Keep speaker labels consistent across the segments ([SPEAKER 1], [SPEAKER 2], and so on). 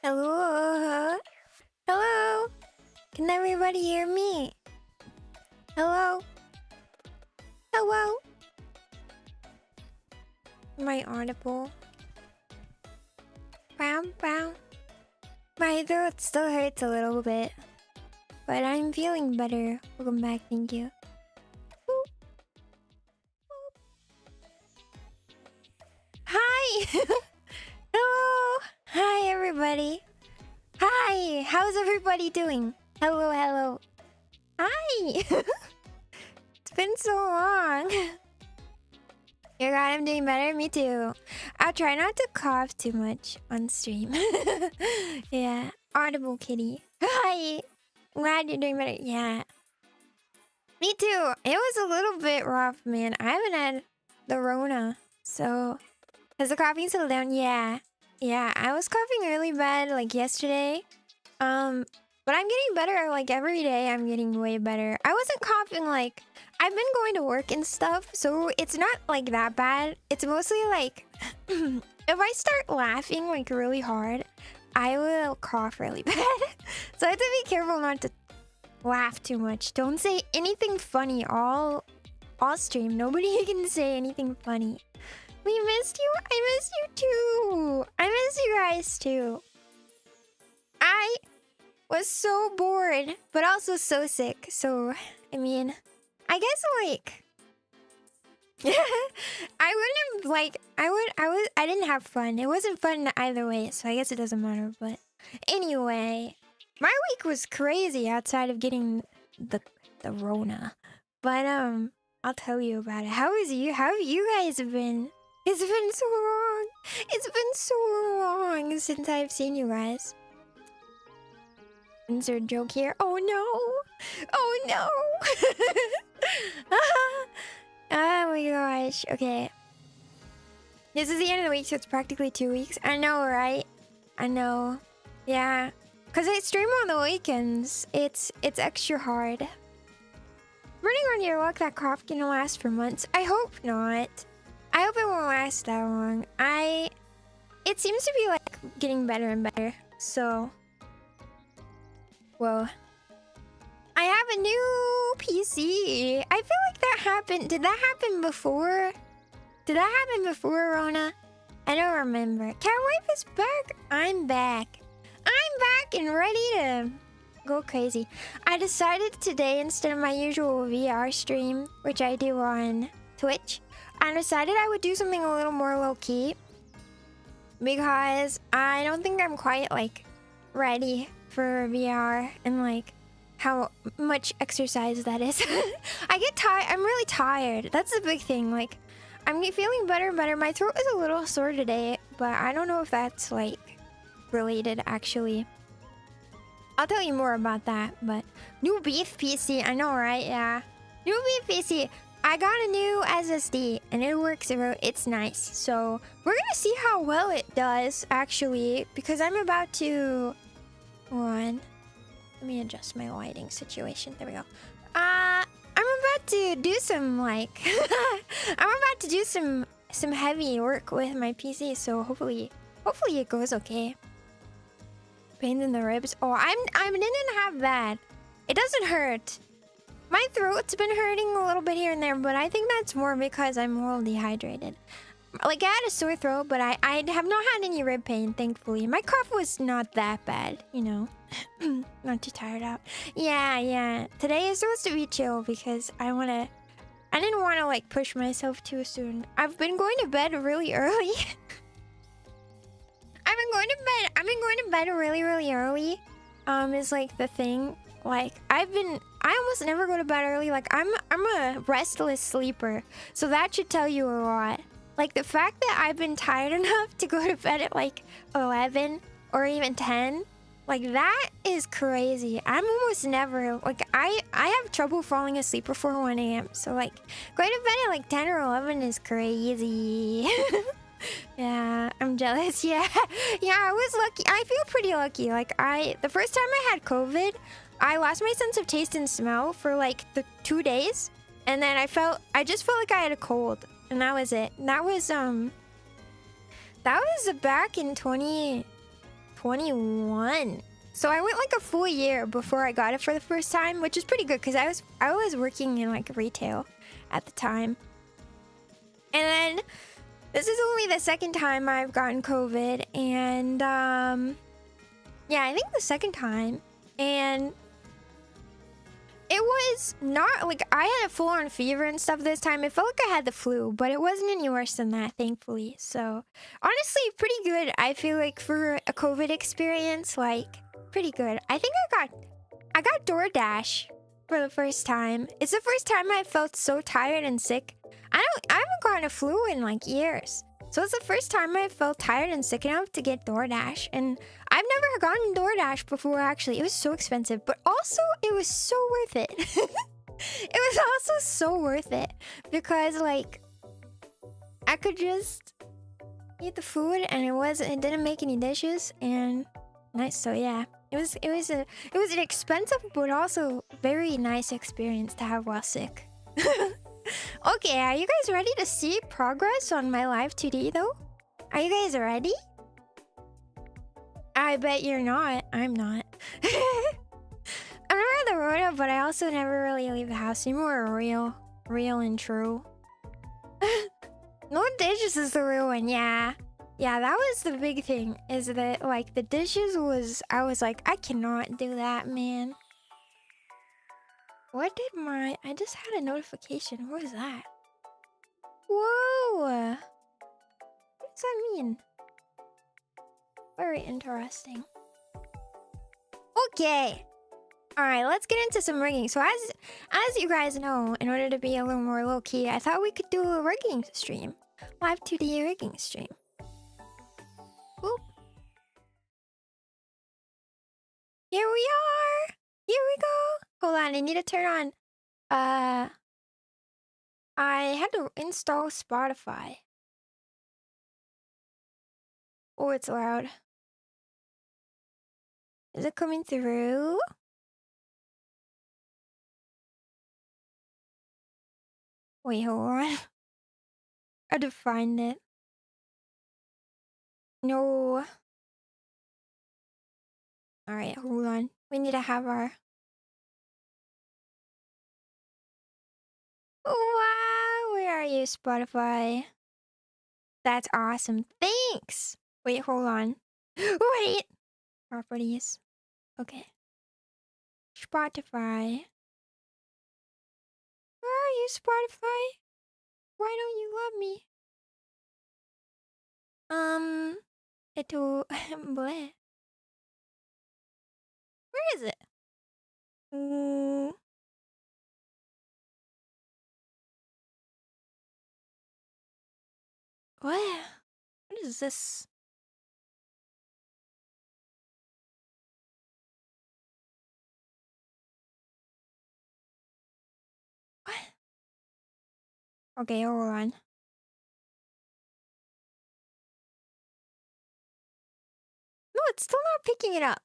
[SPEAKER 1] Hello? Hello? Can everybody hear me? Hello? Hello? Am I audible? Bow, bow. My throat still hurts a little bit, but I'm feeling better. Welcome back, thank you. Boop. Boop. Hi! Hello! Hi, everybody. Hi! How's everybody doing? Hello, hello. Hi! It's been so long. Dear God, I'm doing better. Me too. I'll try not to cough too much on stream. Yeah. Audible kitty. Hi! I'm glad you're doing better. Yeah. Me too. It was a little bit rough, man. I haven't had the Rona. So, has the coughing settled down? Yeah. Yeah, I was coughing really bad like yesterday. But I'm getting better like every day. I'm getting way better. I wasn't coughing like I've been going to work and stuff, so it's not like that bad. It's mostly like if I start laughing like really hard, I will cough really bad. So I have to be careful not to laugh too much. Don't say anything funny all stream. Nobody can say anything funny. We missed you. I missed you too. I miss you guys too. I was so bored, but also so sick. So, I mean, I guess like I didn't have fun. It wasn't fun either way, so I guess it doesn't matter. But anyway, my week was crazy outside of getting the Rona. But I'll tell you about it. How have you guys been? It's been so long. It's been so long since I've seen you guys. Insert joke here. Oh no. Oh no. Oh my gosh. Okay. This is the end of the week, so it's practically 2 weeks. I know, right? I know. Yeah. Because I stream on the weekends. It's extra hard. Running on your luck, that cough can last for months. I hope not. I hope it won't last that long. It seems to be like getting better and better. So, whoa. I have a new PC. I feel like that happened. Did that happen before? Did that happen before, Rona? I don't remember. Cat Wife is back. I'm back. I'm back and ready to go crazy. I decided today, instead of my usual VR stream, which I do on Twitch, I decided I would do something a little more low-key. Because I don't think I'm quite, like, ready for VR and, like, how much exercise that is. I get tired. I'm really tired. That's the big thing. Like, I'm feeling better and better. My throat is a little sore today, but I don't know if that's, like, related, actually. I'll tell you more about that, but... New beef PC. I know, right? Yeah. New beef PC. I got a new SSD, and it works. It's nice. So, we're gonna see how well it does, actually, because I'm about to... Let me adjust my lighting situation. There we go. I'm about to do some, like... I'm about to do some heavy work with my PC, so hopefully it goes okay. Pain in the ribs. Oh, I didn't have that. It doesn't hurt. My throat's been hurting a little bit here and there, but I think that's more because I'm a little dehydrated. Like, I had a sore throat, but I have not had any rib pain, thankfully. My cough was not that bad, you know. Not too tired out. Yeah. Today is supposed to be chill because I didn't want to, like, push myself too soon. I've been going to bed really early. I've been going to bed really, really early. Is, like, the thing. Like, I almost never go to bed early. Like, I'm a restless sleeper. So that should tell you a lot. Like, the fact that I've been tired enough to go to bed at, like, 11 or even 10. Like, that is crazy. I'm almost never... Like, I have trouble falling asleep before 1 a.m. So, like, going to bed at, like, 10 or 11 is crazy. Yeah, I'm jealous. Yeah, I was lucky. I feel pretty lucky. Like, the first time I had COVID... I lost my sense of taste and smell for like the 2 days, and then I just felt like I had a cold, and that was it. And that was back in 20 21. So I went like a full year before I got it for the first time, which is pretty good because I was working in like retail at the time. And then this is only the second time I've gotten COVID, and yeah, I think the second time. And it was not like I had a full-on fever and stuff this time. It felt like I had the flu, but it wasn't any worse than that, thankfully. So honestly, pretty good. I feel like for a COVID experience, like pretty good. I think I got DoorDash for the first time. It's the first time I felt so tired and sick. I haven't gotten a flu in like years. So it's the first time I felt tired and sick enough to get DoorDash. And I've never gotten DoorDash before, actually. It was so expensive, but also it was so worth it. It was also so worth it because like I could just eat the food and it didn't make any dishes and nice. So yeah, it was an expensive but also very nice experience to have while sick. Okay, are you guys ready to see progress on my Live2D though? Are you guys ready? I bet you're not. I'm not. I'm never the Rona, but I also never really leave the house. You're more real and true. No dishes is the real one, yeah. Yeah, that was the big thing, is that like the dishes was, I was like, I cannot do that, man. What did I just had a notification. What was that? Whoa! What does that mean? Very interesting. Okay. Alright, let's get into some rigging. So as you guys know, in order to be a little more low-key, I thought we could do a rigging stream. Live2D rigging stream. Boop. Here we are! Here we go! Hold on, I need to turn on... I had to install Spotify. Oh, it's loud. Is it coming through? Wait, hold on. I had to find it. No. Alright, hold on. We need to have our... Wow, where are you, Spotify? That's awesome. Thanks! Wait, hold on. Wait! Properties. Okay. Spotify. Where are you, Spotify? Why don't you love me? Bleh. Where is it? What? What is this? What? Okay, hold on. No, it's still not picking it up.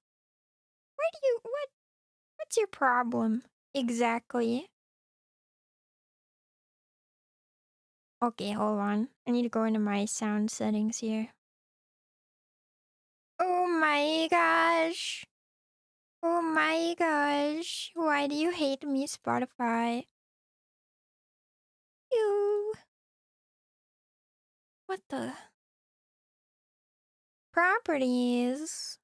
[SPEAKER 1] Why do you... What's your problem? Exactly. Okay, hold on. I need to go into my sound settings here. Oh my gosh. Oh my gosh. Why do you hate me, Spotify? You. What the? Properties.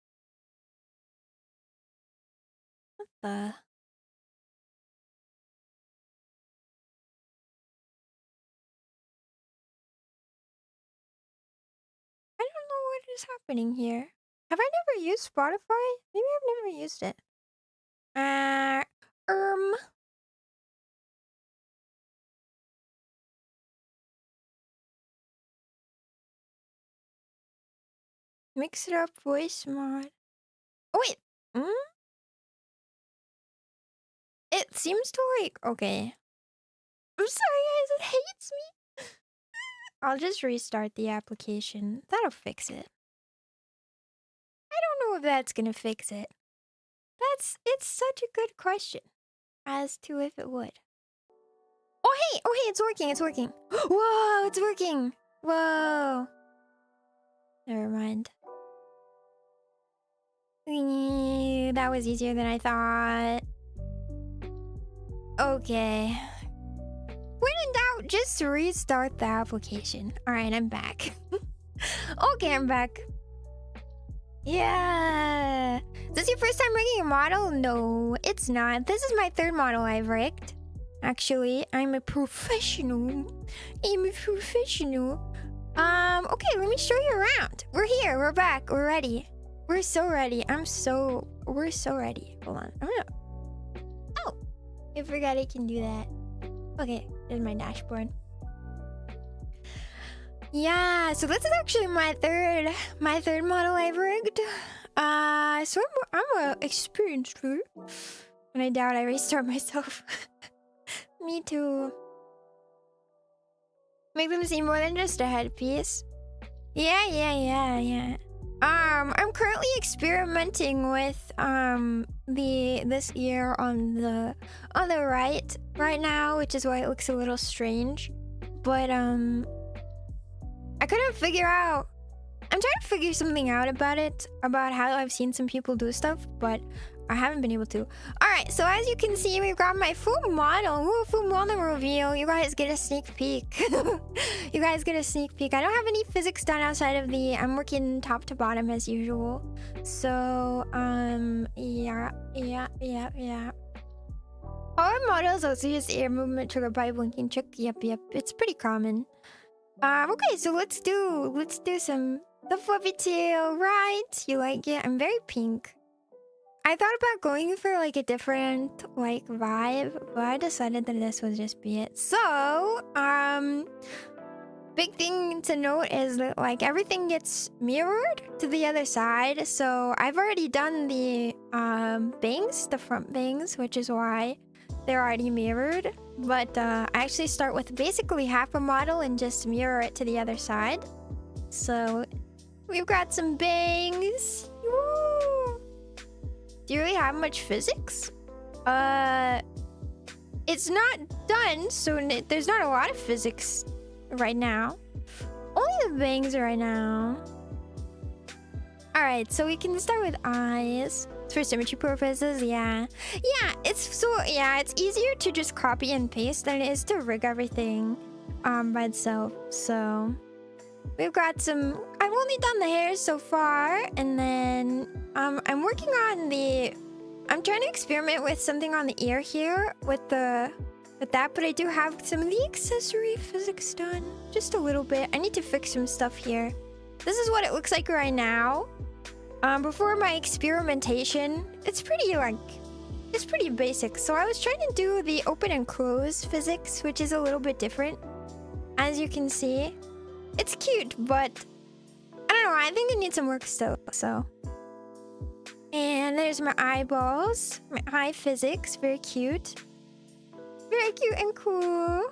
[SPEAKER 1] What the? I don't know what is happening here. Have I never used Spotify? Maybe I've never used it. Mix it up voice mod. Oh wait. It seems to like, okay. I'm sorry guys, it hates me. I'll just restart the application. That'll fix it. I don't know if that's gonna fix it. It's such a good question as to if it would. Oh hey, it's working, Whoa, it's working. Whoa. Never mind. That was easier than I thought. Okay. When in doubt, just restart the application. Alright, I'm back. Okay, I'm back. Yeah. Is this your first time rigging a model? No, it's not. This is my third model I've rigged. Actually, I'm a professional. Okay, let me show you around. We're here, we're back, we're ready. We're so ready. We're so ready. Hold on. Oh, I forgot I can do that. Okay, there's my dashboard. Yeah, so this is actually my third model I've rigged. So I'm a experienced rigger. And I doubt I restart myself. Me too. Make them see more than just a headpiece. Yeah. I'm currently experimenting with this ear on the right now, which is why it looks a little strange. But I couldn't figure out. I'm trying to figure something out about it, about how I've seen some people do stuff, but I haven't been able to. Alright, so as you can see, we've got my full model. Ooh, full model reveal. You guys get a sneak peek. You guys get a sneak peek. I don't have any physics done outside of the... I'm working top to bottom as usual. So, yeah. Our models also use ear movement triggered by blinking trick. Yep. It's pretty common. Okay, so let's do some... The fluffy tail, right? You like it? I'm very pink. I thought about going for like a different like vibe, but I decided that this would just be it. So, big thing to note is that like everything gets mirrored to the other side. So I've already done the bangs, the front bangs, which is why they're already mirrored. But I actually start with basically half a model and just mirror it to the other side. So we've got some bangs. Woo! Do you really have much physics? It's not done, so there's not a lot of physics right now. Only the bangs right now. Alright, so we can start with eyes. For symmetry purposes, yeah. It's easier to just copy and paste than it is to rig everything by itself. So we've got some... I've only done the hair so far, and then I'm working on the... I'm trying to experiment with something on the ear here with that, but I do have some of the accessory physics done. Just a little bit. I need to fix some stuff here. This is what it looks like right now. Before my experimentation, it's pretty basic. So I was trying to do the open and close physics, which is a little bit different. As you can see, it's cute, but I don't know, I think it needs some work still, so. And there's my eyeballs, my eye physics, very cute. Very cute and cool.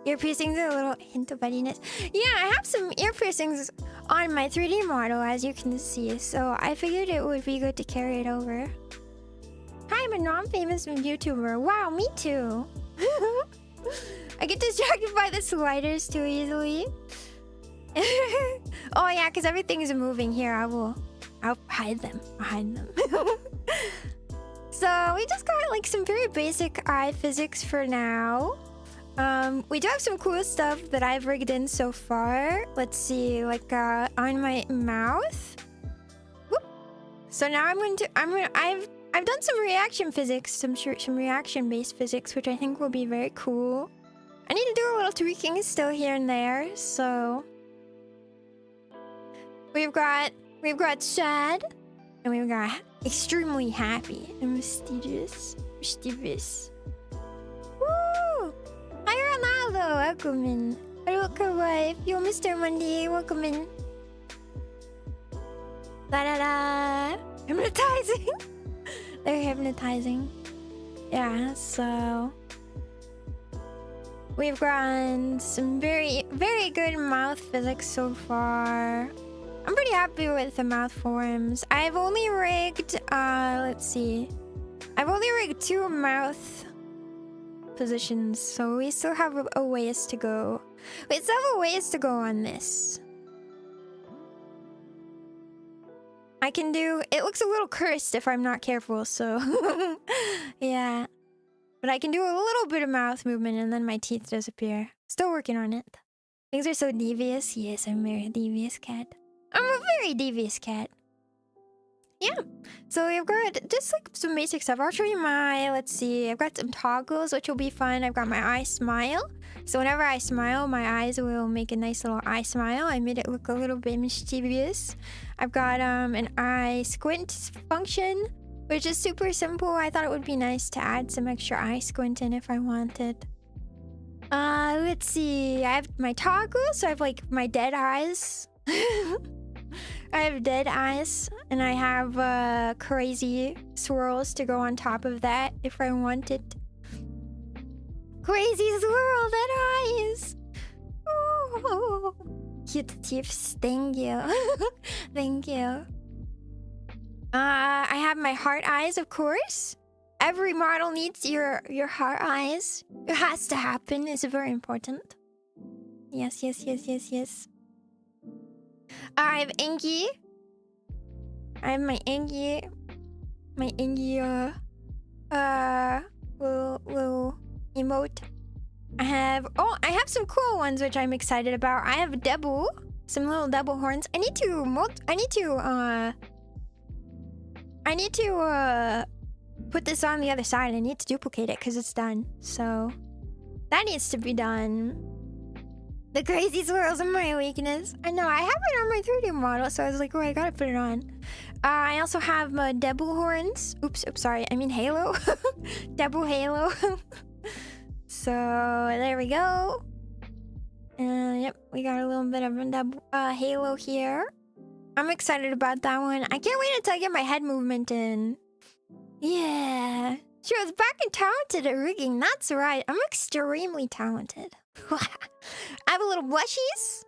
[SPEAKER 1] Ear piercings are a little hint of buddiness. Yeah, I have some ear piercings on my 3D model, as you can see, so I figured it would be good to carry it over. Hi, I'm a non-famous YouTuber. Wow, me too. I get distracted by the sliders too easily. Oh yeah, because everything is moving here. I'll hide them. So we just got like some very basic eye physics for now. We do have some cool stuff that I've rigged in so far. Let's see, like on my mouth. Whoop. So now I've done some reaction physics, some reaction-based physics, which I think will be very cool. I need to do a little tweaking still here and there, so we've got sad, and we've got extremely happy and mischievous. Woo! Hi Ronaldo, welcome in. Welcome wife, yo Mr. Monday, welcome in. Da da da. Hypnotizing. They're hypnotizing. Yeah, so we've gotten some very, very good mouth physics so far. I'm pretty happy with the mouth forms. I've only rigged, let's see. I've only rigged 2 mouth positions, so we still have a ways to go. We still have a ways to go on this. I can do... It looks a little cursed if I'm not careful, so... yeah. But I can do a little bit of mouth movement and then my teeth disappear. Still working on it. Things are so devious. Yes, I'm a very devious cat. I'm a very devious cat. Yeah. So I've got just like some basic stuff. I'll show you my... Let's see. I've got some toggles, which will be fun. I've got my eye smile. So whenever I smile, my eyes will make a nice little eye smile. I made it look a little bit mischievous. I've got an eye squint function, which is super simple. I thought it would be nice to add some extra eye squint in if I wanted. Let's see. I have my toggle, so I have like my dead eyes. I have dead eyes, and I have crazy swirls to go on top of that if I wanted. Crazy swirl, dead eyes. Oh, cute tips. Thank you. Thank you. I have my heart eyes, of course. Every model needs your heart eyes. It has to happen. It's very important. Yes, yes, yes, yes, yes. I have Angie. I have my Angie. My Angie, little emote. I have some cool ones which I'm excited about. I have a double, some little double horns. I need to put this on the other side. I need to duplicate it because it's done. So that needs to be done. The crazy swirls are my weakness. I know, I have it on my 3D model, so I was like, oh, I gotta put it on. I also have double horns. Oops, sorry, I mean halo. Double halo. So there we go. Yep, we got a little bit of a double halo here. I'm excited about that one. I can't wait until I get my head movement in. Yeah. She was back and talented at rigging. That's right. I'm extremely talented. I have a little blushies.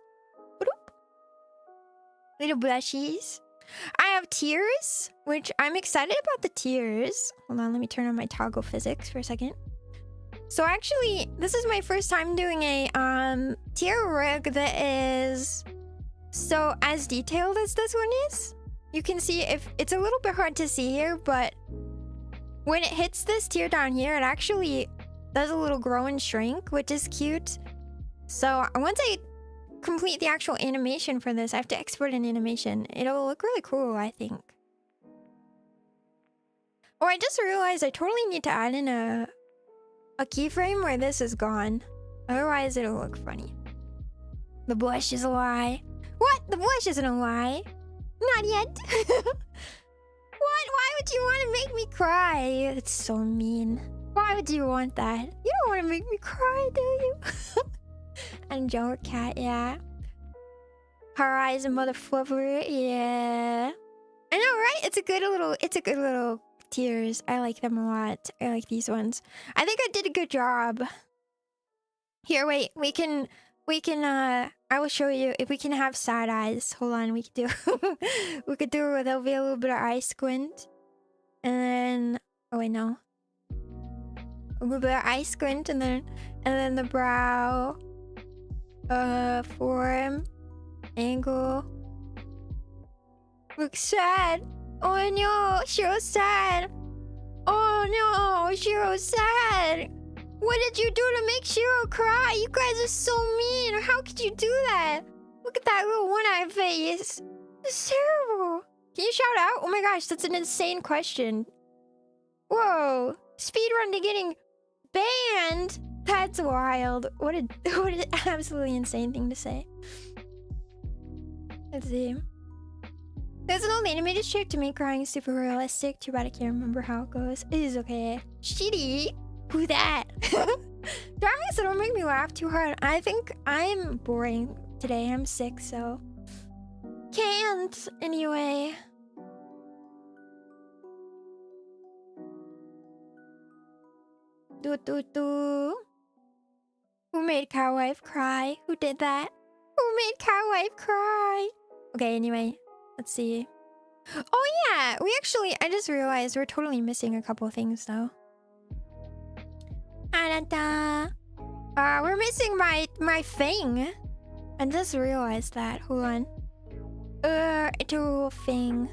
[SPEAKER 1] Little blushies. I have tears, which I'm excited about the tears. Hold on, let me turn on my toggle physics for a second. So actually, this is my first time doing a tear rig that is so as detailed as this one is. You can see if it's a little bit hard to see here, but when it hits this tear down here, it actually does a little grow and shrink, which is cute. So once I complete the actual animation for this, I have to export an animation. It'll look really cool, I think. Oh, I just realized I totally need to add in a keyframe where this is gone. Otherwise, it'll look funny. The blush is a lie. What? The blush isn't a lie. Not yet. What? Why would you want to make me cry? It's so mean. Why would you want that? You don't want to make me cry, do you? And Joe Cat, yeah. Her eyes and mother flubber, yeah. I know, right? It's a good little tears. I like them a lot. I like these ones. I think I did a good job. Here, wait. We can. I will show you if we can have side eyes. Hold on, we could do. We could do. There'll be a little bit of eye squint, and then. Oh wait, no. A little bit of eye squint, and then the brow. Form, angle. Looks sad. Oh no, so sad. Oh no, so sad. What did you do to make Shiro cry? You guys are so mean. How could you do that? Look at that little one-eyed face. It's terrible. Can you shout out? Oh my gosh, that's an insane question. Whoa. Speedrun to getting banned? That's wild. What an absolutely insane thing to say. Let's see. There's an old animated strip to make crying super realistic. Too bad I can't remember how it goes. It is okay. Shitty. Who that? Dramas that don't make me laugh too hard. I think I'm boring today. I'm sick, so can't anyway. Do. Who made Cowwife cry? Who did that? Who made Cowwife cry? Okay, anyway, let's see. Oh yeah, I just realized we're totally missing a couple things though. We're missing my thing. I just realized that. Hold on. It's a little thing.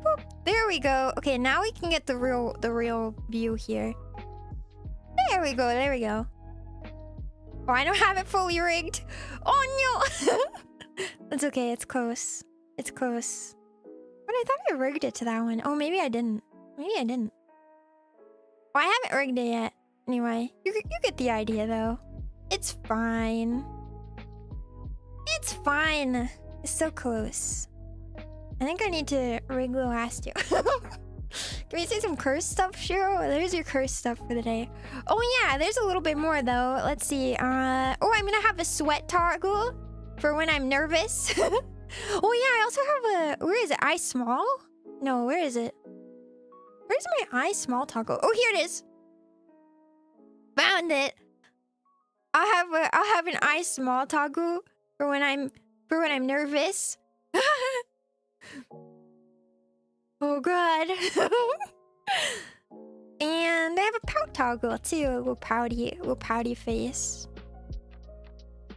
[SPEAKER 1] Boop. There we go. Okay, now we can get the real view here. There we go. There we go. Oh, I don't have it fully rigged. Oh no. It's okay. It's close. It's close. But I thought I rigged it to that one. Oh, maybe I didn't. Maybe I didn't. Oh, I haven't rigged it yet. Anyway, you get the idea though. It's fine. It's fine. It's so close. I think I need to rig the last two. Can we say some curse stuff, Shiro? There's your curse stuff for the day. Oh yeah, there's a little bit more though. Let's see. Oh, I'm gonna have a sweat toggle for when I'm nervous. Oh yeah, I also have a... Where is it? Eye small? No, where is it? Where's my eye small toggle? Oh, here it is. Found it. I'll have an eye small toggle for when I'm nervous. Oh god. And I have a pout toggle too, a little pouty face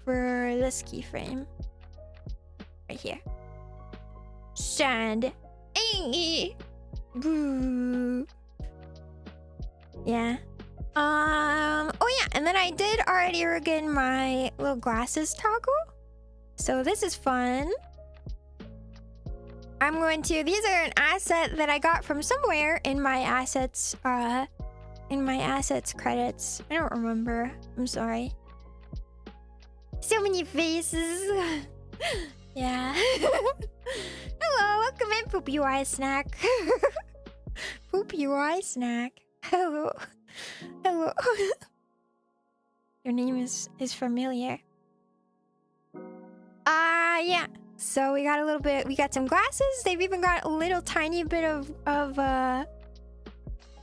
[SPEAKER 1] for this keyframe right here. Sand. Boo. Yeah. Oh yeah, and then I did already rig in my little glasses toggle. So this is fun. I'm going to... These are an asset that I got from somewhere in my assets, credits. I don't remember. I'm sorry. So many faces. Yeah. Hello, welcome in, Poop UI Snack. Poop UI Snack. Hello. Hello. Your name is familiar. Yeah. So we got a little bit, we got some glasses. They've even got a little tiny bit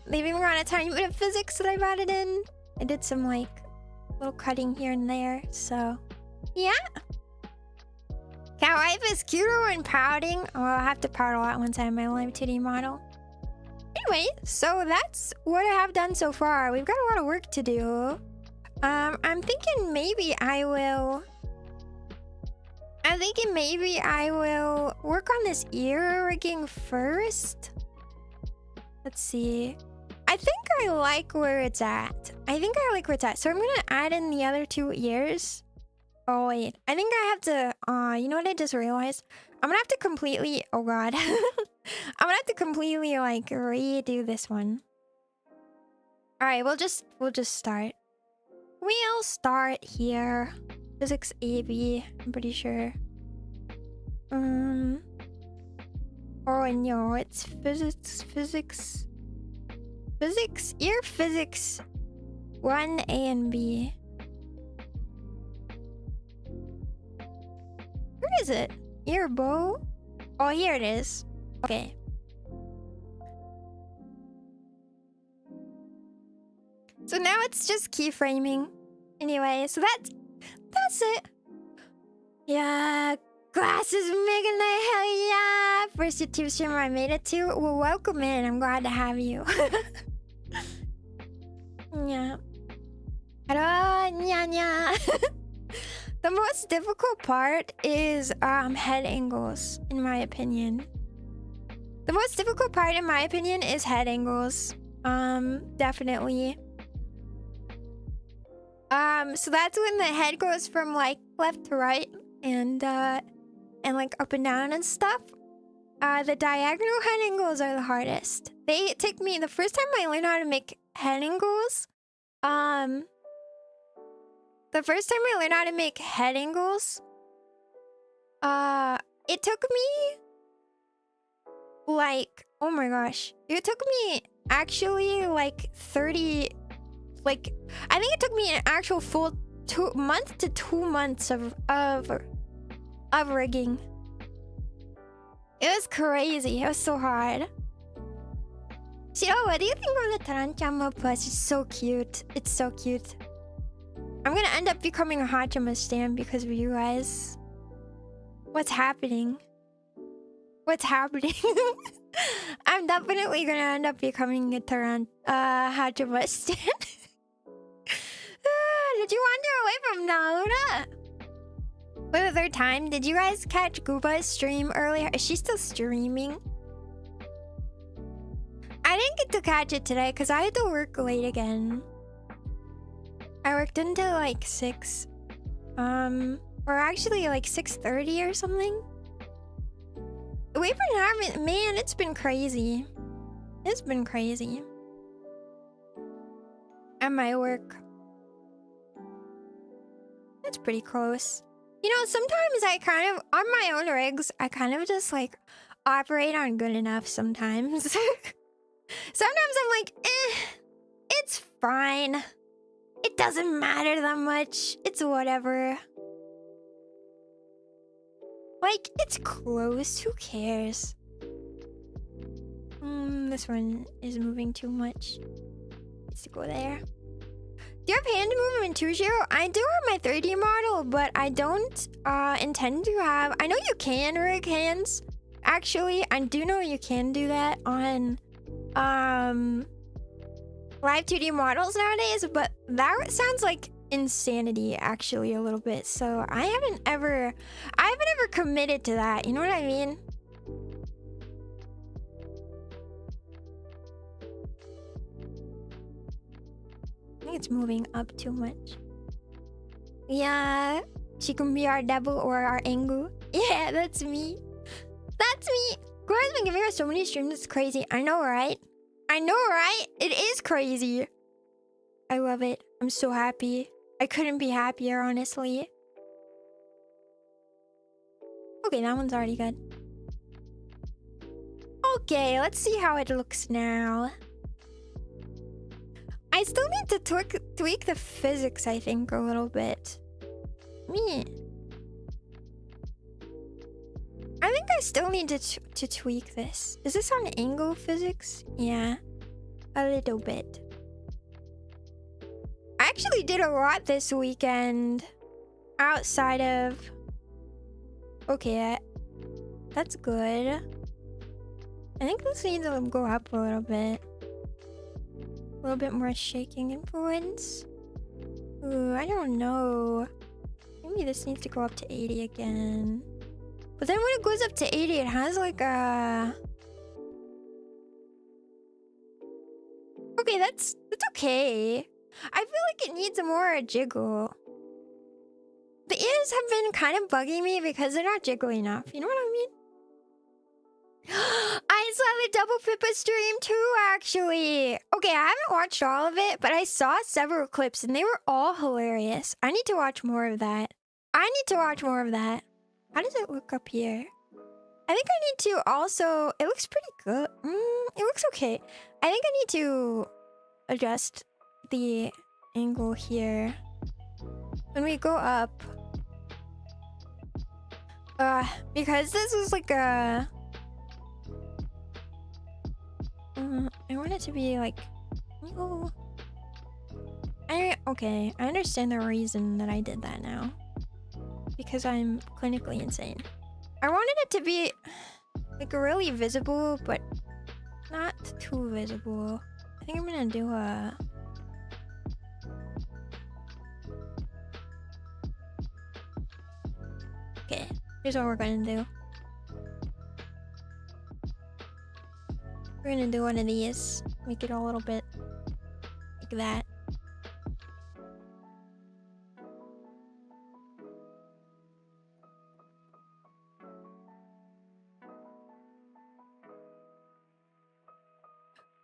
[SPEAKER 1] they've even got a tiny bit of physics that I've added in. I did some like little cutting here and there, so yeah. Cat wife is cuter when pouting. Oh, I'll have to pout a lot once I have my Live2D model. Anyway, so that's what I have done so far. We've got a lot of work to do. I'm thinking maybe I will work on this ear rigging first. Let's see. I think I like where it's at. So I'm gonna add in the other two ears. Oh wait, I think I have to, you know what I just realized? I'm gonna have to completely, oh god. I'm gonna have to completely like redo this one. Alright, we'll just start. We'll start here. Physics AB, I'm pretty sure. Oh no, it's physics. Ear physics 1A and B. Where is it? Ear bow? Oh, here it is. Okay. So now it's just keyframing. Anyway, so that's it. Yeah, glasses making the hell yeah. First YouTube streamer I made it to. Well, welcome in. I'm glad to have you. Yeah. The most difficult part is head angles, in my opinion. The most difficult part, in my opinion, is head angles. Definitely. So that's when the head goes from like left to right and like up and down and stuff. The diagonal head angles are the hardest. They took me the first time I learned how to make head angles. It took me like, oh my gosh, it took me actually like 30. Like, I think it took me an actual full 2 months to 2 months of rigging. It was crazy. It was so hard. Shiro, what do you think of the Taranchama plush? It's so cute. It's so cute. I'm gonna end up becoming a Hachima stan because of you guys. What's happening? What's happening? I'm definitely gonna end up becoming a Hachima stan. Did you wander away from Naura? For the third time, did you guys catch Gooba's stream earlier? Is she still streaming? didn't get to catch it today because I had to work late again. I worked until like 6. Or actually like 6:30 or something. We've been having, man, it's been crazy. It's been crazy. At my work. That's pretty close. You know, sometimes I kind of, on my own rigs, I kind of just like operate on good enough sometimes. Sometimes I'm like, it's fine. It doesn't matter that much. It's whatever. Like, it's close. Who cares? This one is moving too much. Needs to go there. Do you have hand movement too, Shiro? I do have my 3D model, but I don't intend to have... I know you can rig hands. Actually, I do know you can do that on Live2D models nowadays, but that sounds like insanity actually a little bit. So I haven't ever committed to that. You know what I mean? I think it's moving up too much. Yeah, she can be our devil or our Engu. Yeah, that's me. That's me. Gora's been giving us so many streams. It's crazy. I know, right? I know, right? It is crazy. I love it. I'm so happy. I couldn't be happier, honestly. Okay, that one's already good. Okay, let's see how it looks now. I still need to tweak the physics, I think, a little bit. Me. I think I still need to tweak this. Is this on angle physics? Yeah, a little bit. I actually did a lot this weekend outside of... Okay, that's good. I think this needs to go up a little bit. A little bit more shaking influence. Ooh, I don't know. Maybe this needs to go up to 80 again. But then when it goes up to 80, it has like a... Okay, that's okay. I feel like it needs more jiggle. The ears have been kind of bugging me because they're not jiggly enough. You know what I mean? I saw the double Pippa stream too, actually. Okay, I haven't watched all of it, but I saw several clips and they were all hilarious. I need to watch more of that. I need to watch more of that. How does it look up here? I think I need to also... It looks pretty good. It looks okay. I think I need to adjust the angle here. When we go up... because this is like a... I want it to be like... Oh. Okay, I understand the reason that I did that now. Because I'm clinically insane. I wanted it to be like really visible, but not too visible. I think I'm gonna do a... Okay, here's what we're gonna do. We're gonna do one of these. Make it a little bit like that.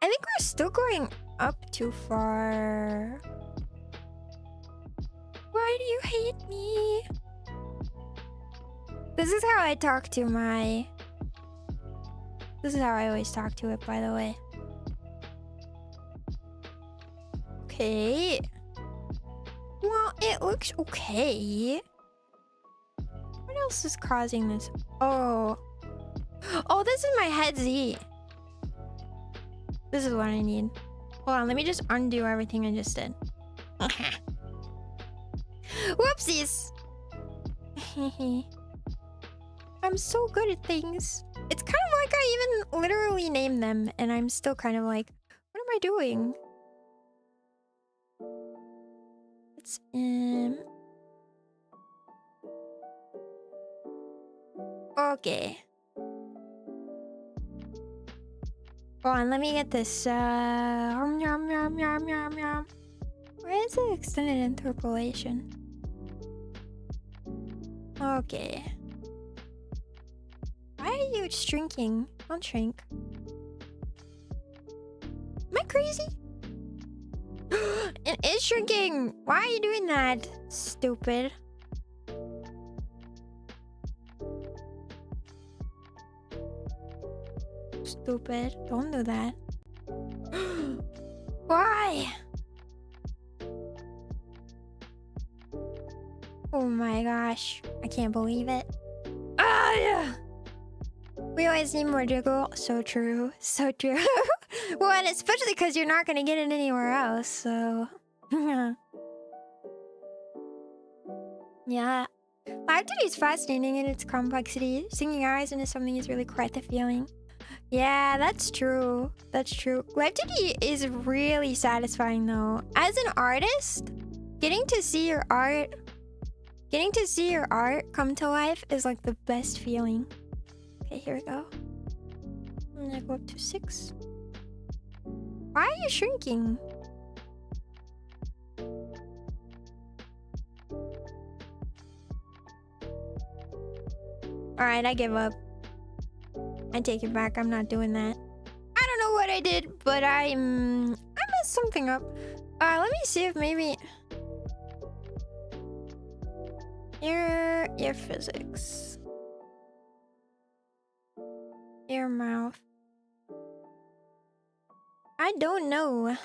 [SPEAKER 1] I think we're still going up too far. Why do you hate me? This is how I talk to my... This is how I always talk to it, by the way. Okay. Well, it looks okay. What else is causing this? Oh. Oh, this is my head Z. This is what I need. Hold on, let me just undo everything I just did. Whoopsies! I'm so good at things. It's kind of like I even literally named them, and I'm still kind of like, what am I doing? It's okay. Hold on, let me get this. Where is the extended interpolation? Okay. Why are you shrinking? Don't shrink. Am I crazy? It is shrinking! Why are you doing that? Stupid. Stupid. Don't do that. Why? Oh my gosh. I can't believe it. Ah, yeah. We always need more jiggle. So true. So true. Well, and especially because you're not going to get it anywhere else, so... Yeah. Live2D is fascinating in its complexity. Singing eyes into something is really quite the feeling. Yeah, that's true. That's true. Live2D is really satisfying though. As an artist, getting to see your art come to life is like the best feeling. Okay, here we go. I'm gonna go up to 6. Why are you shrinking? Alright, I give up. I take it back. I'm not doing that. I don't know what I did, but I messed something up. Let me see if maybe... Ear physics. Ear mouth. I don't know.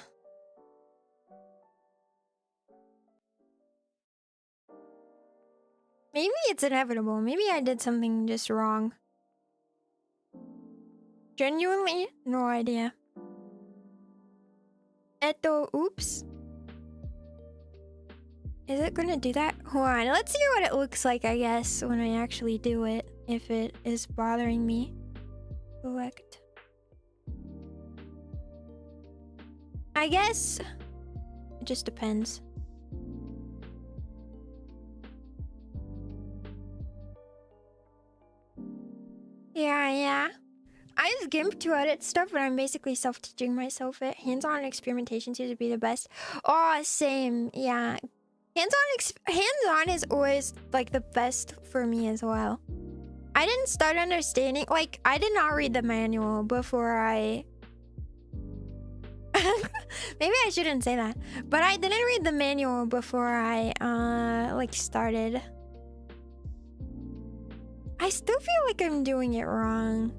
[SPEAKER 1] Maybe it's inevitable. Maybe I did something just wrong. Genuinely, no idea. Oops. Is it gonna do that? Hold on, let's see what it looks like, I guess, when I actually do it. If it is bothering me. Select. I guess it just depends. Yeah. I use GIMP to edit stuff, but I'm basically self-teaching myself it. Hands-on experimentations seems to be the best. Oh, same. Yeah. Hands-on is always like the best for me as well. I didn't start understanding, like, I did not read the manual before I... Maybe I shouldn't say that. But I didn't read the manual before I, like, started. I still feel like I'm doing it wrong.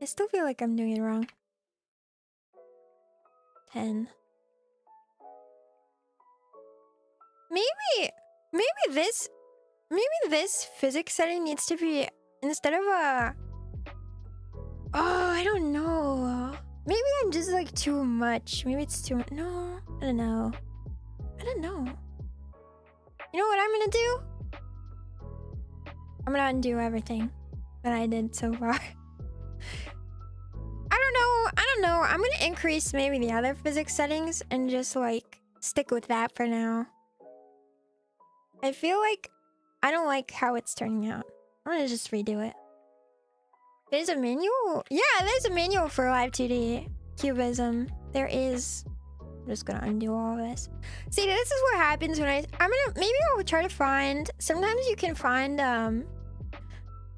[SPEAKER 1] I still feel like I'm doing it wrong. 10. Maybe this physics setting needs to be instead of a... Oh, I don't know. Maybe I'm just like too much. Maybe it's too... No, I don't know. You know what I'm gonna do? I'm gonna undo everything that I did so far. I don't know. I'm gonna increase maybe the other physics settings and just like stick with that for now. I feel like I don't like how it's turning out. I'm gonna just redo it. There's a manual? Yeah, there's a manual for Live2D Cubism. There is. I'm just gonna undo all this. See, this is what happens when maybe I'll try to find... Sometimes you can find,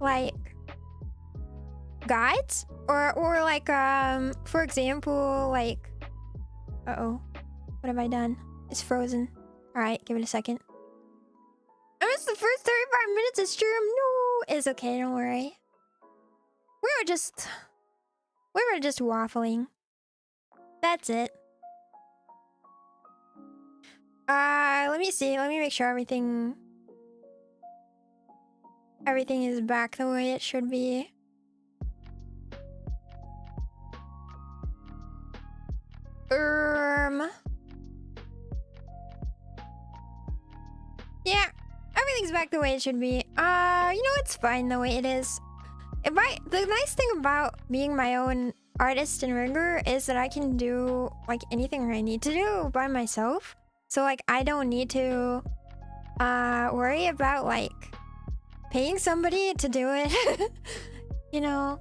[SPEAKER 1] like, guides? Or like, for example, like... Uh-oh. What have I done? It's frozen. Alright, give it a second. I missed the first 35 minutes of stream. No, it's okay, don't worry. We were just waffling. That's it. Let me see. Let me make sure everything is back the way it should be. Yeah, everything's back the way it should be. You know, it's fine the way it is. The nice thing about being my own artist and rigger is that I can do like anything I need to do by myself. So like I don't need to worry about like paying somebody to do it. You know,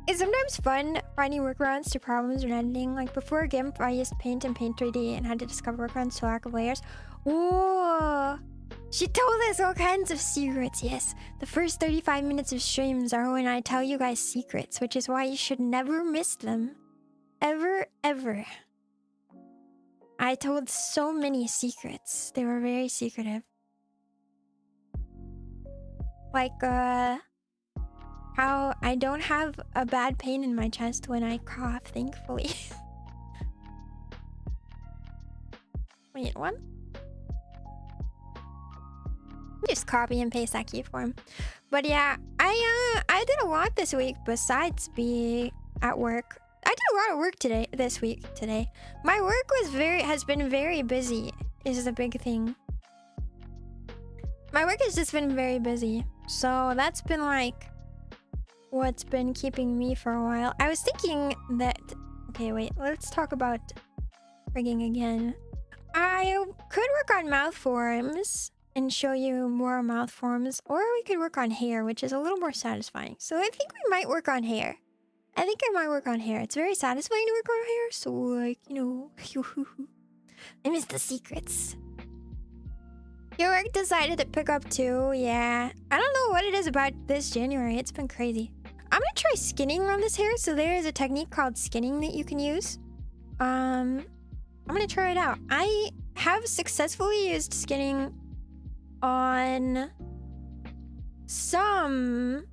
[SPEAKER 1] it's sometimes fun finding workarounds to problems when editing. Like before GIMP, I used Paint and Paint 3D and had to discover workarounds to lack of layers. Ooh, she told us all kinds of secrets. Yes, the first 35 minutes of streams are when I tell you guys secrets, which is why you should never miss them. Ever, ever. I told so many secrets. They were very secretive. Like, how I don't have a bad pain in my chest when I cough, thankfully. Wait, what? Just copy and paste that keyform. But yeah, I did a lot this week besides being at work. I did a lot of work this week. My work has been very busy, is the big thing. My work has just been very busy. So that's been like what's been keeping me for a while. I was thinking that... Okay, wait. Let's talk about rigging again. I could work on mouth forms and show you more mouth forms. Or we could work on hair, which is a little more satisfying. So I think we might work on hair. It's very satisfying to work on hair. So like, you know... I miss the secrets. Your work decided to pick up too, yeah. I don't know what it is about this January. It's been crazy. I'm gonna try skinning on this hair. So there is a technique called skinning that you can use. I'm gonna try it out. I have successfully used skinning on some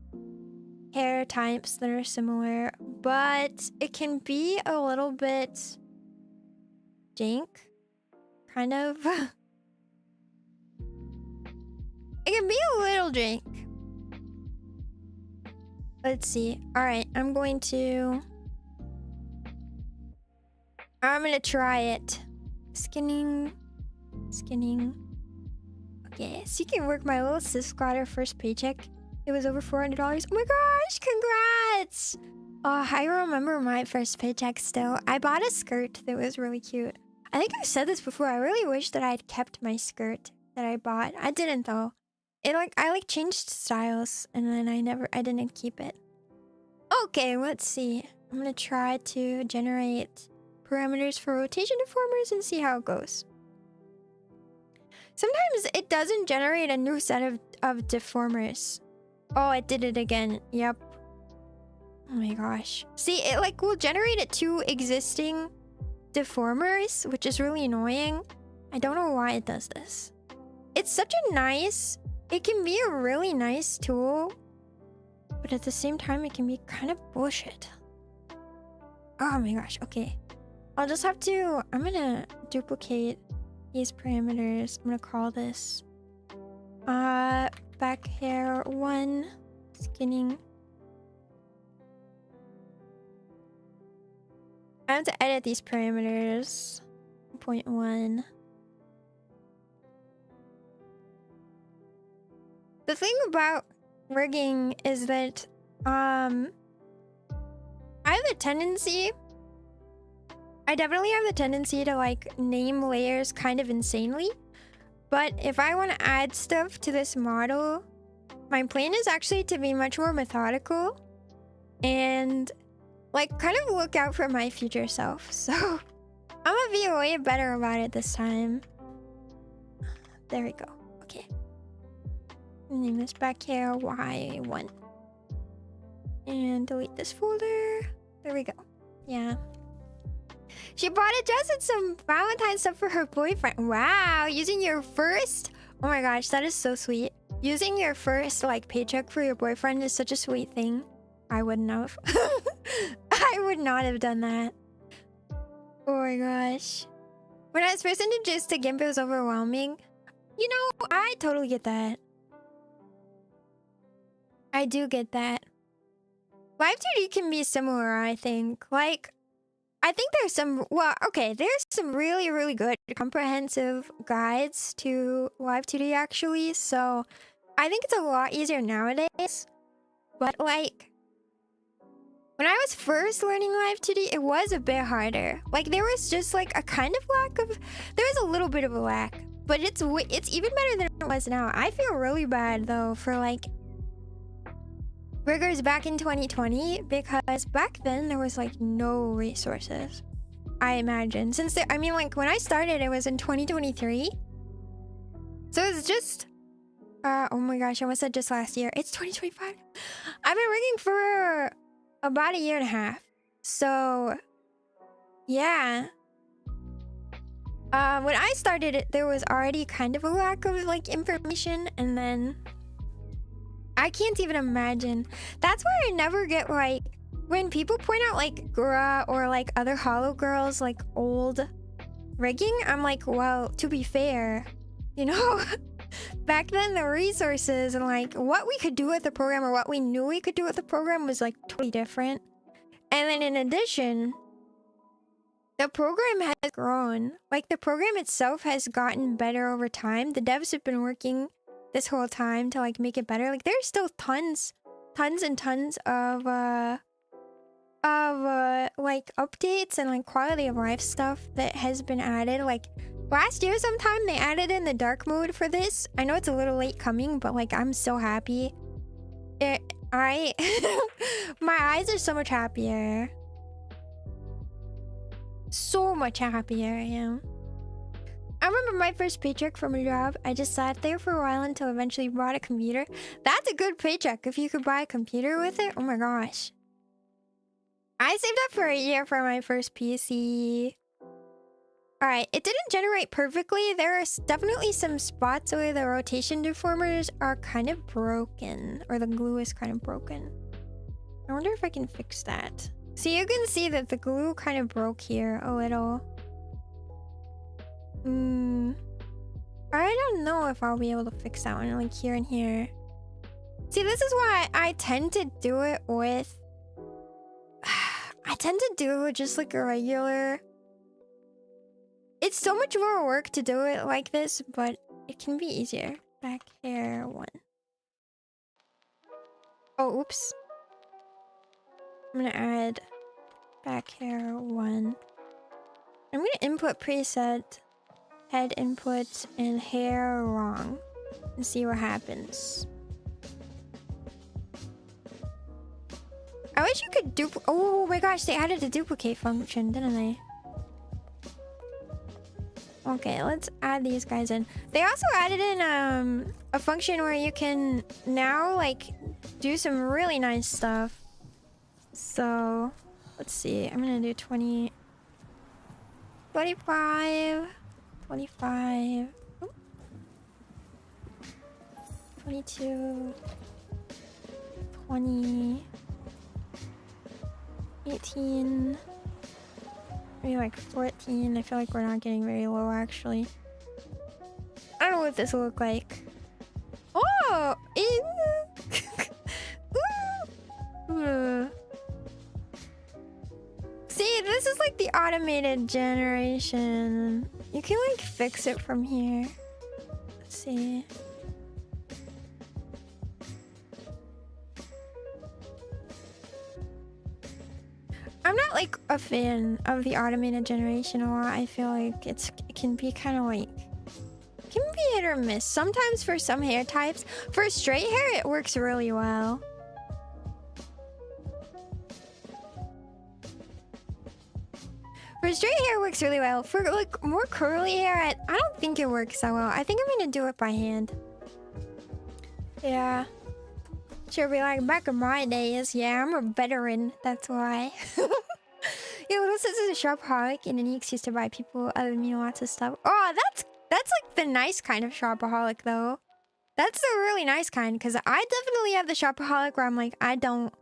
[SPEAKER 1] hair types that are similar, but it can be a little bit jank, kind of. It can be a little jank. Let's see. All right, I'm gonna try it. Skinning. Okay, so you can work my little sis squatter first paycheck. It was over $400. Oh my gosh, congrats! Oh, I remember my first paycheck still. I bought a skirt that was really cute. I think I've said this before. I really wish that I'd kept my skirt that I bought. I didn't though. I changed styles and then I didn't keep it. Okay, let's see. I'm gonna try to generate parameters for rotation deformers and see how it goes. Sometimes it doesn't generate a new set of deformers. Oh, it did it again. Yep. Oh my gosh. See, it will generate it two existing deformers, which is really annoying. I don't know why it does this. It's such a nice... It can be a really nice tool, but at the same time, it can be kind of bullshit. Oh my gosh, okay. I'll just have to... I'm gonna duplicate these parameters. I'm gonna call this... back hair 1, skinning. I have to edit these parameters. 0.1. The thing about rigging is that I definitely have the tendency to name layers kind of insanely. But if I want to add stuff to this model, my plan is actually to be much more methodical and kind of look out for my future self. So I'm gonna be way better about it this time. There we go. Okay. Name this back here Y1. And delete this folder. There we go. Yeah. She bought a dress and some Valentine's stuff for her boyfriend. Wow, using your first... Oh my gosh, that is so sweet. Using your first paycheck for your boyfriend is such a sweet thing. I wouldn't have. I would not have done that. Oh my gosh. When I was first introduced to GIMP, it was overwhelming. You know, I totally get that. I do get that. Live2D can be similar, I think. I think there's some... Well, okay, there's some really, really good comprehensive guides to Live2D, actually. So, I think it's a lot easier nowadays. But, When I was first learning Live2D, it was a bit harder. Like there was just like a kind of lack of, there was a little bit of a lack, but it's even better than it was now. I feel really bad though for like riggers back in 2020 because back then there was like no resources. I imagine since I mean like when I started it was in 2023, so it's just oh my gosh, I almost said just last year. It's 2025. I've been rigging for about a year and a half. So yeah. When I started it, there was already kind of a lack of like information, and then I can't even imagine. That's why I never get like when people point out like Gura or like other Hollow Girls like old rigging, I'm like, well, to be fair, you know, back then the resources and like what we could do with the program or what we knew we could do with the program was like totally different. And then in addition, the program has grown. Like the program itself has gotten better over time. The devs have been working this whole time to like make it better. Like there's still tons and tons of like updates and like quality of life stuff that has been added. Like last year sometime they added in the dark mode for this. I know it's a little late coming, but like I'm so happy. My eyes are so much happier. So much happier I am. I remember my first paycheck from a job. I just sat there for a while until eventually bought a computer. That's a good paycheck if you could buy a computer with it. Oh my gosh. I saved up for a year for my first PC. Alright, it didn't generate perfectly. There are definitely some spots where the rotation deformers are kind of broken. Or the glue is kind of broken. I wonder if I can fix that. So you can see that the glue kind of broke here a little. I don't know if I'll be able to fix that one, like here and here. See, this is why I tend to do it with... I tend to do just like a regular... It's so much more work to do it like this, but it can be easier. Back hair 1. Oh, oops. I'm gonna add back hair 1. I'm gonna input preset head input and hair wrong and see what happens. I wish you could oh my gosh, they added a duplicate function, didn't they? Okay, let's add these guys in. They also added in a function where you can now like do some really nice stuff. So let's see, I'm gonna do 20, 25, 25, 22, 20, 18, maybe like 14. I feel like we're not getting very low actually. I don't know what this will look like. Oh! See, this is like the automated generation. You can like fix it from here. Let's see. I'm not like a fan of the automated generation a lot. I feel like it can be kind of like... It can be hit or miss. Sometimes for some hair types. For straight hair, it works really well. For straight hair, it works really well. For like more curly hair, I don't think it works that well. I think I'm gonna do it by hand. Yeah. She'll be like, back in my days, yeah, I'm a veteran. That's why. Yeah, Little Sis is a shopaholic and an excuse to buy people other than me lots of stuff. Oh, that's like the nice kind of shopaholic though. That's the really nice kind, because I definitely have the shopaholic where I'm like, I don't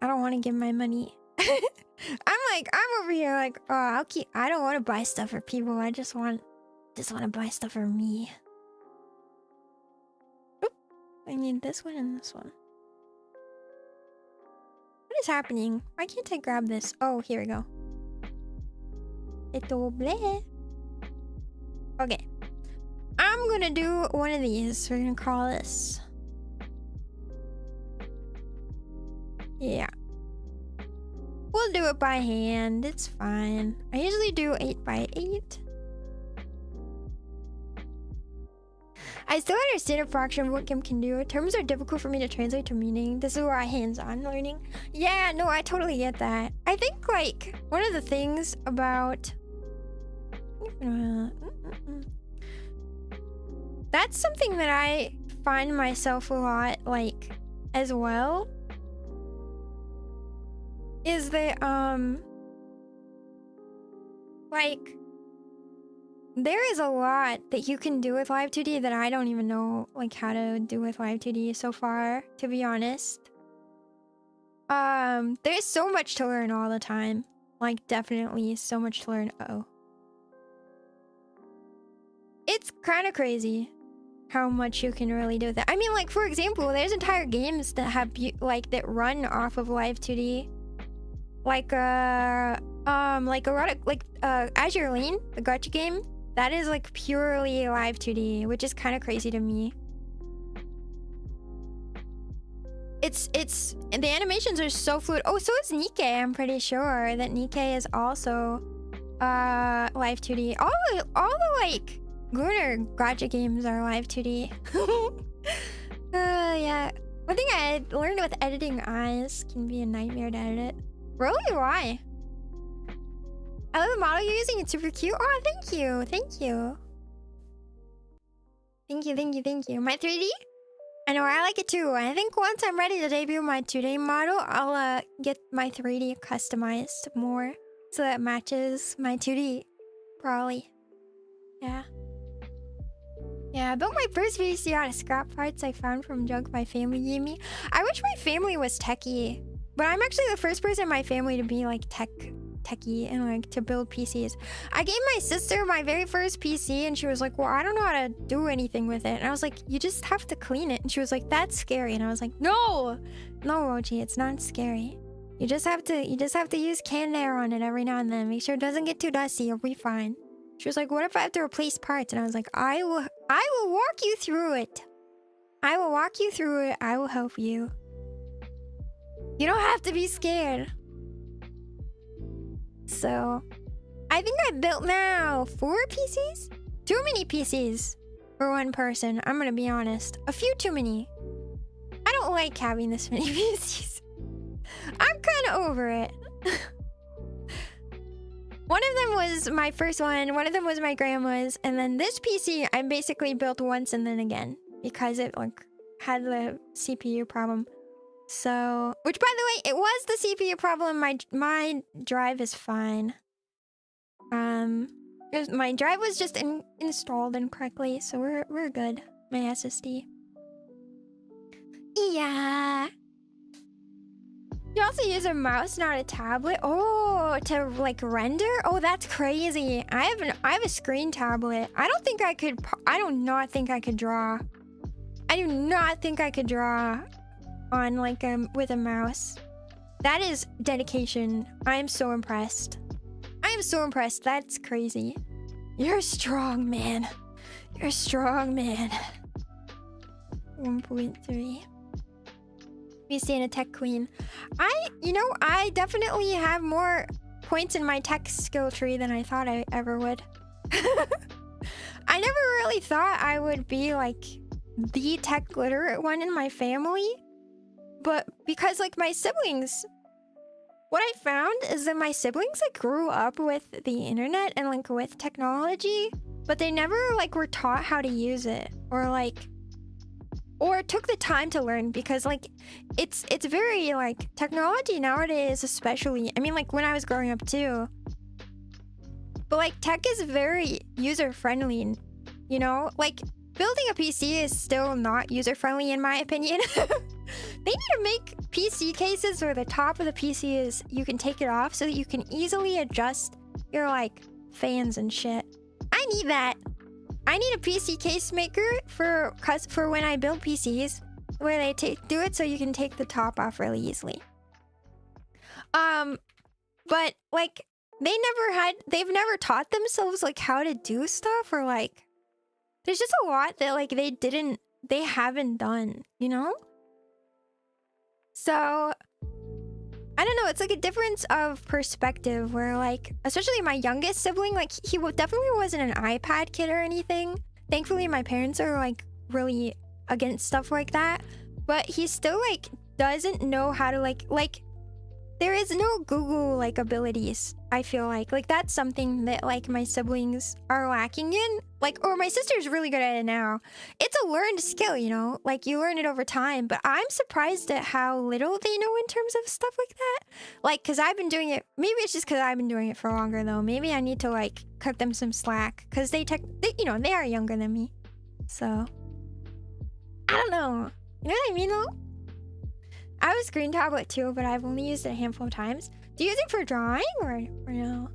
[SPEAKER 1] want to give my money. I'm over here like, oh, I don't want to buy stuff for people. I just want to buy stuff for me. Oop, I need this one and this one. What is happening? Why can't I grab this? Oh, here we go. Bleh. Okay. I'm gonna do one of these. We're gonna call this Yeah. We'll do it by hand. It's fine. I usually do 8 by 8. I still understand a fraction of what Kim can do. Terms are difficult for me to translate to meaning. This is where I hands-on learning. Yeah, no, I totally get that. I think, like, one of the things about... That's something that I find myself a lot, like, as well. Is that, like... There is a lot that you can do with Live2D that I don't even know, like, how to do with Live2D so far, to be honest. There's so much to learn all the time. Like, definitely so much to learn. Uh-oh. It's kind of crazy how much you can really do with it. I mean, like, for example, there's entire games that have, like, that run off of Live2D. Like, a lot of, like, Azure Lane, the gacha game. That is like purely Live2D, which is kind of crazy to me. The animations are so fluid. Oh, so is Nikkei. I'm pretty sure that Nikkei is also Live2D. All the like Lunar gacha games are Live2D. Yeah. One thing I learned with editing eyes can be a nightmare to edit it. Really? Why? I love the model you're using. It's super cute. Oh, thank you. Thank you. Thank you, thank you, thank you. My 3D? I know, I like it too. I think once I'm ready to debut my 2D model, I'll get my 3D customized more so that it matches my 2D. Probably. Yeah. Yeah, I built my first VC out of scrap parts I found from junk my family gave me. I wish my family was techie, but I'm actually the first person in my family to be like techie and like to build PCs. I gave my sister my very first PC and she was like, well, I don't know how to do anything with it. And I was like, you just have to clean it. And she was like, that's scary. And I was like, no, Roji, it's not scary. You just have to use canned air on it every now and then. Make sure it doesn't get too dusty. You'll be fine. She was like, what if I have to replace parts? And I was like, I will walk you through it. I will walk you through it. I will help you. You don't have to be scared. So, I think I built now 4 PCs? Too many PCs for one person, I'm gonna be honest. A few too many. I don't like having this many PCs. I'm kind of over it. One of them was my first one of them was my grandma's, and then this PC I basically built once and then again because it like had the CPU problem. So, which by the way, it was the CPU problem. My drive is fine. My drive was just installed incorrectly, so we're good. My SSD. Yeah. You also use a mouse, not a tablet. Oh, to like render? Oh, that's crazy. I have a screen tablet. I do not think I could draw. I do not think I could draw on like with a mouse. That is dedication. I am so impressed. I am so impressed. That's crazy. You're a strong man. You're a strong man. 1.3. Me saying a tech queen. I definitely have more points in my tech skill tree than I thought I ever would. I never really thought I would be like the tech literate one in my family. But because like my siblings, what I found is that my siblings like grew up with the internet and like with technology, but they never like were taught how to use it or took the time to learn, because like it's very like technology nowadays, especially, I mean like when I was growing up too, but like tech is very user friendly, you know, like building a PC is still not user friendly in my opinion. They need to make PC cases where the top of the PC is, you can take it off so that you can easily adjust your like fans and shit. I need that. I need a PC case maker for when I build PCs where they do it so you can take the top off really easily. But like they've never taught themselves like how to do stuff, or like there's just a lot that like they haven't done, you know? So I don't know, it's like a difference of perspective where like, especially my youngest sibling, like he definitely wasn't an iPad kid or anything. Thankfully, my parents are like really against stuff like that, but he still like doesn't know how to like there is no Google like abilities. I feel like that's something that like my siblings are lacking in, like, or my sister's really good at it now. It's a learned skill, you know, like you learn it over time, but I'm surprised at how little they know in terms of stuff like that. Like, cause I've been doing it, maybe it's just cause I've been doing it for longer though. Maybe I need to like cut them some slack, cause they you know, they are younger than me. So I don't know. You know what I mean though? I have a screen tablet too, but I've only used it a handful of times. Do you use it for drawing or no?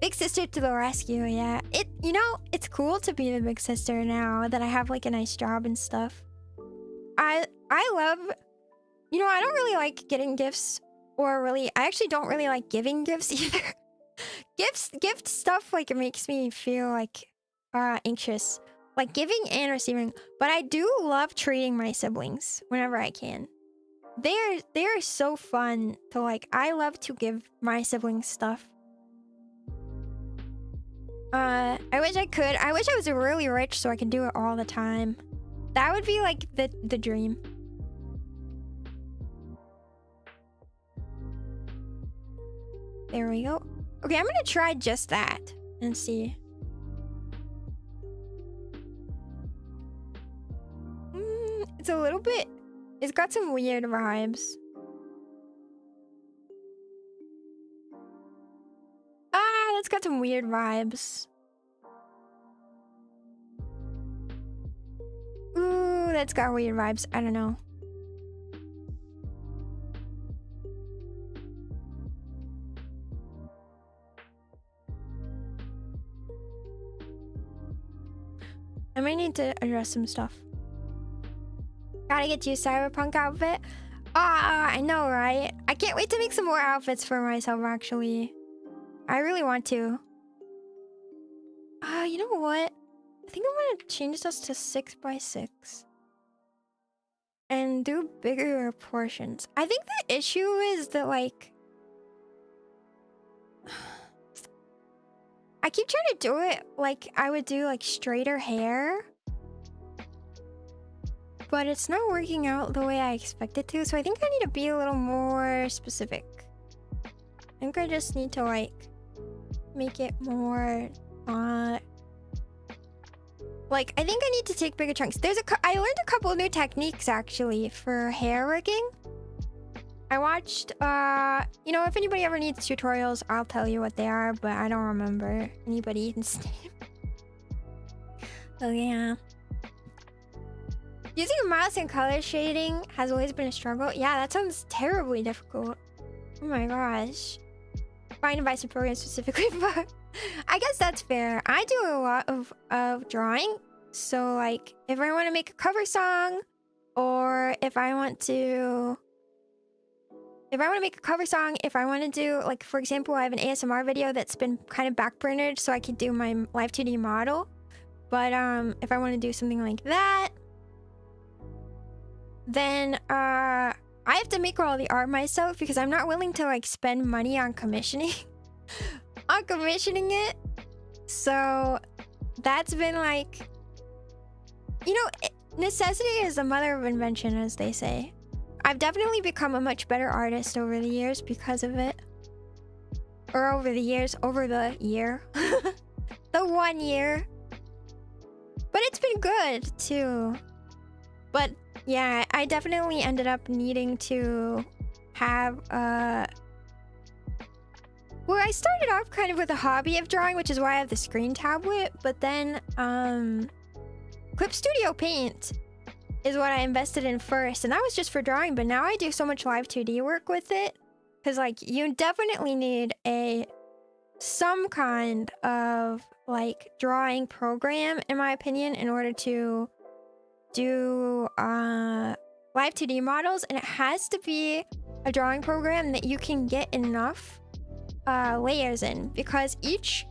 [SPEAKER 1] Big sister to the rescue, yeah. You know, it's cool to be the big sister now that I have like a nice job and stuff. I love, you know, I don't really like getting gifts, or really, I actually don't really like giving gifts either. Gift stuff like it makes me feel like anxious, like giving and receiving. But I do love treating my siblings whenever I can. They're so fun to like. I love to give my siblings stuff. I wish I could. I wish I was really rich so I could do it all the time. That would be like the dream. There we go. Okay, I'm gonna try just that and see. It's a little bit. It's got some weird vibes. Ah, that's got some weird vibes. Ooh, that's got weird vibes. I don't know. I might need to address some stuff. Gotta get you a cyberpunk outfit. Ah, I know, right? I can't wait to make some more outfits for myself, actually. I really want to. You know what? I think I'm gonna change this to 6x6. And do bigger portions. I think the issue is that, like... I keep trying to do it like I would do, like, straighter hair. But it's not working out the way I expect it to, so I think I need to be a little more specific. I think I just need to like make it more like I think I need to take bigger chunks. I learned a couple of new techniques actually for hair rigging. I watched you know, if anybody ever needs tutorials, I'll tell you what they are, but I don't remember anybody's name. So yeah. Using a mouse and color shading has always been a struggle. Yeah, that sounds terribly difficult. Oh my gosh. Find advice and programs specifically for... I guess that's fair. I do a lot of drawing. So like, if I want to make a cover song, or if I want to make a cover song, if I want to do, like, for example, I have an ASMR video that's been kind of backburnered so I could do my Live2D model. But if I want to do something like that, then I have to make all the art myself because I'm not willing to like spend money on commissioning it. So that's been like, you know, necessity is the mother of invention, as they say. I've definitely become a much better artist over the years because of it. Or over the year. The 1 year. But it's been good too. But yeah, I definitely ended up needing to have well, I started off kind of with a hobby of drawing, which is why I have the screen tablet, but then Clip Studio Paint is what I invested in first, and that was just for drawing, but now I do so much Live2D work with it, because like you definitely need some kind of like drawing program, in my opinion, in order to do Live2D models, and it has to be a drawing program that you can get enough layers in, because each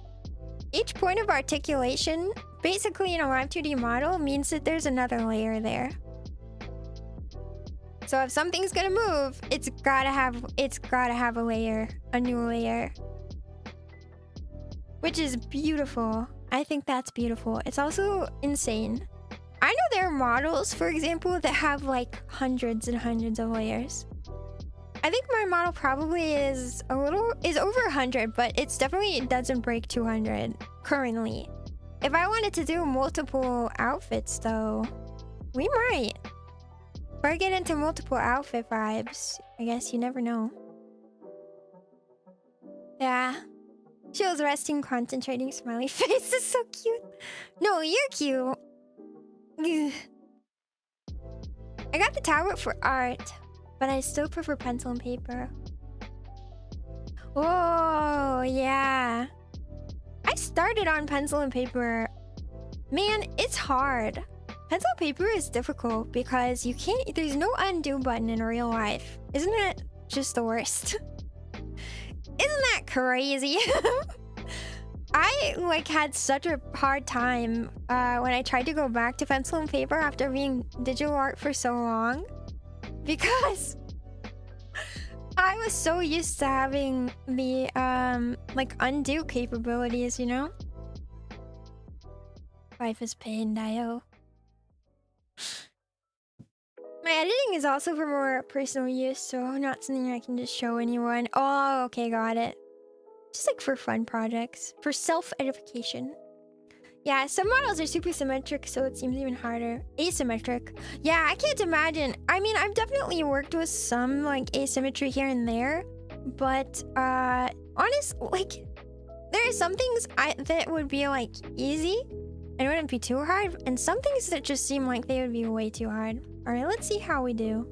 [SPEAKER 1] point of articulation basically in a Live2D model means that there's another layer there. So if something's gonna move, it's gotta have a layer, a new layer. Which is beautiful. I think that's beautiful. It's also insane. I know there are models, for example, that have like hundreds and hundreds of layers. I think my model probably is over 100, but it doesn't break 200 currently. If I wanted to do multiple outfits though, we might. If I get into multiple outfit vibes, I guess you never know. Yeah. She was resting, concentrating, smiley face is so cute. No, you're cute. Ugh. I got the tablet for art, but I still prefer pencil and paper. Oh, yeah. I started on pencil and paper. Man, it's hard. Pencil and paper is difficult because there's no undo button in real life. Isn't that just the worst? Isn't that crazy? I like had such a hard time when I tried to go back to pencil and paper after being digital art for so long, because I was so used to having the like undo capabilities, you know? Life is pain, Dio. My editing is also for more personal use, so not something I can just show anyone. Oh, okay, got it. Just like for fun projects, for self-edification. Yeah, some models are super symmetric, so it seems even harder. Asymmetric. Yeah, I can't imagine. I mean, I've definitely worked with some like asymmetry here and there, but like there are some things that would be like easy and it wouldn't be too hard, and some things that just seem like they would be way too hard. All right, let's see how we do.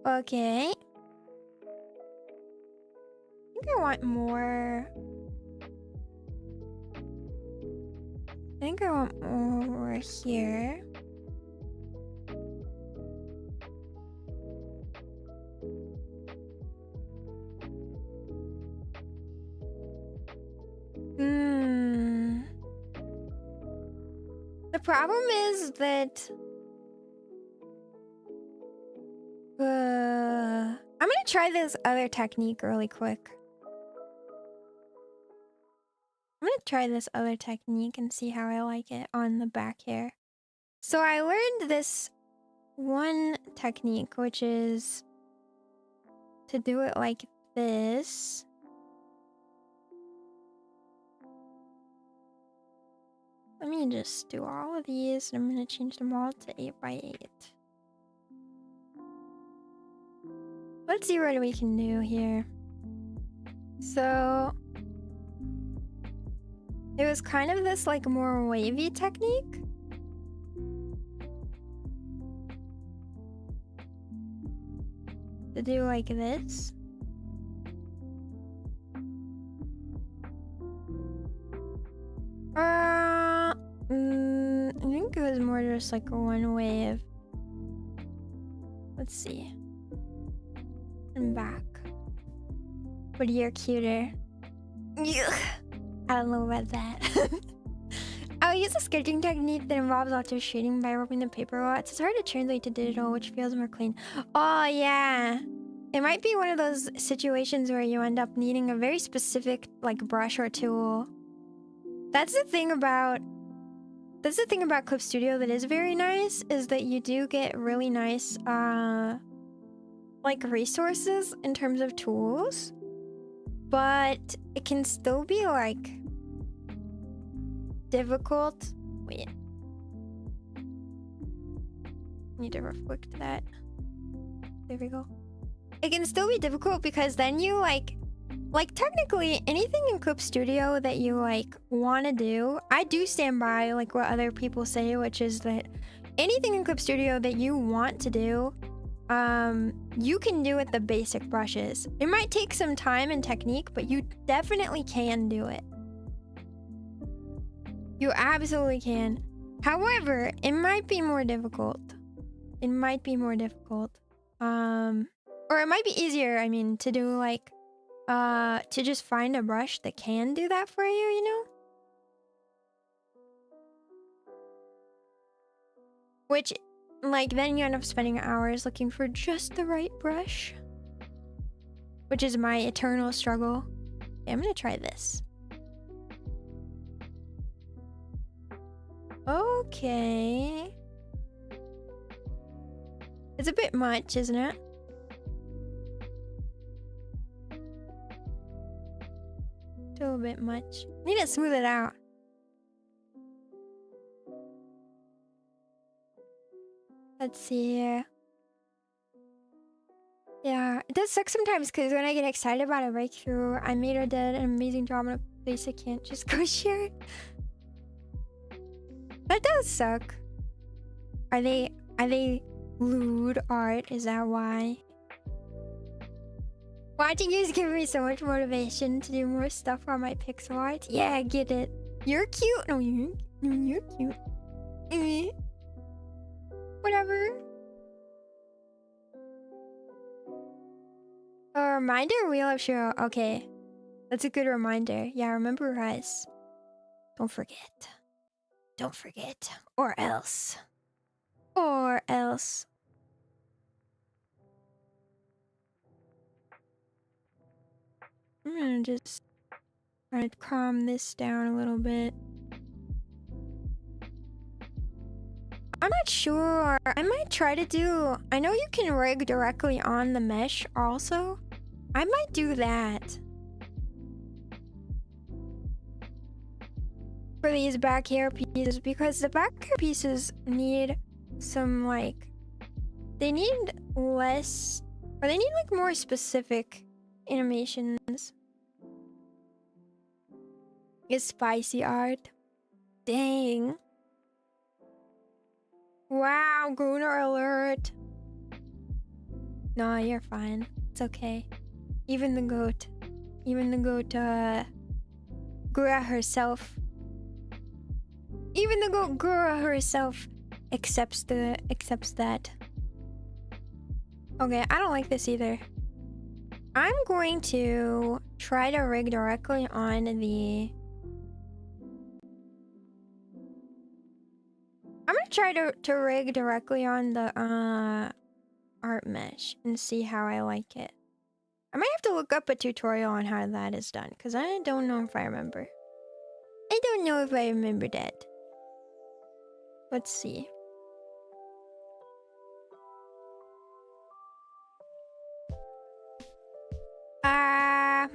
[SPEAKER 1] Okay. I think I want more. I think I want more here. The problem is that I'm gonna try this other technique really quick. I'm gonna try this other technique and see how I like it on the back here. So I learned this one technique, which is to do it like this. Let me just do all of these, and I'm gonna change them all to 8x8. Let's see what we can do here. So it was kind of this like more wavy technique. To do like this. I think it was more just like a one wave. Let's see. And back. But you're cuter. Ugh. I don't know about that. I'll use a sketching technique that involves lots of shading by rubbing the paper lots. It's hard to translate to digital, which feels more clean. Oh, yeah. It might be one of those situations where you end up needing a very specific, like, brush or tool. That's the thing about Clip Studio that is very nice, is that you do get really nice, like, resources in terms of tools. But it can still be, like, difficult. Wait. Need to reflect that. There we go. It can still be difficult because then you, like technically anything in Clip Studio that you, like, want to do, I do stand by, like, what other people say, which is that anything in Clip Studio that you want to do, you can do with the basic brushes. It might take some time and technique, but you definitely can do it. You absolutely can. However, it might be more difficult. It might be more difficult. Or it might be easier, I mean, to do, like, to just find a brush that can do that for you, you know? Which, like, then you end up spending hours looking for just the right brush. Which is my eternal struggle. Okay, I'm gonna try this. Okay. It's a bit much, isn't it? Still a bit much. Need to smooth it out. Let's see here. Yeah, it does suck sometimes because when I get excited about a breakthrough, I made or did an amazing job in a place I can't just go share it. That does suck. Are they lewd art? Is that why? Watching you is giving me so much motivation to do more stuff on my pixel art. Yeah, I get it. You're cute. No, you're cute. Whatever. A reminder wheel of Shiro. Okay. That's a good reminder. Yeah, remember us. Don't forget. Don't forget. Or else. Or else. I'm gonna just try to calm this down a little bit. I'm not sure. I might try to do... I know you can rig directly on the mesh also. I might do that. For these back hair pieces, because the back hair pieces need some, like... They need less... Or they need, like, more specific animations. It's spicy art. Dang. Wow, Gruner alert. No, you're fine. It's okay. Even the goat, Gura herself. Even the goat Gura herself accepts that. Okay, I don't like this either. I'm going to try to rig directly on the... I'm gonna try to rig directly on the art mesh and see how I like it. I might have to look up a tutorial on how that is done, because I don't know if I remember. I don't know if I remember that. Let's see. I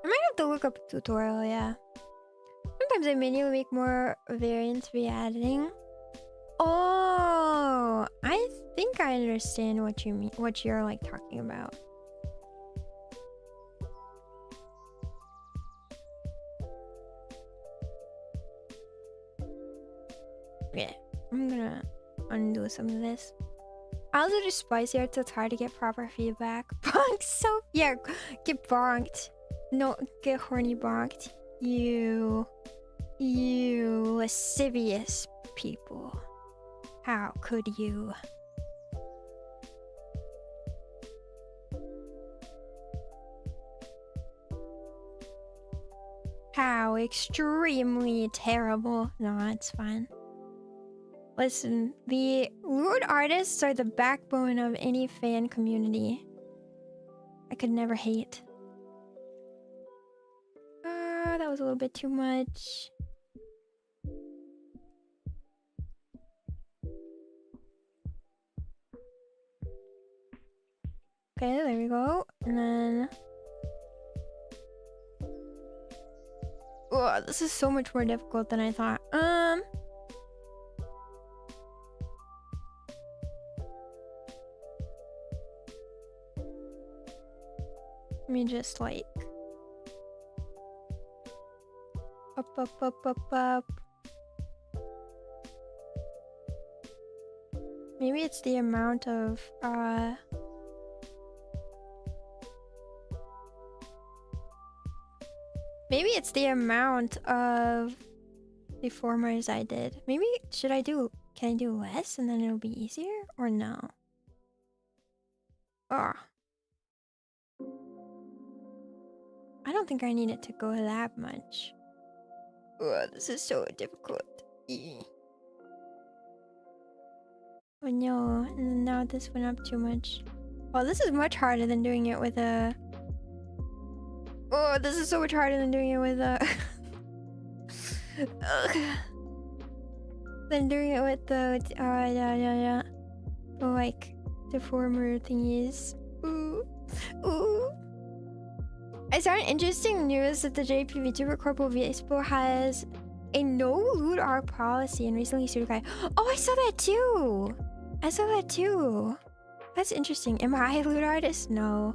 [SPEAKER 1] might have to look up a tutorial, yeah. Sometimes I manually make more variants via editing. Oh, I think I understand what you mean, what you're like talking about. Okay, I'm gonna undo some of this. I also do spicy art, so it's hard to get proper feedback. Bonk, so yeah, get bonked. No, get horny bonked. You lascivious people. How could you? How extremely terrible. No, it's fine. Listen, the lewd artists are the backbone of any fan community. I could never hate. That was a little bit too much. Okay, there we go. And then... Oh, this is so much more difficult than I thought. Let me just like... Up. Maybe it's the amount of, Maybe it's the amount of deformers I did. Maybe, can I do less and then it'll be easier? Or no? Oh. I don't think I need it to go that much. Oh, this is so difficult. Oh no, and now this went up too much. Oh, this is much harder than doing it with a... Oh, this is so much harder than doing it with a... than doing it with the... yeah. The, like, deformer thingies. Ooh. Ooh. I saw an interesting news that the JP Vtuber Corp Obispo has a no loot art policy and recently sued a guy. Oh, I saw that too! I saw that too. That's interesting. Am I a loot artist? No.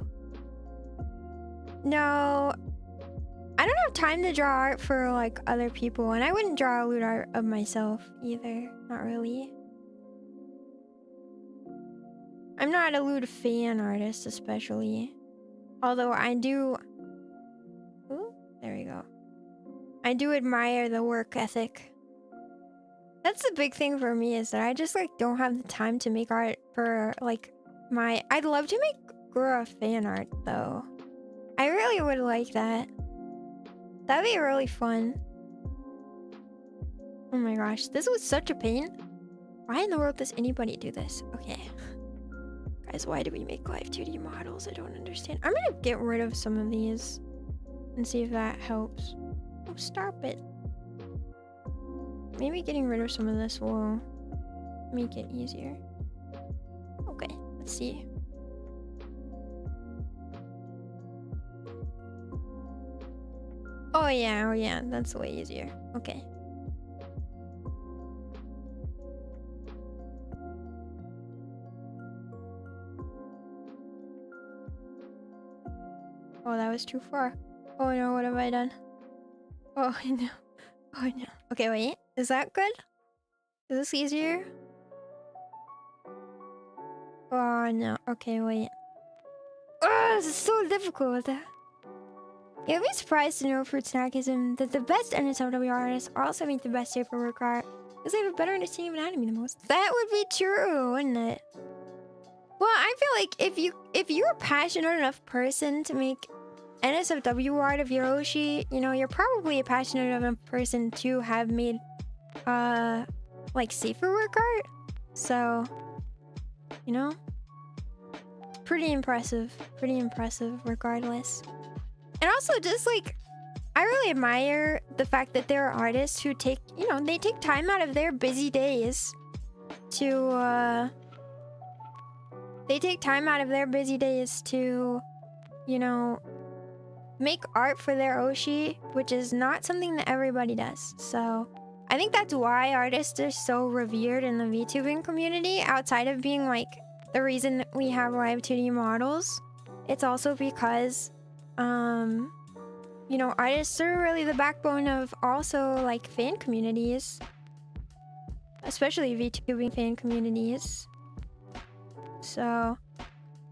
[SPEAKER 1] No. I don't have time to draw art for like other people, and I wouldn't draw a loot art of myself either. Not really. I'm not a loot fan artist, especially. Although I do... Ooh, there we go. I do admire the work ethic. That's the big thing for me, is that I just like don't have the time to make art for like my... I'd love to make Gura fan art though. I really would like that. That'd be really fun. Oh my gosh, this was such a pain. Why in the world does anybody do this? Okay. Guys, why do we make Live2D models? I don't understand. I'm gonna get rid of some of these and see if that helps. Oh, stop it. Maybe getting rid of some of this will make it easier. Okay, let's see. Oh yeah, that's way easier. Okay. Oh, that was too far. Oh no, what have I done? Oh no. Oh no. Okay, wait. Is that good? Is this easier? Oh no. Okay, wait. Oh, this is so difficult. You'll be surprised to know, Fruit Snackism, that the best NSFW artists also make the best paperwork art because they have a better understanding of anatomy than most. That would be true, wouldn't it? Well, I feel like if you're a passionate enough person to make NSFW art of Yoshi, you know, you're probably a passionate enough person to have made like safer work art. So, you know, pretty impressive regardless. And also just like, I really admire the fact that there are artists who take, you know, they take time out of their busy days to you know, make art for their Oshi, which is not something that everybody does. So I think that's why artists are so revered in the VTubing community, outside of being like the reason that we have Live2D models. It's also because you know, artists are really the backbone of also like fan communities, especially VTubing fan communities. So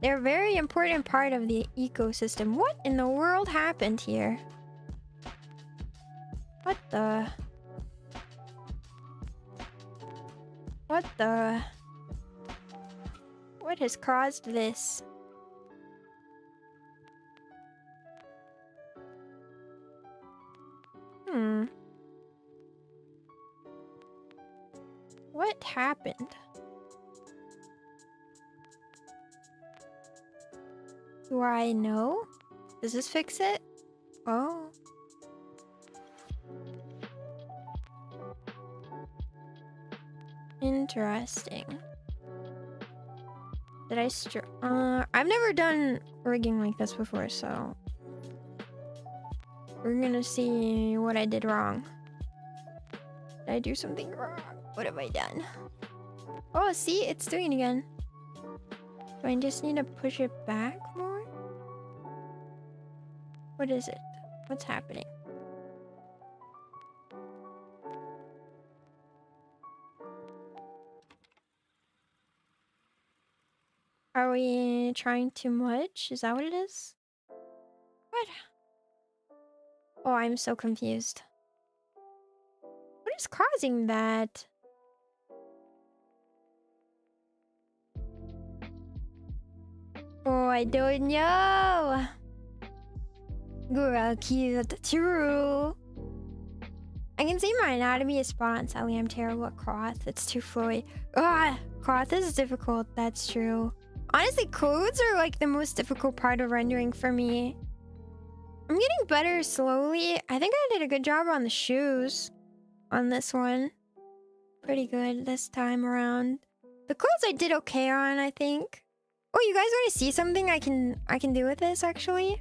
[SPEAKER 1] they're a very important part of the ecosystem. What in the world happened here? What the? What has caused this? What happened? Do I know? Does this fix it? Oh. Interesting. Did I I've never done rigging like this before, so we're gonna see what I did wrong. Did I do something wrong? What have I done? Oh, see? It's doing it again. Do I just need to push it back more? What is it? What's happening? Are we trying too much? Is that what it is? What? Oh, I'm so confused. What is causing that? Oh, I don't know. Gura killed True. I can see my anatomy is spot on, Sally. I'm terrible at cloth. It's too flowy. Ah, cloth is difficult. That's true. Honestly, clothes are like the most difficult part of rendering for me. I'm getting better slowly. I think I did a good job on the shoes on this one. Pretty good this time around. The clothes I did okay on, I think. Oh, you guys want to see something I can do with this actually?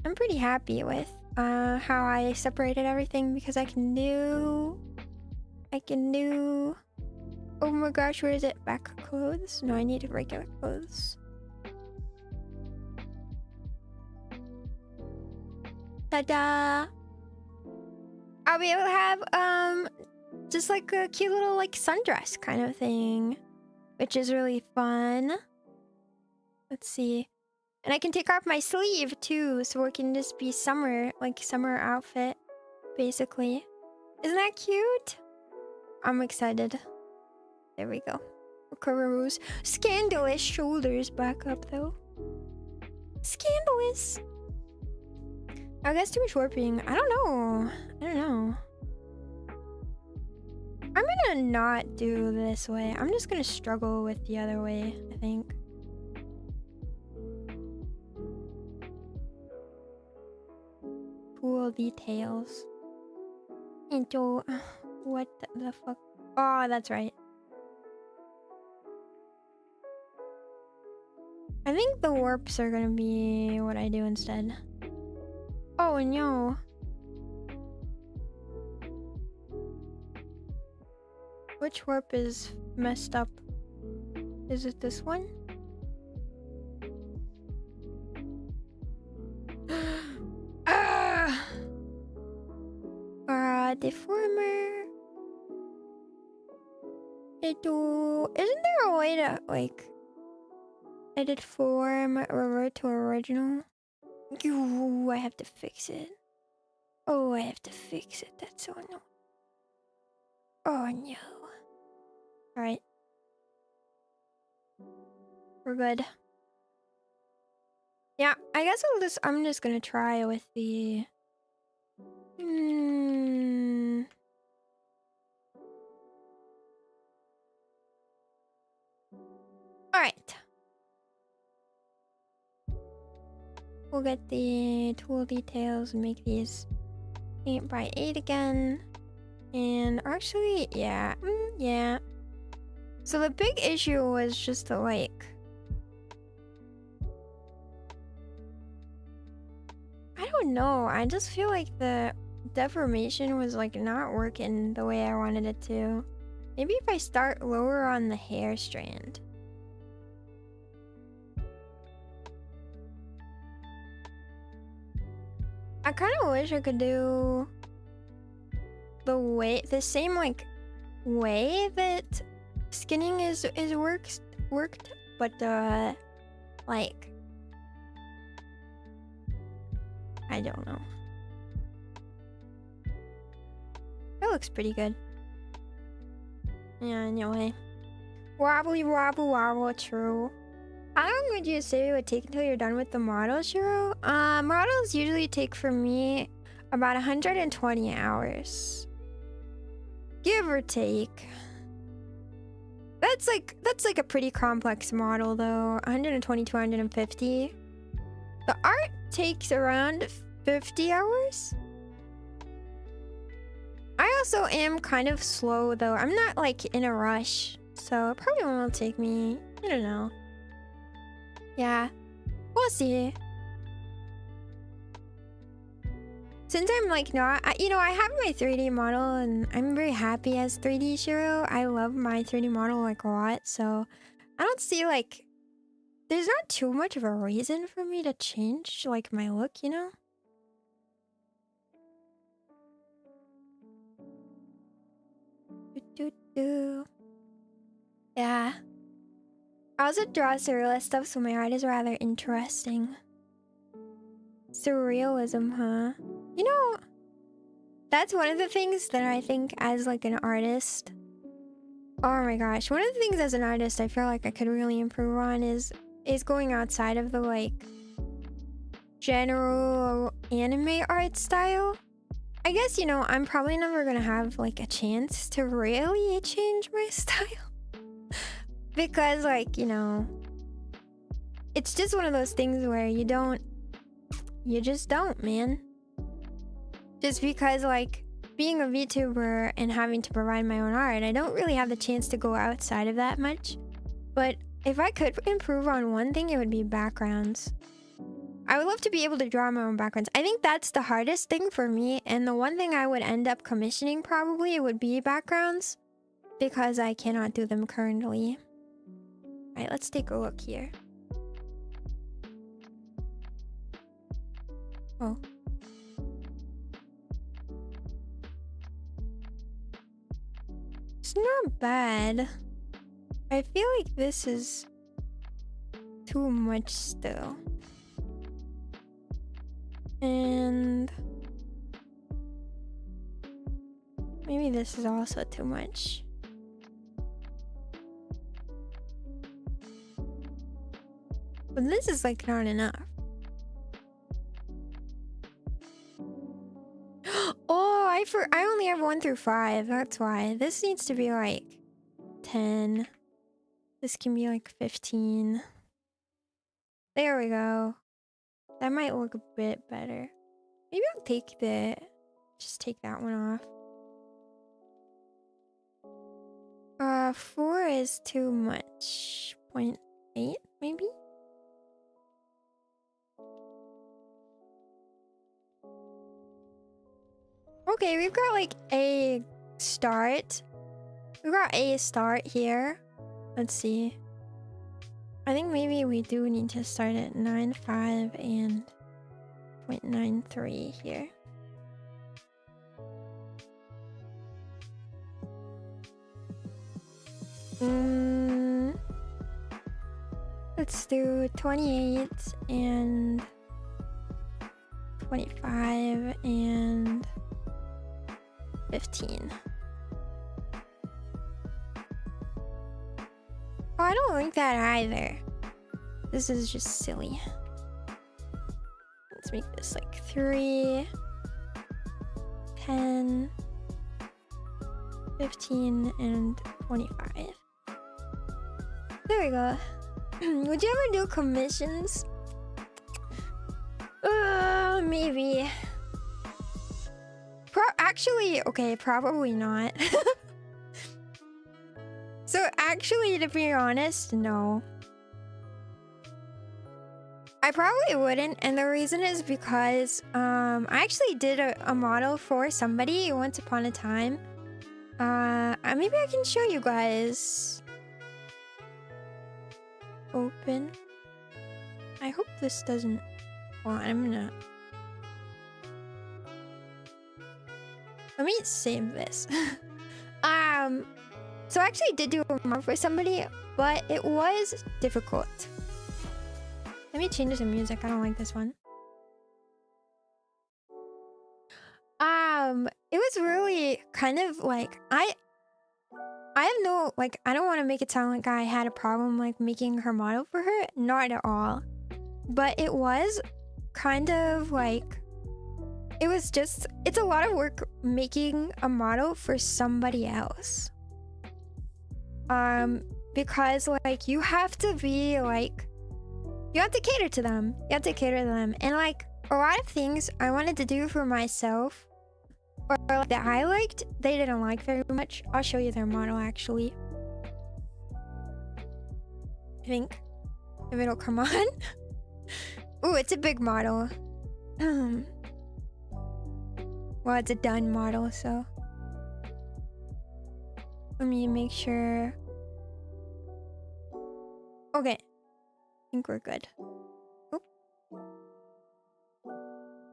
[SPEAKER 1] I'm pretty happy with how I separated everything because I can do. Oh my gosh, where is it? Back clothes? No, I need regular clothes. Ta-da! I'll be able to have just like a cute little like sundress kind of thing, which is really fun. Let's see. And I can take off my sleeve too, so it can just be summer, like summer outfit, basically. Isn't that cute? I'm excited. There we go. Rose. Scandalous shoulders back up though. Scandalous. I guess too much warping. I don't know. I'm gonna not do this way. I'm just gonna struggle with the other way, I think. Cool details. Into what the fuck? Oh, that's right. I think the warps are gonna be what I do instead. Oh no. Which warp is messed up? Is it this one? Deformer. Isn't there a way to like edit form, revert to original? Ooh, I have to fix it. Oh, I have to fix it. That's so annoying. Oh no. Alright. We're good. Yeah, I guess I'm just gonna try with the Alright. We'll get the tool details and make these 8 by 8 again. And actually, yeah. Yeah. So the big issue was just the like... I don't know. I just feel like the deformation was like not working the way I wanted it to. Maybe if I start lower on the hair strand. I kind of wish I could do the same like way that skinning is worked, but like I don't know. That looks pretty good. Yeah, anyway. Wobbly wobble wobble, true. How long would you say it would take until you're done with the model, Shiro? Models usually take for me about 120 hours. Give or take. That's like a pretty complex model though. 120 to 150. The art takes around 50 hours. I also am kind of slow though. I'm not like in a rush. So it probably won't take me, I don't know. Yeah, we'll see. Since I'm like not, I have my 3D model and I'm very happy as 3D Shiro. I love my 3D model like a lot, so I don't see like, there's not too much of a reason for me to change like my look, you know? Yeah. I also draw surrealist stuff, so my art is rather interesting. Surrealism, huh? You know, that's one of the things that I think as like an artist. Oh my gosh, one of the things as an artist I feel like I could really improve on is going outside of the like general anime art style. I guess, you know, I'm probably never gonna have like a chance to really change my style. Because, like, you know, it's just one of those things where you just don't, man. Just because, like, being a VTuber and having to provide my own art, I don't really have the chance to go outside of that much. But if I could improve on one thing, it would be backgrounds. I would love to be able to draw my own backgrounds. I think that's the hardest thing for me, and the one thing I would end up commissioning probably would be backgrounds, because I cannot do them currently. Alright, let's take a look here. Oh. It's not bad. I feel like this is too much still. And maybe this is also too much. But this is like not enough. Oh, I only have 1 through 5. That's why. This needs to be like 10. This can be like 15. There we go. That might look a bit better. Maybe I'll just take that one off. 4 is too much. 0.8 maybe? Okay, we've got like a start. We've got a start here. Let's see. I think maybe we do need to start at 9.5 and 0.93 here. Let's do 28 and 25 and 15. Oh, I don't like that either. This is just silly. Let's make this like 3, 10, 15, and 25. There we go. Would you ever do commissions? Maybe. Actually, okay, probably not. So actually, to be honest, no. I probably wouldn't, and the reason is because I actually did a model for somebody once upon a time. Maybe I can show you guys. Open. I hope this doesn't. Well, I'm gonna. Let me save this. So I actually did do a model for somebody, but it was difficult. Let me change the music. I don't like this one. It was really kind of like I have no, like, I don't want to make it sound like I had a problem like making her model for her, not at all. But it was kind of like, it was just, it's a lot of work making a model for somebody else. Because like you have to be like, you have to cater to them. You have to cater to them. And like a lot of things I wanted to do for myself, or like, that I liked, they didn't like very much. I'll show you their model actually. I think. If it'll come on. Ooh, it's a big model. Well, it's a done model, so. Let me make sure. Okay. I think we're good. Oop.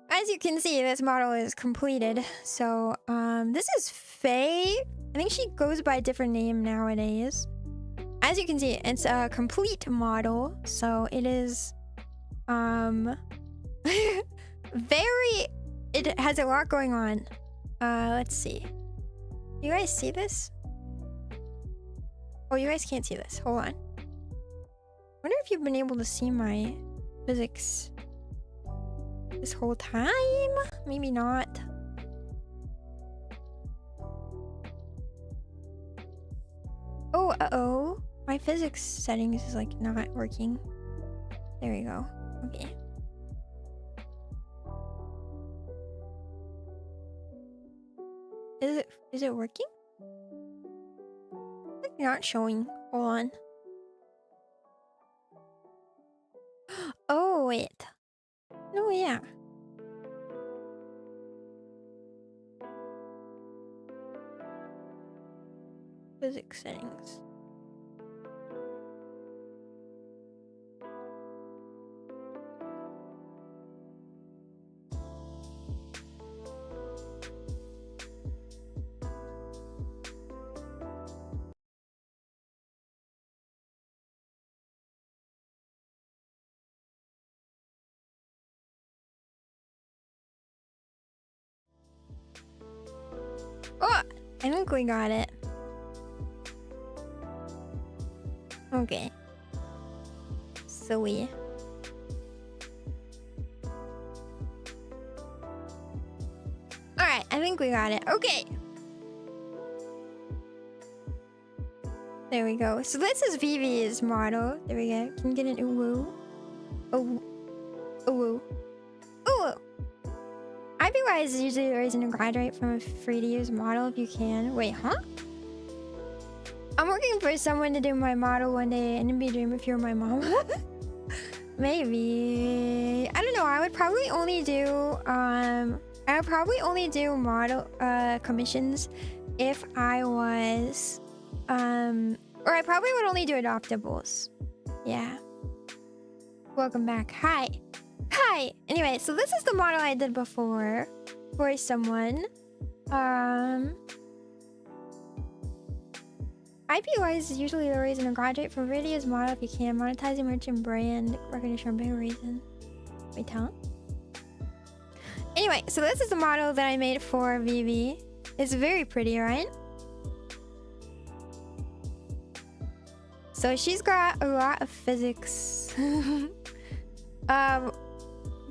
[SPEAKER 1] As you can see, this model is completed. So, this is Faye. I think she goes by a different name nowadays. As you can see, it's a complete model. So it is, it has a lot going on. Let's see. You guys see this? Oh, you guys can't see this. Hold on. Wonder if you've been able to see my physics this whole time? Maybe not. physics settings is like not working. There we go. Okay. Is it working? It's like not showing. Hold on. Oh wait. No, yeah. Physics settings. Oh, I think we got it. Okay. Silly. Alright, I think we got it. Okay. There we go. So this is Vivi's model. There we go. Can you get an ooh-woo? Oh, ooh-woo. Ooh-woo. I'd be wise to usually raise and graduate from a free-to-use model if you can. Wait, huh? I'm working for someone to do my model one day, and it'd be a dream if you were my mom. Maybe. I don't know. I would probably only do model commissions if I was or I probably would only do adoptables. Yeah. Welcome back. Hi. Hi. Anyway, so this is the model I did before for someone. IPYs is usually the reason to graduate from videos model if you can. Monetizing merchant brand recognition a big reason. Wait, huh? Anyway, so this is the model that I made for Vivi. It's very pretty, right? So she's got a lot of physics.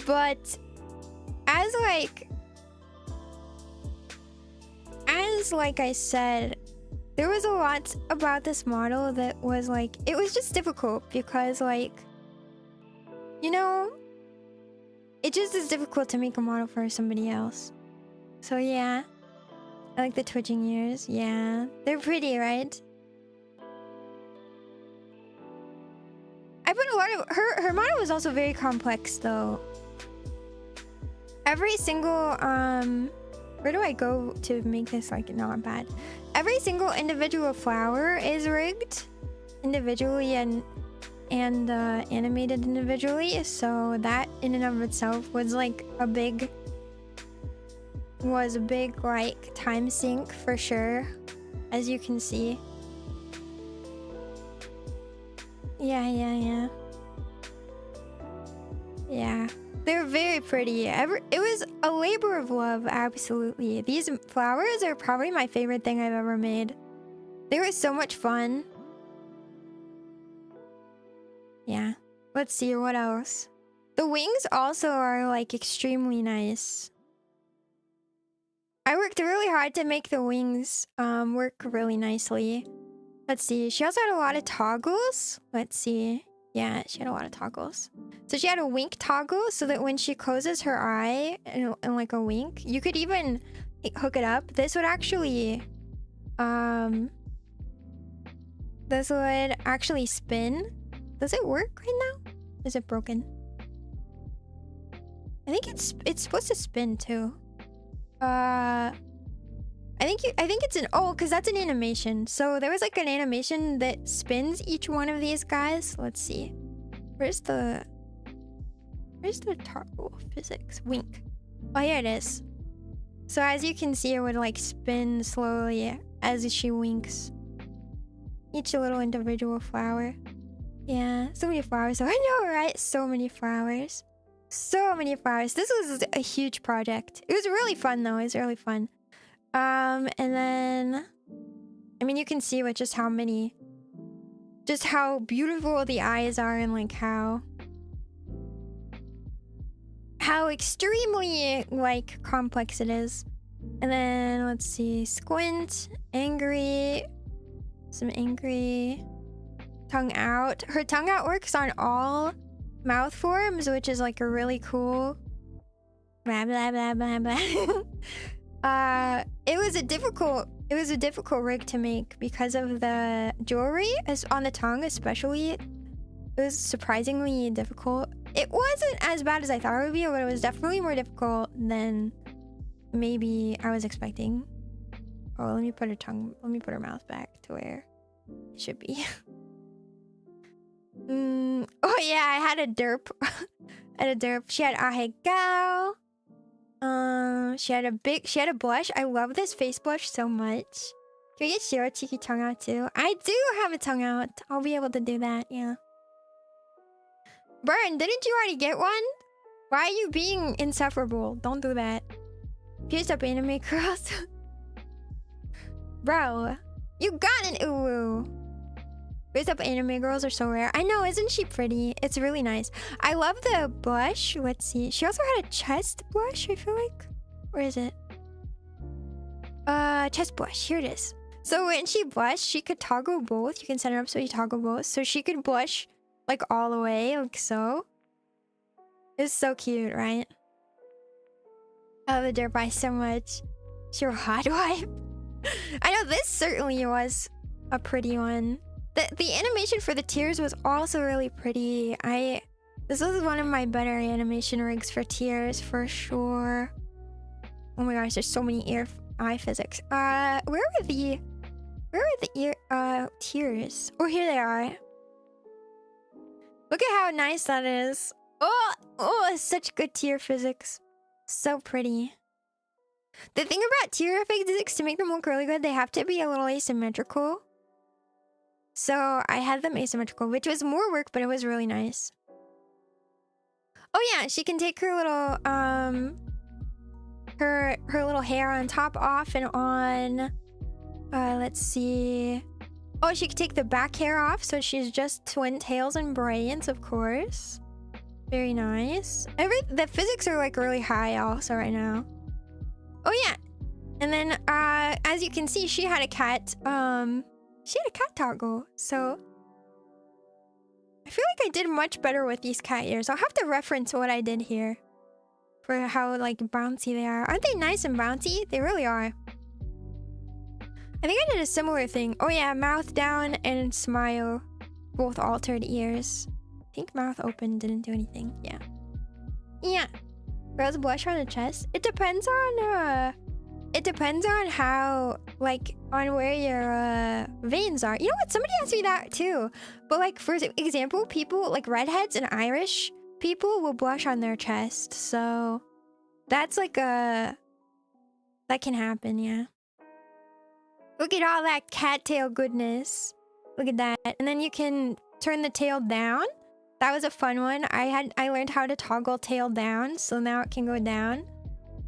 [SPEAKER 1] But as like I said, there was a lot about this model that was like, it was just difficult because like, you know, it just is difficult to make a model for somebody else. So yeah, I like the twitching ears. Yeah, they're pretty, right? I put a lot of her model was also very complex though. Every single where do I go to make this like not bad? Every single individual flower is rigged individually and animated individually, so that in and of itself was like a big like time sink for sure, as you can see. Yeah. They're very pretty. It was a labor of love, absolutely. These flowers are probably my favorite thing I've ever made. They were so much fun. Yeah. Let's see, what else? The wings also are like extremely nice. I worked really hard to make the wings work really nicely. Let's see. She also had a lot of toggles. Let's see. Yeah, she had a lot of toggles. So she had a wink toggle so that when she closes her eye and like a wink, you could even hook it up. This would actually spin. Does it work right now? Is it broken? I think it's supposed to spin too. I think it's an because that's an animation. So there was like an animation that spins each one of these guys. Let's see. Where's the toggle physics? Wink. Oh, here it is. So as you can see, it would like spin slowly as she winks. Each little individual flower. Yeah, so many flowers. I know, right? So many flowers. So many flowers. This was a huge project. It was really fun though. It was really fun. And then, I mean, you can see with just how beautiful the eyes are and like how extremely like complex it is. And then let's see, squint, angry, some angry. tongue out. Her tongue out works on all mouth forms, which is like a really cool. Blah blah blah blah blah. It was a difficult rig to make because of the jewelry as on the tongue, especially. It was surprisingly difficult. It wasn't as bad as I thought it would be, but it was definitely more difficult than maybe I was expecting. Oh, let me put her mouth back to where it should be. Oh yeah, I had a derp. She had ahe gao. She had a blush. I love this face blush so much. Can we get Shiro Cheeky tongue out too? I do have a tongue out. I'll be able to do that, yeah. Burn, didn't you already get one? Why are you being insufferable? Don't do that. Pierced up anime girls. Bro, you got an uwu. Pierced up anime girls are so rare. I know, isn't she pretty? It's really nice. I love the blush. Let's see. She also had a chest blush, I feel like. Where is it? Chest blush. Here it is. So when she blushed, she could toggle both. You can set it up so you toggle both. So she could blush like all the way, like so. It's so cute, right? I love the dirt bike so much. It's your hot wipe. I know this certainly was a pretty one. The animation for the tears was also really pretty. This was one of my better animation rigs for tears for sure. Oh my gosh, there's so many eye physics. Where are the tears? Oh, here they are. Look at how nice that is. Oh, it's such good tear physics. So pretty. The thing about tear physics, to make them look really good, they have to be a little asymmetrical. So I had them asymmetrical, which was more work, but it was really nice. Oh yeah, she can take her little her little hair on top off and on. Let's see. Oh, she could take the back hair off, so she's just twin tails and braids, of course. Very nice. The physics are like really high also right now. Oh yeah. And then as you can see, she had a cat toggle. So I feel like I did much better with these cat ears. I'll have to reference what I did here for how like bouncy they are. Aren't they nice and bouncy? They really are. I think I did a similar thing. Oh yeah, mouth down and smile. Both altered ears. I think mouth open didn't do anything. Yeah. Yeah. Girls blush on the chest. It depends on how, like, on where your veins are. You know what? Somebody asked me that too. But like, for example, people like redheads and Irish people will blush on their chest. So that's like that can happen, yeah. Look at all that cattail goodness. Look at that. And then you can turn the tail down. That was a fun one. I learned how to toggle tail down, so now it can go down.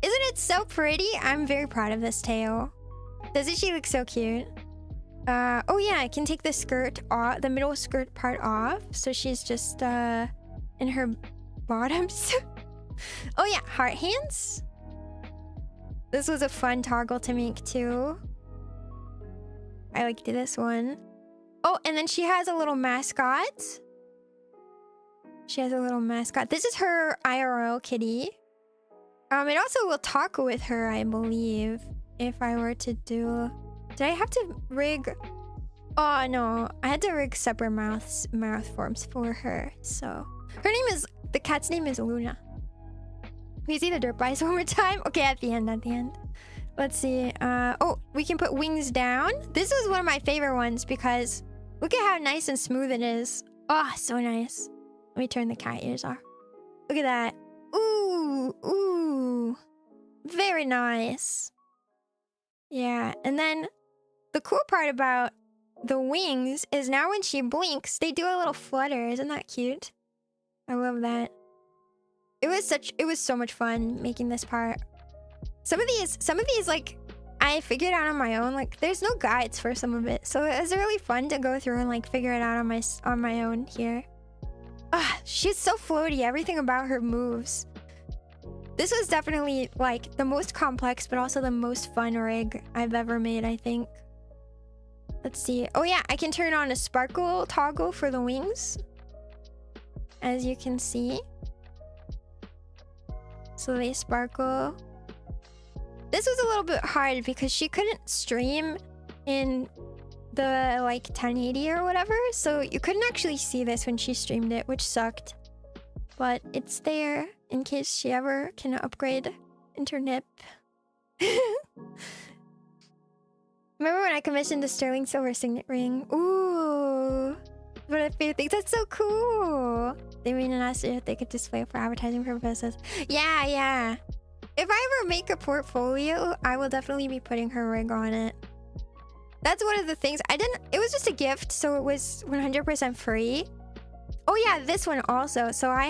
[SPEAKER 1] Isn't it so pretty? I'm very proud of this tail. Doesn't she look so cute? Oh yeah, I can take the skirt off, the middle skirt part off, so she's just in her bottoms. Oh yeah, heart hands. This was a fun toggle to make too. I liked this one. Oh, and then she has a little mascot. This is her IRL kitty. It also will talk with her, I believe. If I were to do... Did I have to rig... Oh, no. I had to rig separate mouth forms for her. So... Her name is... The cat's name is Luna. Can you see the dirt bikes one more time? Okay, at the end. Let's see. Oh, we can put wings down. This was one of my favorite ones because... Look at how nice and smooth it is. Oh, so nice. Let me turn the cat ears off. Look at that. Ooh. Very nice. Yeah, and then the cool part about the wings is now when she blinks, they do a little flutter. Isn't that cute? I love that. It was so much fun making this part. Some of these like I figured out on my own. Like there's no guides for some of it. So it was really fun to go through and like figure it out on my own here. She's so floaty. Everything about her moves. This was definitely like the most complex, but also the most fun rig I've ever made, I think. Let's see. Oh yeah, I can turn on a sparkle toggle for the wings, as you can see. So they sparkle. This was a little bit hard because she couldn't stream in the like 1080 or whatever, so you couldn't actually see this when she streamed it, which sucked. But it's there in case she ever can upgrade internet. Remember when I commissioned the sterling silver signet ring? Ooh, one of my favorite things. That's so cool. They mean and asked if they could display it for advertising purposes. Yeah, yeah. If I ever make a portfolio, I will definitely be putting her rig on it. That's one of the things. It was just a gift, so it was 100% free. Oh yeah, this one also. So I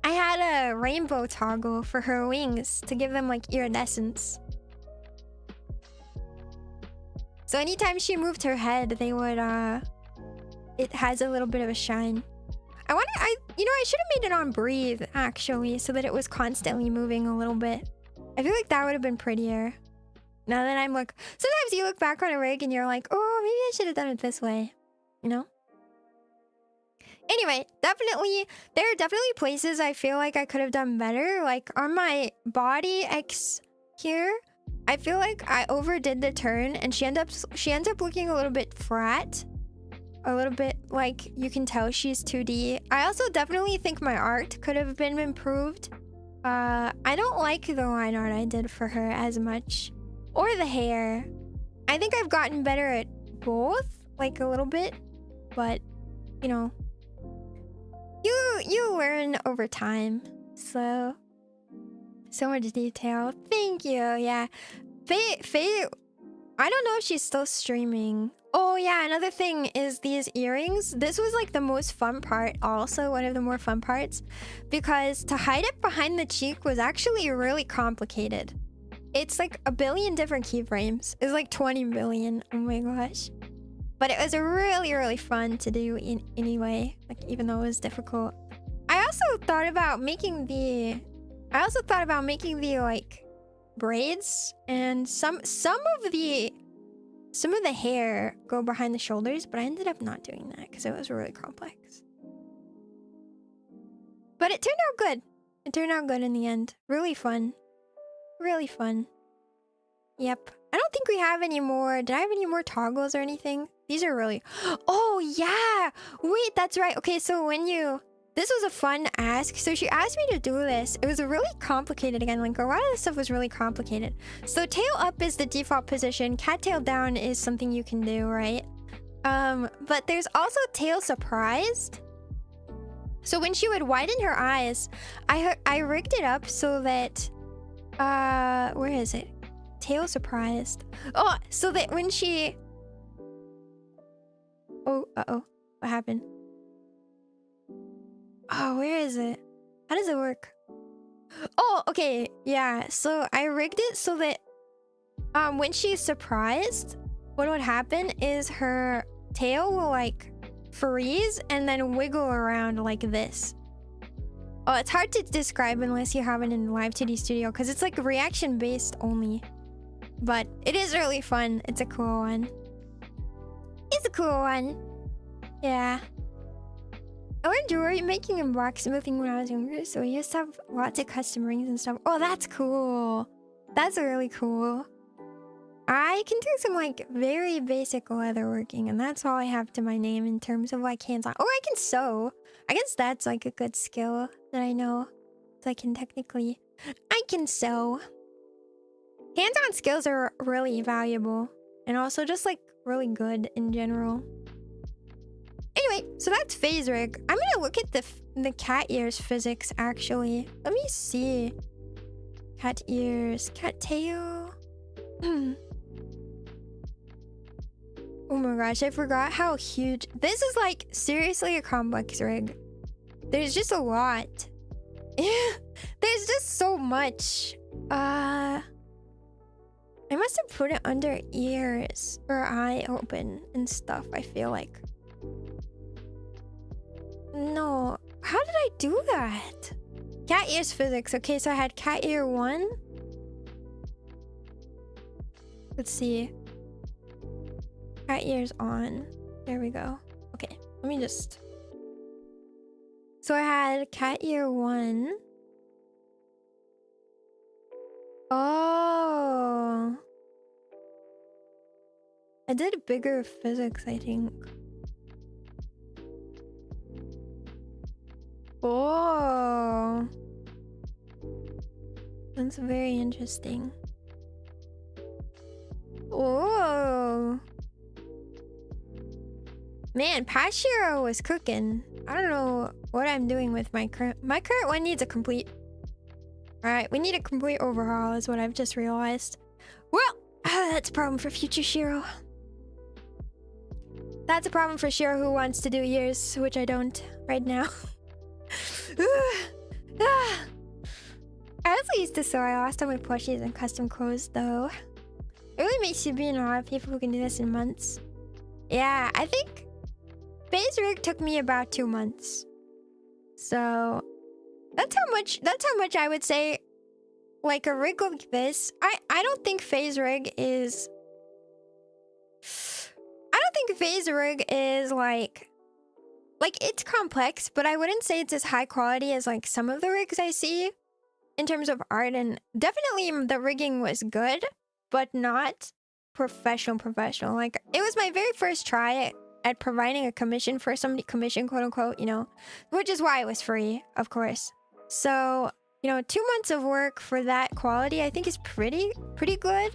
[SPEAKER 1] had a rainbow toggle for her wings to give them like iridescence. So anytime she moved her head, they would it has a little bit of a shine. I should have made it on breathe actually, so that it was constantly moving a little bit. I feel like that would have been prettier. Now that I'm like, sometimes you look back on a rig and you're like, oh, maybe I should have done it this way, you know? Anyway, there are definitely places I feel like I could have done better. Like on my body X here, I feel like I overdid the turn and she ends up looking a little bit flat. A little bit like you can tell she's 2D. I also definitely think my art could have been improved. I don't like the line art I did for her as much. Or the hair. I think I've gotten better at both, like a little bit. But, you know, you learn over time. So much detail. Thank you. Yeah. Faye, I don't know if she's still streaming. Oh yeah, another thing is these earrings. This was like the most fun part, also one of the more fun parts, because to hide it behind the cheek was actually really complicated. It's like a billion different keyframes. It's like 20 billion. Oh my gosh. But it was really, really fun to do in anyway, like even though it was difficult. I also thought about making the like braids and some of the hair go behind the shoulders, but I ended up not doing that because it was really complex. But it turned out good. It turned out good in the end. Really fun. Really fun. Yep. I don't think we have any more. Did I have any more toggles or anything? These are really... Oh, yeah! Wait, that's right. Okay, so this was a fun ask. So she asked me to do this. It was really complicated again. Like a lot of this stuff was really complicated. So tail up is the default position. Cattail down is something you can do, right? But there's also tail surprised. So when she would widen her eyes, I rigged it up so that... where is it? Tail surprised. Oh, so that when she... Oh, uh-oh. What happened? Oh, where is it? How does it work? Oh, okay. Yeah, so I rigged it so that when she's surprised, what would happen is her tail will like freeze and then wiggle around like this. Oh, it's hard to describe unless you have it in Live2D Studio because it's like reaction based only. But it is really fun. It's a cool one. It's a cool one. Yeah. I enjoyed making and blacksmithing when I was younger, so we used to have lots of custom rings and stuff. Oh, that's cool. That's really cool. I can do some like very basic leatherworking, and that's all I have to my name in terms of like hands-on. Oh, I can sew. I guess that's like a good skill that I know. So I can technically... I can sew. Hands-on skills are really valuable, and also just like really good in general. Anyway, so that's phase rig. I'm gonna look at the cat ears physics actually. Let me see. Cat ears, cat tail. Oh my gosh, I forgot how huge. This is like seriously a complex rig. There's just a lot. There's just so much. I must have put it under ears or eye open and stuff, I feel like. No, how did I do that? Cat ears physics. Okay, so I had cat ear 1. Let's see. Cat ears on. There we go. Okay, let me just... So I had cat ear 1. Oh. I did bigger physics, I think. Oh. That's very interesting. Oh. Man, Pashiro was cooking. I don't know what I'm doing with my current one needs a complete... Alright, we need a complete overhaul is what I've just realized. Well, that's a problem for future Shiro. That's a problem for Shiro who wants to do years, which I don't right now. I also used to sew. I lost all my plushies and custom clothes though. It really makes you be in awe of people who can do this in months. Yeah, I think phase rig took me about 2 months. So that's how much I would say like a rig like this. I don't think phase rig is like it's complex, but I wouldn't say it's as high quality as like some of the rigs I see in terms of art. And definitely the rigging was good, but not professional. Like it was my very first try at providing a commission for somebody, commission quote unquote, you know, which is why it was free, of course. So, you know, 2 months of work for that quality I think is pretty good.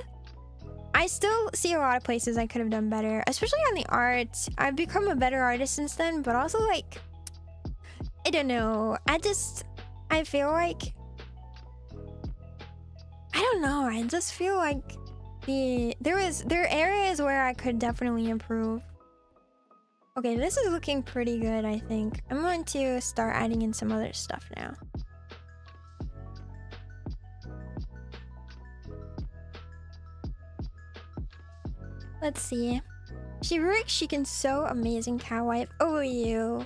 [SPEAKER 1] I still see a lot of places I could have done better, especially on the art. I've become a better artist since then, but also like, I don't know. I feel like, I don't know. I just feel like there are areas where I could definitely improve. Okay, this is looking pretty good, I think. I'm going to start adding in some other stuff now. Let's see. She can sew amazing cow wife. Oh, you.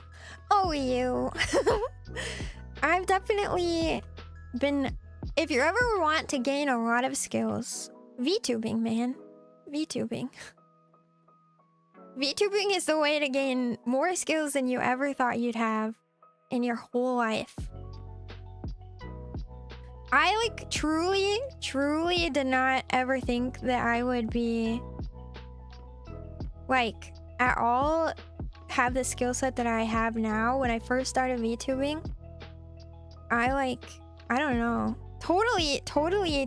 [SPEAKER 1] I've definitely been... If you ever want to gain a lot of skills, VTubing, man. VTubing. VTubing is the way to gain more skills than you ever thought you'd have in your whole life. I like truly did not ever think that I would be like at all have the skill set that I have now. When I first started VTubing, I don't know. Totally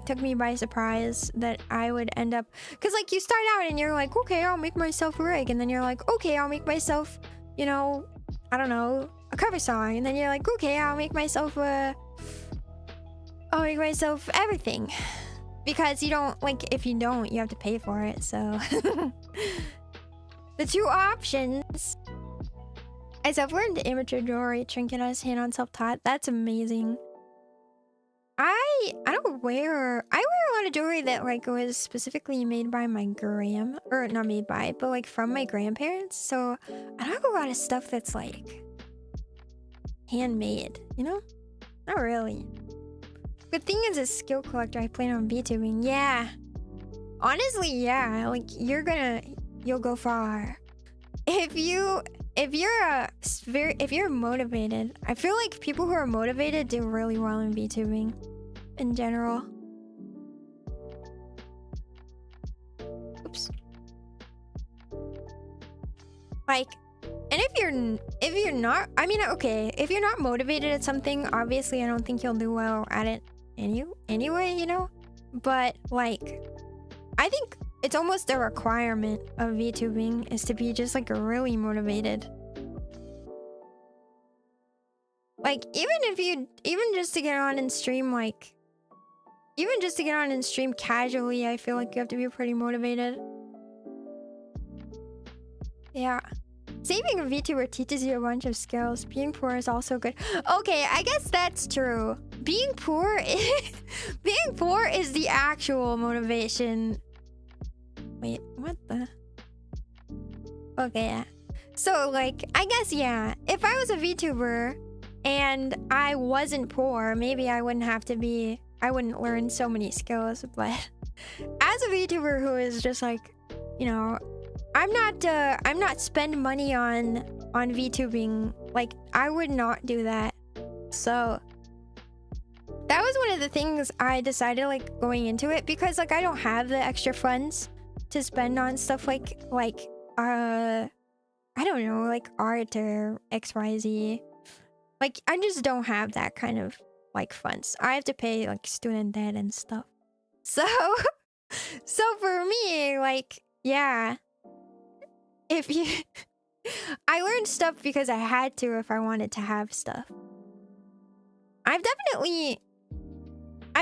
[SPEAKER 1] took me by surprise that I would end up... Because, like, you start out and you're like, okay, I'll make myself a rig. And then you're like, okay, I'll make myself, you know, I don't know, a cover song. And then you're like, okay, I'll make myself everything. Because you don't, like, if you don't, you have to pay for it, so... The two options... I self-learned amateur jewelry, trinket as hand-on self-taught. That's amazing. I don't wear... I wear a lot of jewelry that, like, was specifically made by my or not made by, but, like, from my grandparents. So, I don't have a lot of stuff that's, like, handmade, you know? Not really. Good thing as a skill collector, I plan on VTubing. Yeah. Honestly, yeah. Like, you'll go far. If you're motivated, I feel like people who are motivated do really well in VTubing in general. Oops. Like, and if you're not, I mean, okay, if you're not motivated at something, obviously I don't think you'll do well at it anyway, you know? But like, I think it's almost a requirement of VTubing is to be just like really motivated. Like even just to get on and stream, like even just to get on and stream casually, I feel like you have to be pretty motivated. Yeah. Saving a VTuber teaches you a bunch of skills. Being poor is also good. Okay, I guess that's true. Being poor is the actual motivation. Wait, what the? Okay, yeah. So, like, I guess, yeah. If I was a VTuber and I wasn't poor, maybe I wouldn't learn so many skills. But as a VTuber who is just like, you know, I'm not spend money on VTubing. Like, I would not do that. So that was one of the things I decided, like, going into it, because like I don't have the extra funds to spend on stuff like I don't know, like art or XYZ. Like, I just don't have that kind of like funds. I have to pay like student debt and stuff. So so for me, like, yeah, if you I learned stuff because I had to if I wanted to have stuff. I've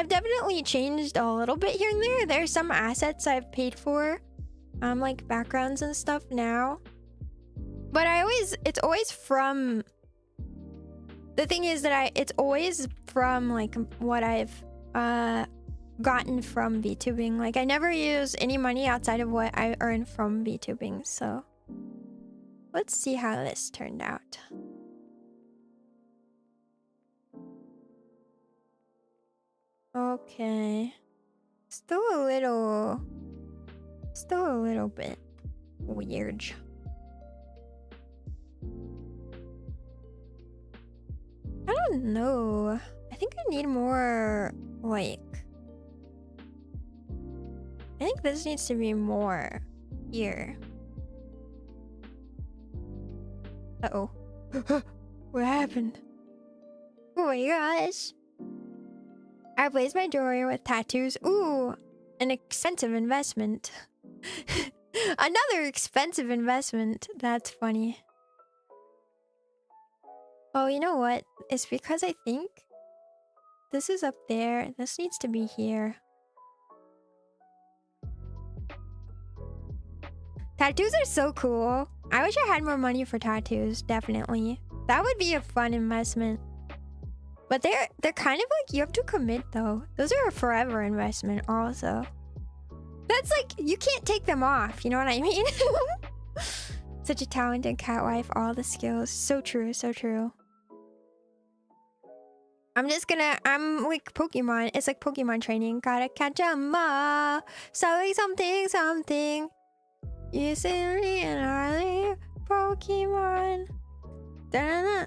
[SPEAKER 1] definitely changed a little bit here and there. There's some assets I've paid for, like backgrounds and stuff now. But it's always from, the thing is that it's always from like what I've gotten from VTubing. Like, I never use any money outside of what I earn from VTubing. So let's see how this turned out. Okay. Still a little bit weird. I don't know. I think I need more, like, I think this needs to be more here. Uh-oh. What happened? Oh my gosh. I replaced my jewelry with tattoos. Ooh, an expensive investment. Another expensive investment. That's funny. Oh, you know what? It's because I think this is up there. This needs to be here. Tattoos are so cool. I wish I had more money for tattoos, definitely. That would be a fun investment. But they're kind of like, you have to commit though. Those are a forever investment also. That's like, you can't take them off, you know what I mean? Such a talented cat wife, all the skills. So true, so true. I'm like Pokemon. It's like Pokemon training. Gotta catch 'em all. Something. You silly and early Pokemon. Da-da-da.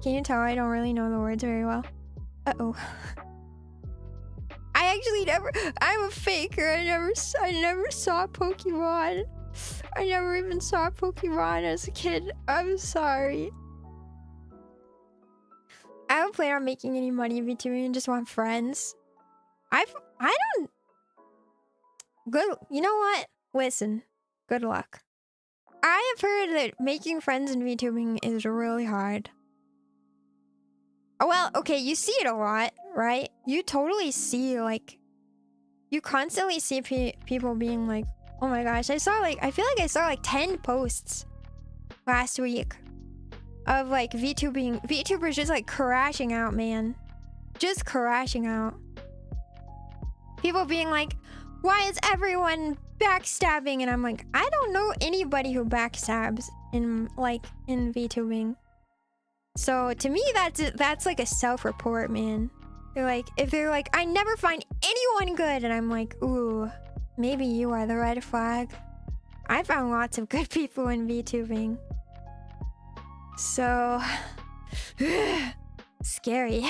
[SPEAKER 1] Can you tell I don't really know the words very well? Uh-oh. I actually I'm a faker. I never saw Pokemon. I never even saw Pokemon as a kid. I'm sorry. I don't plan on making any money in VTubing and just want friends. You know what? Listen, good luck. I have heard that making friends in VTubing is really hard. Oh, well, okay, you see it a lot, right? You totally see, like, you constantly see people being like, oh my gosh, I feel like I saw like 10 posts last week of like VTubers just like crashing out, man. Just crashing out. People being like, why is everyone backstabbing? And I'm like, I don't know anybody who backstabs in VTubing. So to me, that's like a self-report, man. If they're like, I never find anyone good, and I'm like, ooh, maybe you are the red flag. I found lots of good people in VTubing. So scary.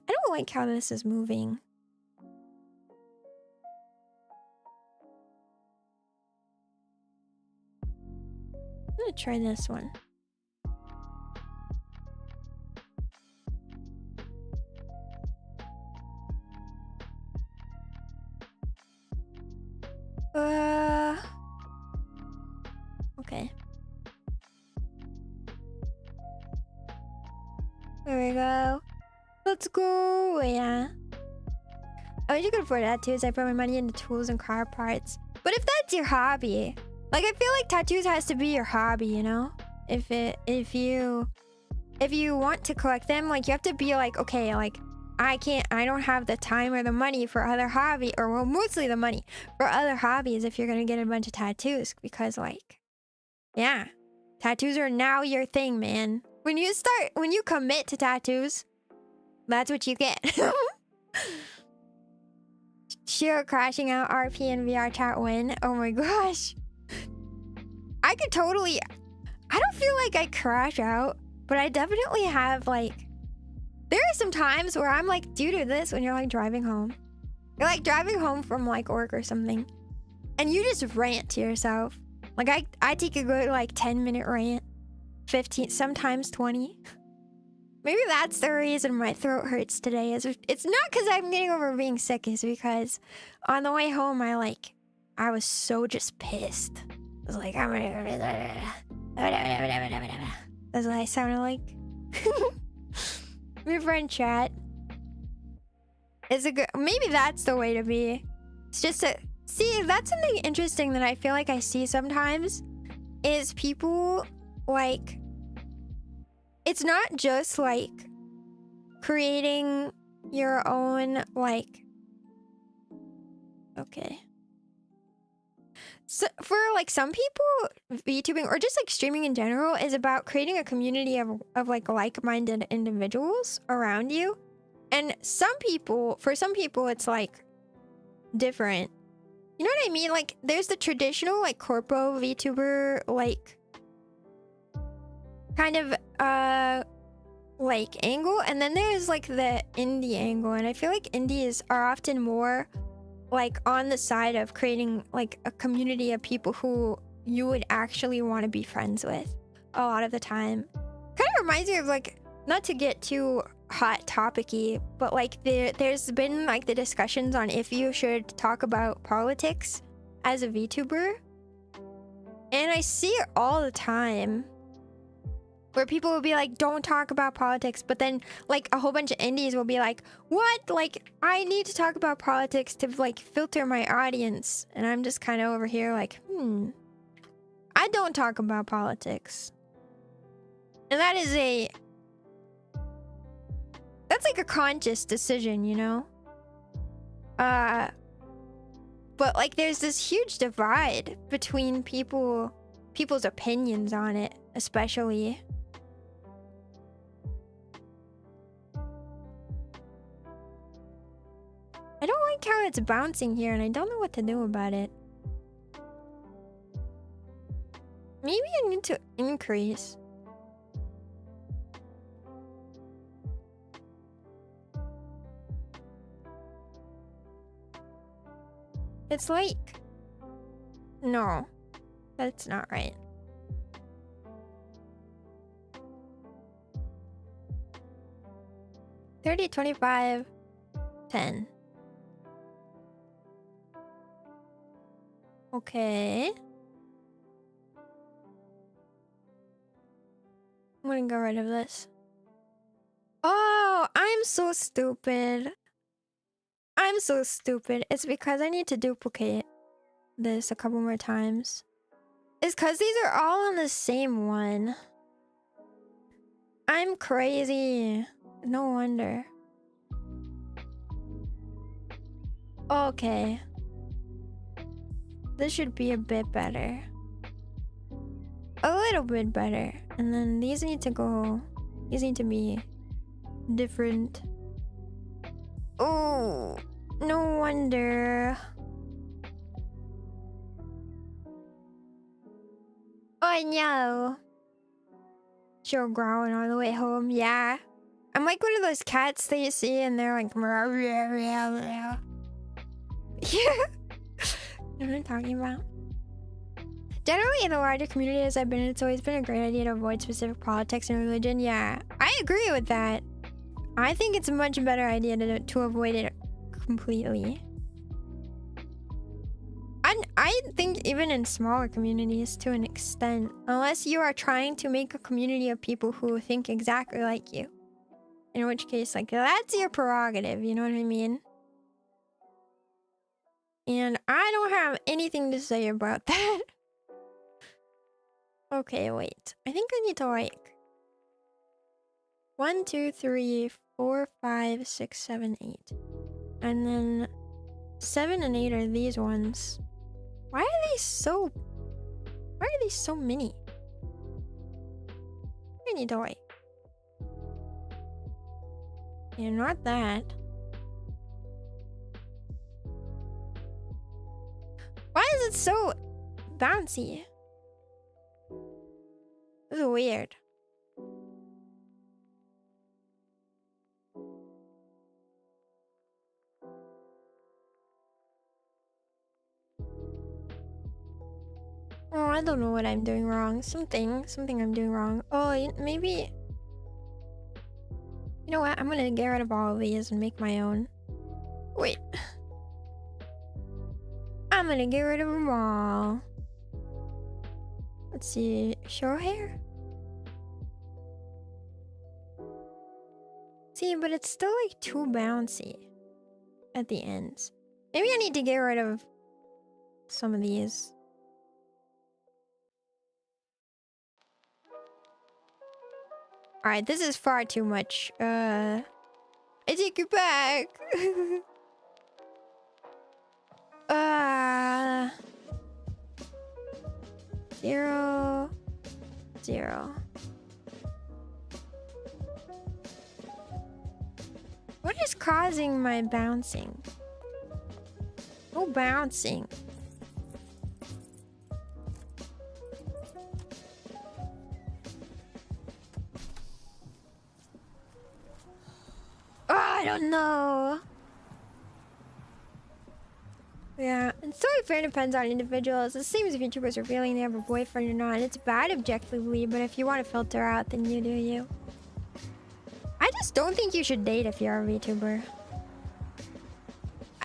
[SPEAKER 1] I don't like how this is moving. I'm gonna try this one. Okay. There we go. Let's go. Yeah. I wish you could afford tattoos. I put my money into tools and car parts. But if that's your hobby, like, I feel like tattoos has to be your hobby, you know? If you want to collect them, like, you have to be like, okay, like, I don't have the time or the money for other hobby, or well, mostly the money for other hobbies if you're gonna get a bunch of tattoos, because like, yeah, tattoos are now your thing, man. When you commit to tattoos, that's what you get. Shiro crashing out RP and VR chat win. Oh my gosh. I don't feel like I crash out, but I definitely have like, there are some times where I'm like, due to this, when you're like driving home. You're like driving home from like work or something, and you just rant to yourself. Like I take a good like 10-minute rant, 15, sometimes 20. Maybe that's the reason my throat hurts today. It's not because I'm getting over being sick. It's because on the way home, I was so just pissed. I was like, that's what I sounded like. My friend chat. Maybe that's the way to be. It's just see, that's something interesting that I feel like I see sometimes is people like, it's not just like creating your own like, okay. So for like some people, VTubing or just like streaming in general is about creating a community of like like-minded individuals around you. And for some people, it's like different. You know what I mean? Like there's the traditional like corpo VTuber like kind of like angle, and then there's like the indie angle, and I feel like indies are often more like on the side of creating like a community of people who you would actually want to be friends with a lot of the time. Kind of reminds me of like, not to get too hot topicy, but like there's been like the discussions on if you should talk about politics as a VTuber, and I see it all the time where people will be like, don't talk about politics, but then like a whole bunch of indies will be like, what? Like I need to talk about politics to like filter my audience, and I'm just kind of over here like, I don't talk about politics. And that's like a conscious decision, you know? But like there's this huge divide between people's opinions on it, especially. I don't like how it's bouncing here, and I don't know what to do about it. Maybe I need to increase. It's like... No, that's not right. $30, $25, $10. Okay. I'm gonna get rid of this. Oh, I'm so stupid. I'm so stupid. It's because I need to duplicate this a couple more times. It's because these are all on the same one. I'm crazy. No wonder. Okay. This should be a bit better. A little bit better. And then these need to go... These need to be different. Oh, no wonder. Oh no. She'll growling on the way home, yeah. I'm like one of those cats that you see and they're like... Yeah. You know what I'm talking about? Generally, in the larger communities I've been in, it's always been a great idea to avoid specific politics and religion. Yeah, I agree with that. I think it's a much better idea to avoid it completely. I think even in smaller communities to an extent, unless you are trying to make a community of people who think exactly like you. In which case, like, that's your prerogative, you know what I mean? And I don't have anything to say about that. Okay, wait. I think I need to like 1, 2, 3, 4, 5, 6, 7, 8. And then 7 and 8 are these ones. Why are these so many? I need to like Yeah, not that. Why is it so bouncy? This is weird. Oh, I don't know what I'm doing wrong. Something I'm doing wrong. Oh, maybe... You know what? I'm gonna get rid of all of these and make my own. Wait. I'm gonna get rid of them all. Let's see. Show hair? See, but it's still like too bouncy at the ends. Maybe I need to get rid of some of these. Alright, this is far too much. I take it back. 0, 0. What is causing my bouncing? No bouncing. Oh, I don't know. Yeah, it's totally fair, depends on individuals. The same as VTubers are feeling they have a boyfriend or not. It's bad objectively, but if you want to filter out, then you do you. I just don't think you should date if you're a VTuber.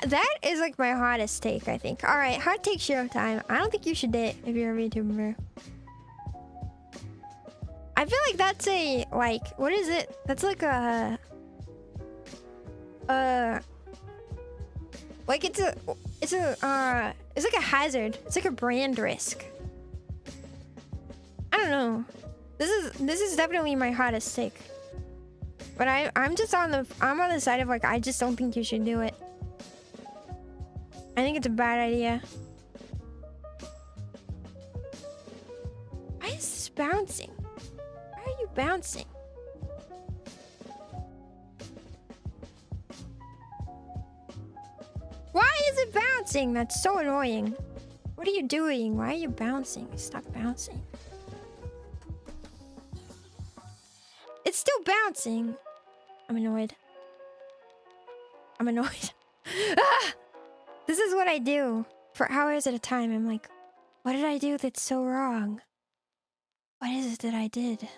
[SPEAKER 1] That is like my hottest take, I think. Alright, hot take show time. I don't think you should date if you're a VTuber. I feel like that's a, like, what is it? That's like a... like it's like a hazard. It's like a brand risk. I don't know. This is definitely my hottest take. But I'm on the side of like, I just don't think you should do it. I think it's a bad idea. Why is this bouncing? Why are you bouncing? Why is it bouncing? That's so annoying. What are you doing? Why are you bouncing? Stop bouncing. It's still bouncing. I'm annoyed. I'm annoyed. Ah! This is what I do for hours at a time. I'm like, what did I do that's so wrong? What is it that I did?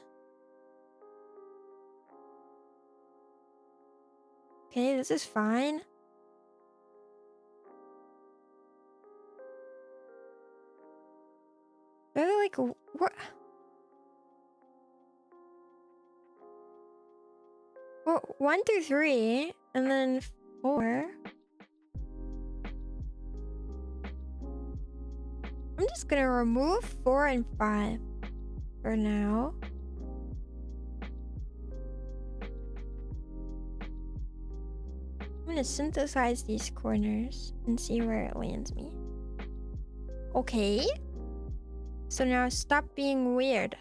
[SPEAKER 1] Okay, this is fine. They're like, what? Well, 1 through 3, and then 4. I'm just gonna remove 4 and 5 for now. I'm gonna synthesize these corners and see where it lands me. Okay. So now stop being weird.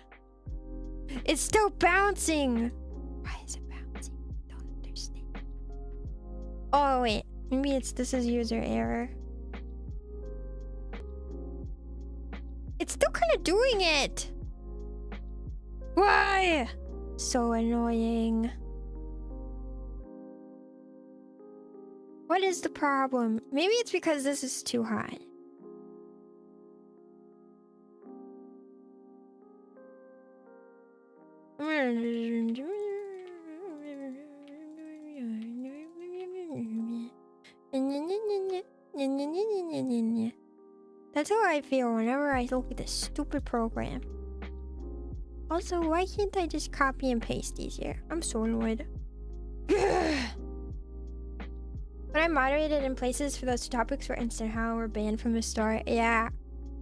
[SPEAKER 1] It's still bouncing! Why is it bouncing? Don't understand. Oh wait, maybe this is user error. It's still kind of doing it! Why? So annoying. What is the problem? Maybe it's because this is too high. That's how I feel whenever I look at this stupid program. Also, why can't I just copy and paste these here? I'm so annoyed. When I moderated in places for those topics for instant how were banned from the start. Yeah.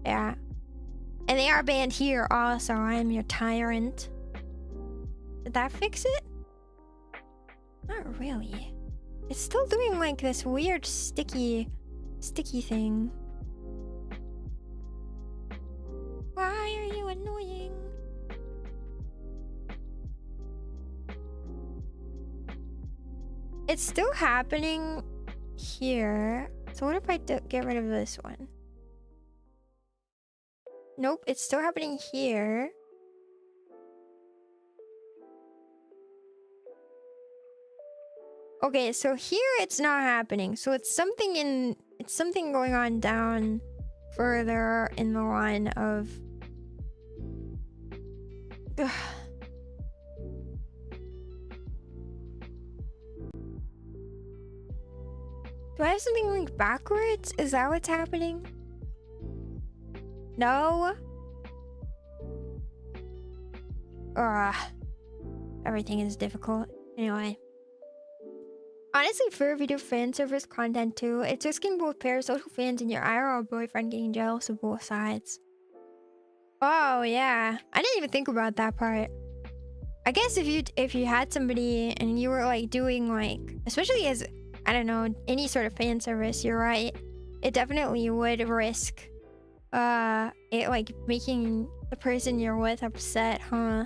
[SPEAKER 1] And they are banned here also. I am your tyrant. Did that fix it? Not really. It's still doing like this weird sticky thing. Why are you annoying? It's still happening here. So what if I get rid of this one? Nope, it's still happening here. Okay, so here it's not happening. So it's something going on down further in the line of... Ugh. Do I have something linked backwards? Is that what's happening? No? Ugh. Everything is difficult. Anyway. Honestly, for if you do fan service content too, it's risking both parasocial fans and your IRL boyfriend getting jealous of both sides. Oh yeah, I didn't even think about that part. I guess if you had somebody and you were like doing like, especially as, I don't know, any sort of fan service, you're right. It definitely would risk it like making the person you're with upset, huh?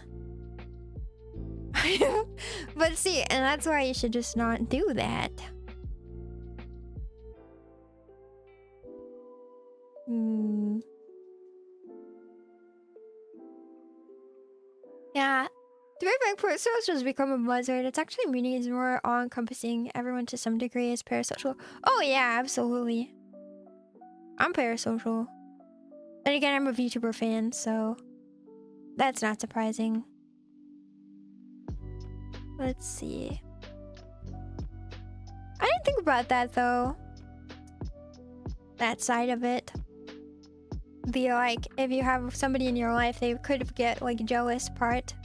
[SPEAKER 1] But see, and that's why you should just not do that. Yeah. To bring back parasocial has become a buzzword. It's actually meaning it's more all-encompassing. Everyone to some degree is parasocial. Oh yeah, absolutely. I'm parasocial. And again, I'm a VTuber fan, so that's not surprising. Let's see. I didn't think about that though. That side of it. The like, if you have somebody in your life, they could get like jealous part.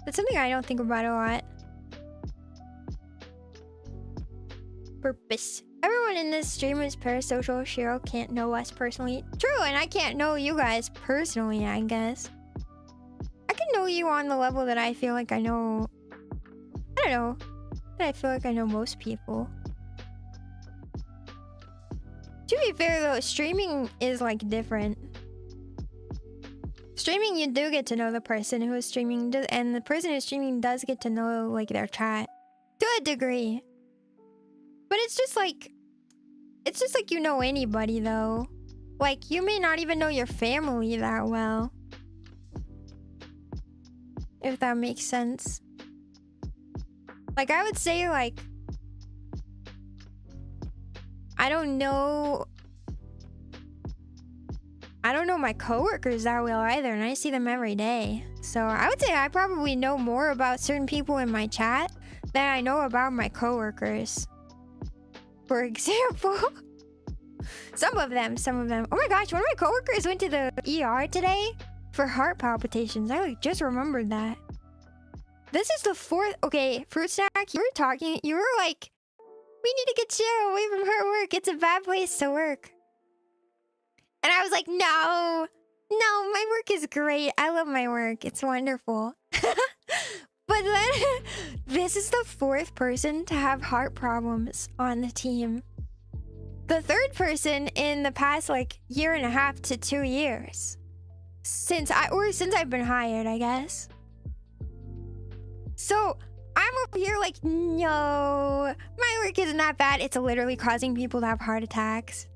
[SPEAKER 1] That's something I don't think about a lot. Purpose. Everyone in this stream is parasocial. Shiro can't know us personally. True, and I can't know you guys personally, I guess. I can know you on the level that I feel like I know... I don't know. That I feel like I know most people. To be fair though, streaming is like different. Streaming, you do get to know the person who is streaming, and the person who's streaming does get to know like their chat to a degree. But it's just like you know anybody though. Like you may not even know your family that well, if that makes sense. Like I would say like, I don't know my coworkers that well either, and I see them every day. So I would say I probably know more about certain people in my chat than I know about my coworkers. For example, some of them. Oh my gosh, one of my coworkers went to the ER today for heart palpitations. I like just remembered that. This is the fourth. Okay, Fruit Snack, you were like, we need to get Shiro away from her work. It's a bad place to work. And I was like, no, my work is great. I love my work. It's wonderful. But then, this is the fourth person to have heart problems on the team. The third person in the past, like, 1.5 to 2 years. Since I've been hired, I guess. So, I'm over here like, no, my work isn't that bad. It's literally causing people to have heart attacks.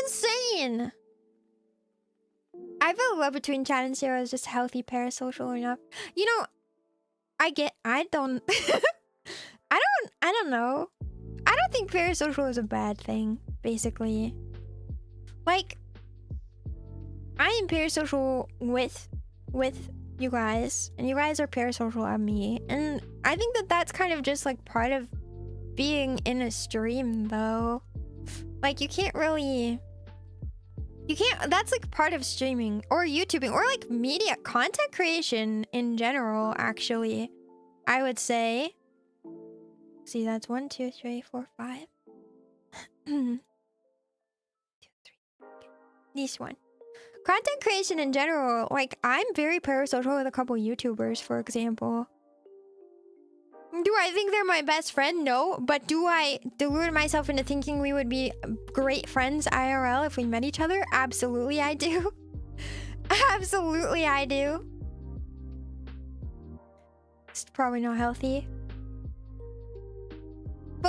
[SPEAKER 1] Insane! I feel love between Chat and Shiro is just healthy parasocial enough. You know, I don't know. I don't think parasocial is a bad thing, basically. Like, I am parasocial with you guys, and you guys are parasocial at me, and I think that that's kind of just like part of being in a stream though. Like that's like part of streaming or YouTubing or like media content creation in general, actually, I would say. See, that's 1, 2, 3, 4, 5. 2, 3. Okay. This one. Content creation in general, like I'm very parasocial with a couple YouTubers, for example. Do I think they're my best friend? No. But do I delude myself into thinking we would be great friends IRL if we met each other? Absolutely I do. Absolutely I do. It's probably not healthy.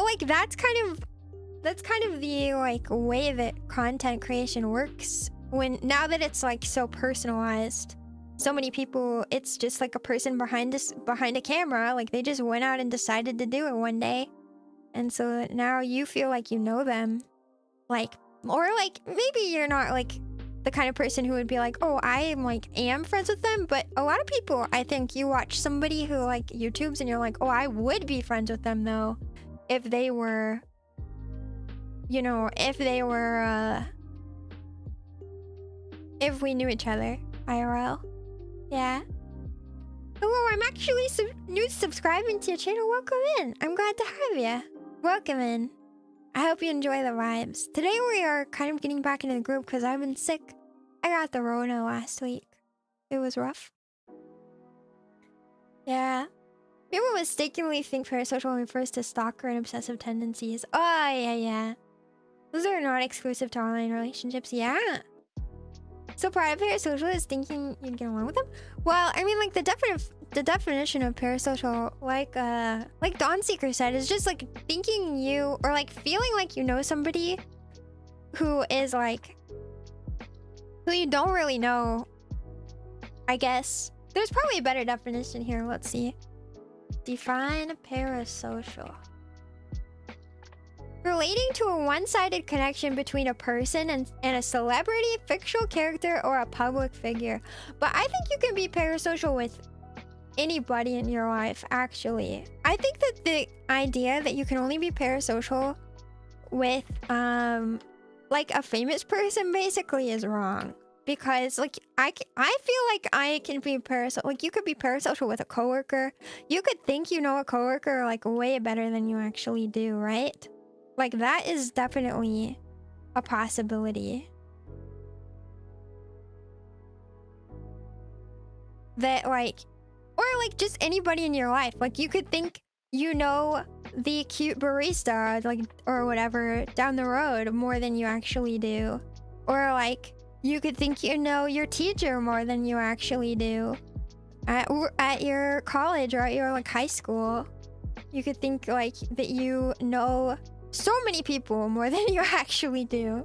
[SPEAKER 1] like that's kind of the like way that content creation works when now that it's like so personalized. So many people, it's just like a person behind a camera, like they just went out and decided to do it one day. And so now you feel like you know them. Like, or like maybe you're not like the kind of person who would be like, oh, I am friends with them. But a lot of people, I think you watch somebody who like YouTubes and you're like, oh, I would be friends with them though. If they were, you know, if we knew each other IRL. Yeah. Hello, I'm actually new subscribing to your channel. Welcome in. I'm glad to have you. Welcome in. I hope you enjoy the vibes. Today we are kind of getting back into the group because I've been sick. I got the Rona last week. It was rough. Yeah. People mistakenly think parasocial refers to stalker and obsessive tendencies. Oh, yeah. Those are not exclusive to online relationships. Yeah. So part of parasocial is thinking you'd get along with them? Well, I mean, like, the definition of parasocial, like Dawnseeker said, is just, like, thinking you, or, like, feeling like you know somebody who is, like, who you don't really know, I guess. There's probably a better definition here. Let's see. Define parasocial. Relating to a one-sided connection between a person and a celebrity, fictional character, or a public figure. But I think you can be parasocial with anybody in your life, actually. I think that the idea that you can only be parasocial with, like, a famous person basically is wrong. Because, like, I feel like I can be parasocial. Like, you could be parasocial with a coworker. You could think you know a coworker, like, way better than you actually do, right? Like, that is definitely a possibility. That, like, or, like, just anybody in your life. Like, you could think you know the cute barista, like, or whatever, down the road more than you actually do. Or, like, you could think you know your teacher more than you actually do. At your college or at your, like, high school. You could think, like, that you know so many people more than you actually do.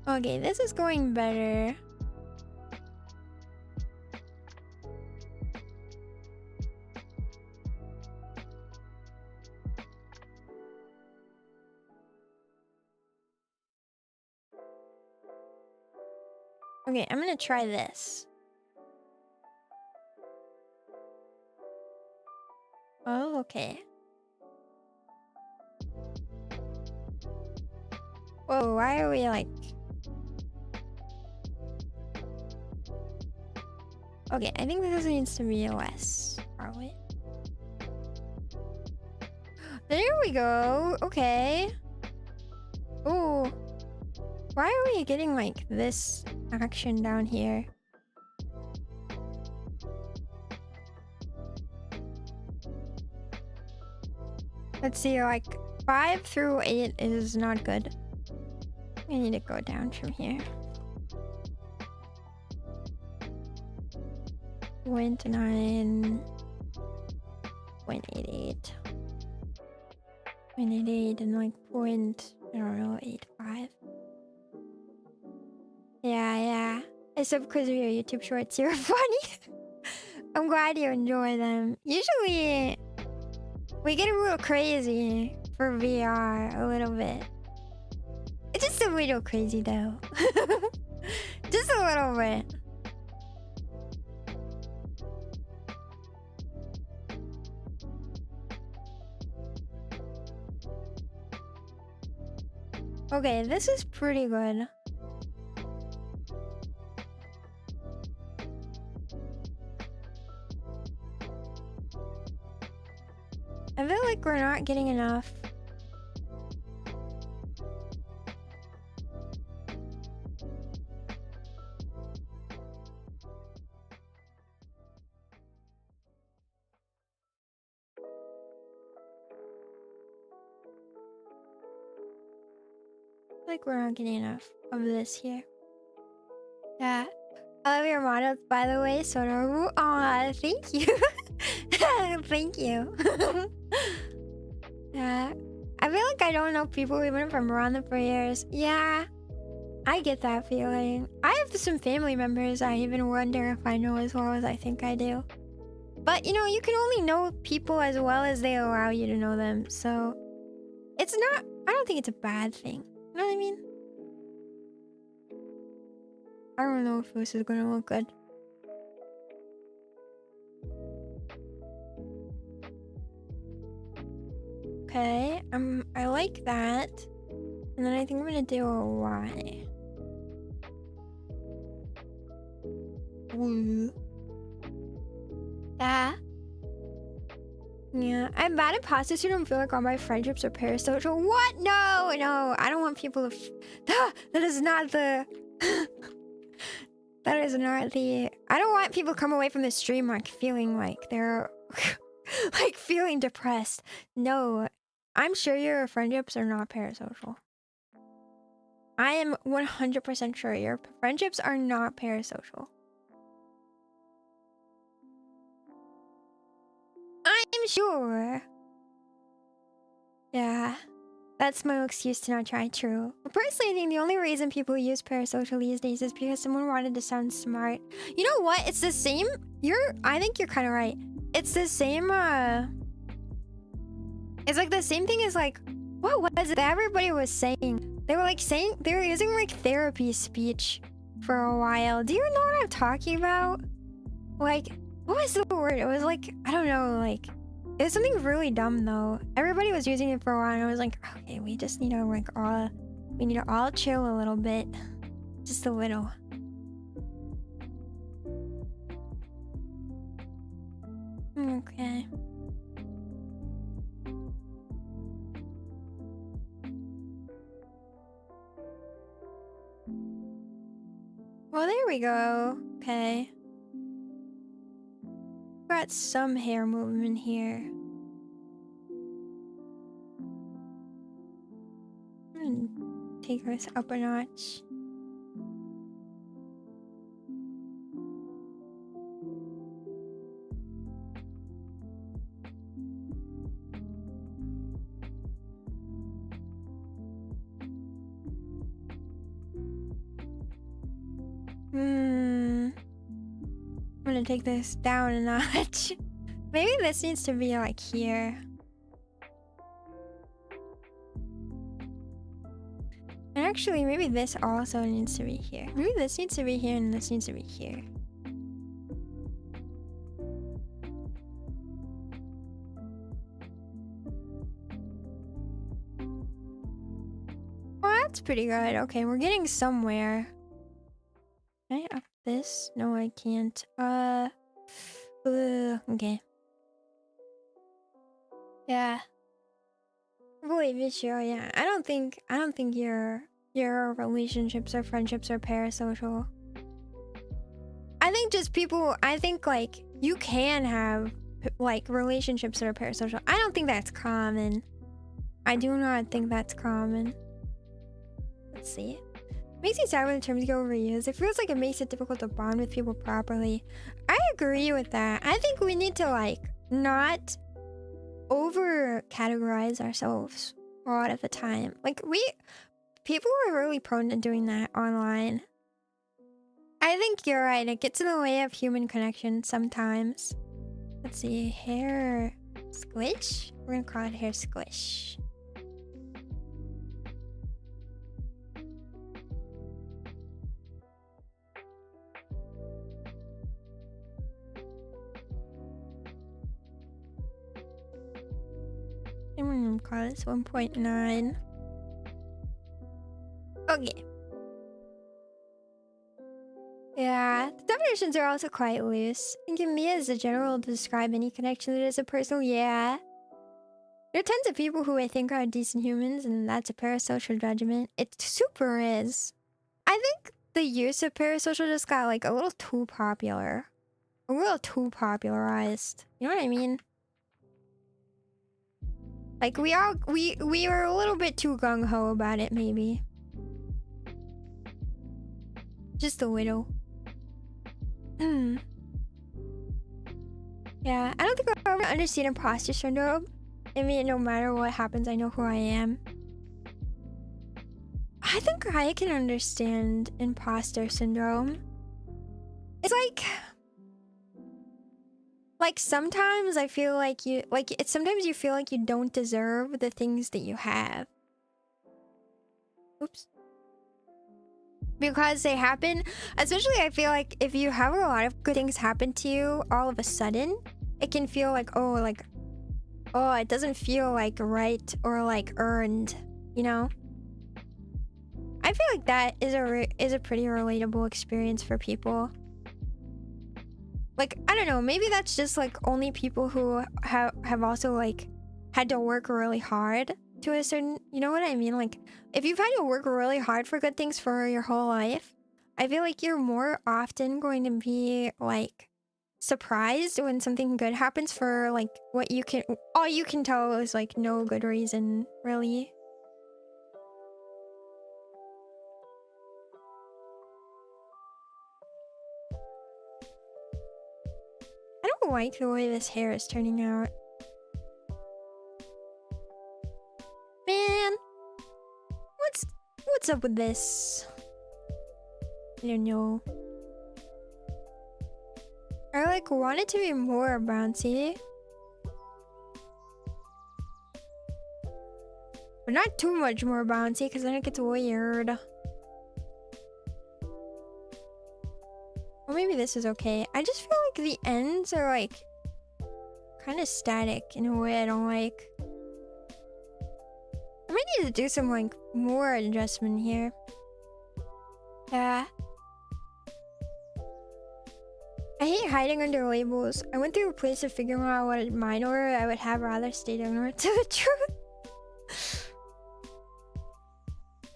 [SPEAKER 1] Okay, this is going better. Okay, I'm gonna try this. Oh, okay. Whoa, why are we like... Okay, I think this needs to be less, probably. There we go. Okay. Ooh. Why are we getting like this action down here? Let's see, like 5 through 8 is not good. I need to go down from here. 0.9, 0.88, 0.88, and like I don't know, 85. Yeah. Except because of your YouTube shorts, you're funny. I'm glad you enjoy them. Usually, we get a little crazy for VR, a little bit. It's just a little crazy though. Just a little bit. Okay, this is pretty good. I feel like we're not getting enough. Like we're not getting enough of this here. Yeah. I love your models, by the way. So, aw, thank you. Thank you. Yeah. I feel like I don't know people even if I'm around them for years. Yeah. I get that feeling. I have some family members I even wonder if I know as well as I think I do. But, you know, you can only know people as well as they allow you to know them. So, it's not... I don't think it's a bad thing. You know what I mean? I don't know if this is gonna look good. Okay, I like that. And then I think I'm gonna do a Y. Woo. Yeah. Yeah, I'm bad at pasta, so I don't feel like all my friendships are parasocial. What? No, no, I don't want people to... that is not the... that is not the... I don't want people to come away from the stream like feeling like they're... like feeling depressed. No, I'm sure your friendships are not parasocial. I am 100% sure your friendships are not parasocial. I'm sure. Yeah, that's my excuse to not try. True. Personally, I think the only reason people use parasocial these days is because someone wanted to sound smart. You know what? It's the same. I think you're kind of right. It's the same. It's like the same thing as like, what was it that everybody was saying? They were like saying they were using like therapy speech for a while. Do you know what I'm talking about? Like, what was the word? It was like, I don't know, like, it was something really dumb though. Everybody was using it for a while and I was like, okay, we just need to like we need to all chill a little bit. Just a little. Okay. Well, there we go. Okay. Got some hair movement here. I'm gonna take this up a notch. I'm gonna take this down a notch. Maybe this needs to be like here. And actually, maybe this also needs to be here. Maybe this needs to be here and this needs to be here. Well, that's pretty good. Okay, we're getting somewhere. Can I up this? No, I can't. Okay. Yeah. I believe it's sure, yeah. I don't think your relationships or friendships are parasocial. I think just people, I think like you can have like relationships that are parasocial. I don't think that's common. I do not think that's common. Let's see. Makes me sad when the terms get overused. It feels like it makes it difficult to bond with people properly. I agree with that. I think we need to like not over categorize ourselves a lot of the time. Like people are really prone to doing that online. I think you're right. It gets in the way of human connection sometimes. Let's see, hair squish? We're gonna call it hair squish. I'm gonna call this 1.9. Okay. Yeah, the definitions are also quite loose. And can be as a general to describe any connection that is a personal, yeah. There are tons of people who I think are decent humans, and that's a parasocial judgment. It super is. I think the use of parasocial just got like a little too popular. A little too popularized. You know what I mean? Like we were a little bit too gung-ho about it, maybe. Just a little. Yeah, I don't think I'll ever understand imposter syndrome. I mean, no matter what happens, I know who I am. I think I can understand imposter syndrome. It's like sometimes I feel like sometimes you feel like you don't deserve the things that you have. Oops. Because they happen, especially I feel like if you have a lot of good things happen to you all of a sudden, it can feel like, oh, it doesn't feel like right or like earned, you know? I feel like that is a pretty relatable experience for people. Like, I don't know, maybe that's just like only people who have also like had to work really hard to a certain, you know what I mean? Like, if you've had to work really hard for good things for your whole life, I feel like you're more often going to be like surprised when something good happens for like all you can tell is like no good reason, really. I don't like the way this hair is turning out. Man, what's up with this? I don't know. I like want it to be more bouncy, but not too much more bouncy because then it gets weird. Or maybe this is okay. I just feel like the ends are like kind of static in a way I don't like. I might need to do some like more adjustment here. Yeah. I hate hiding under labels. I went through a place to figure out what minor I would have rather stayed ignorant to the truth.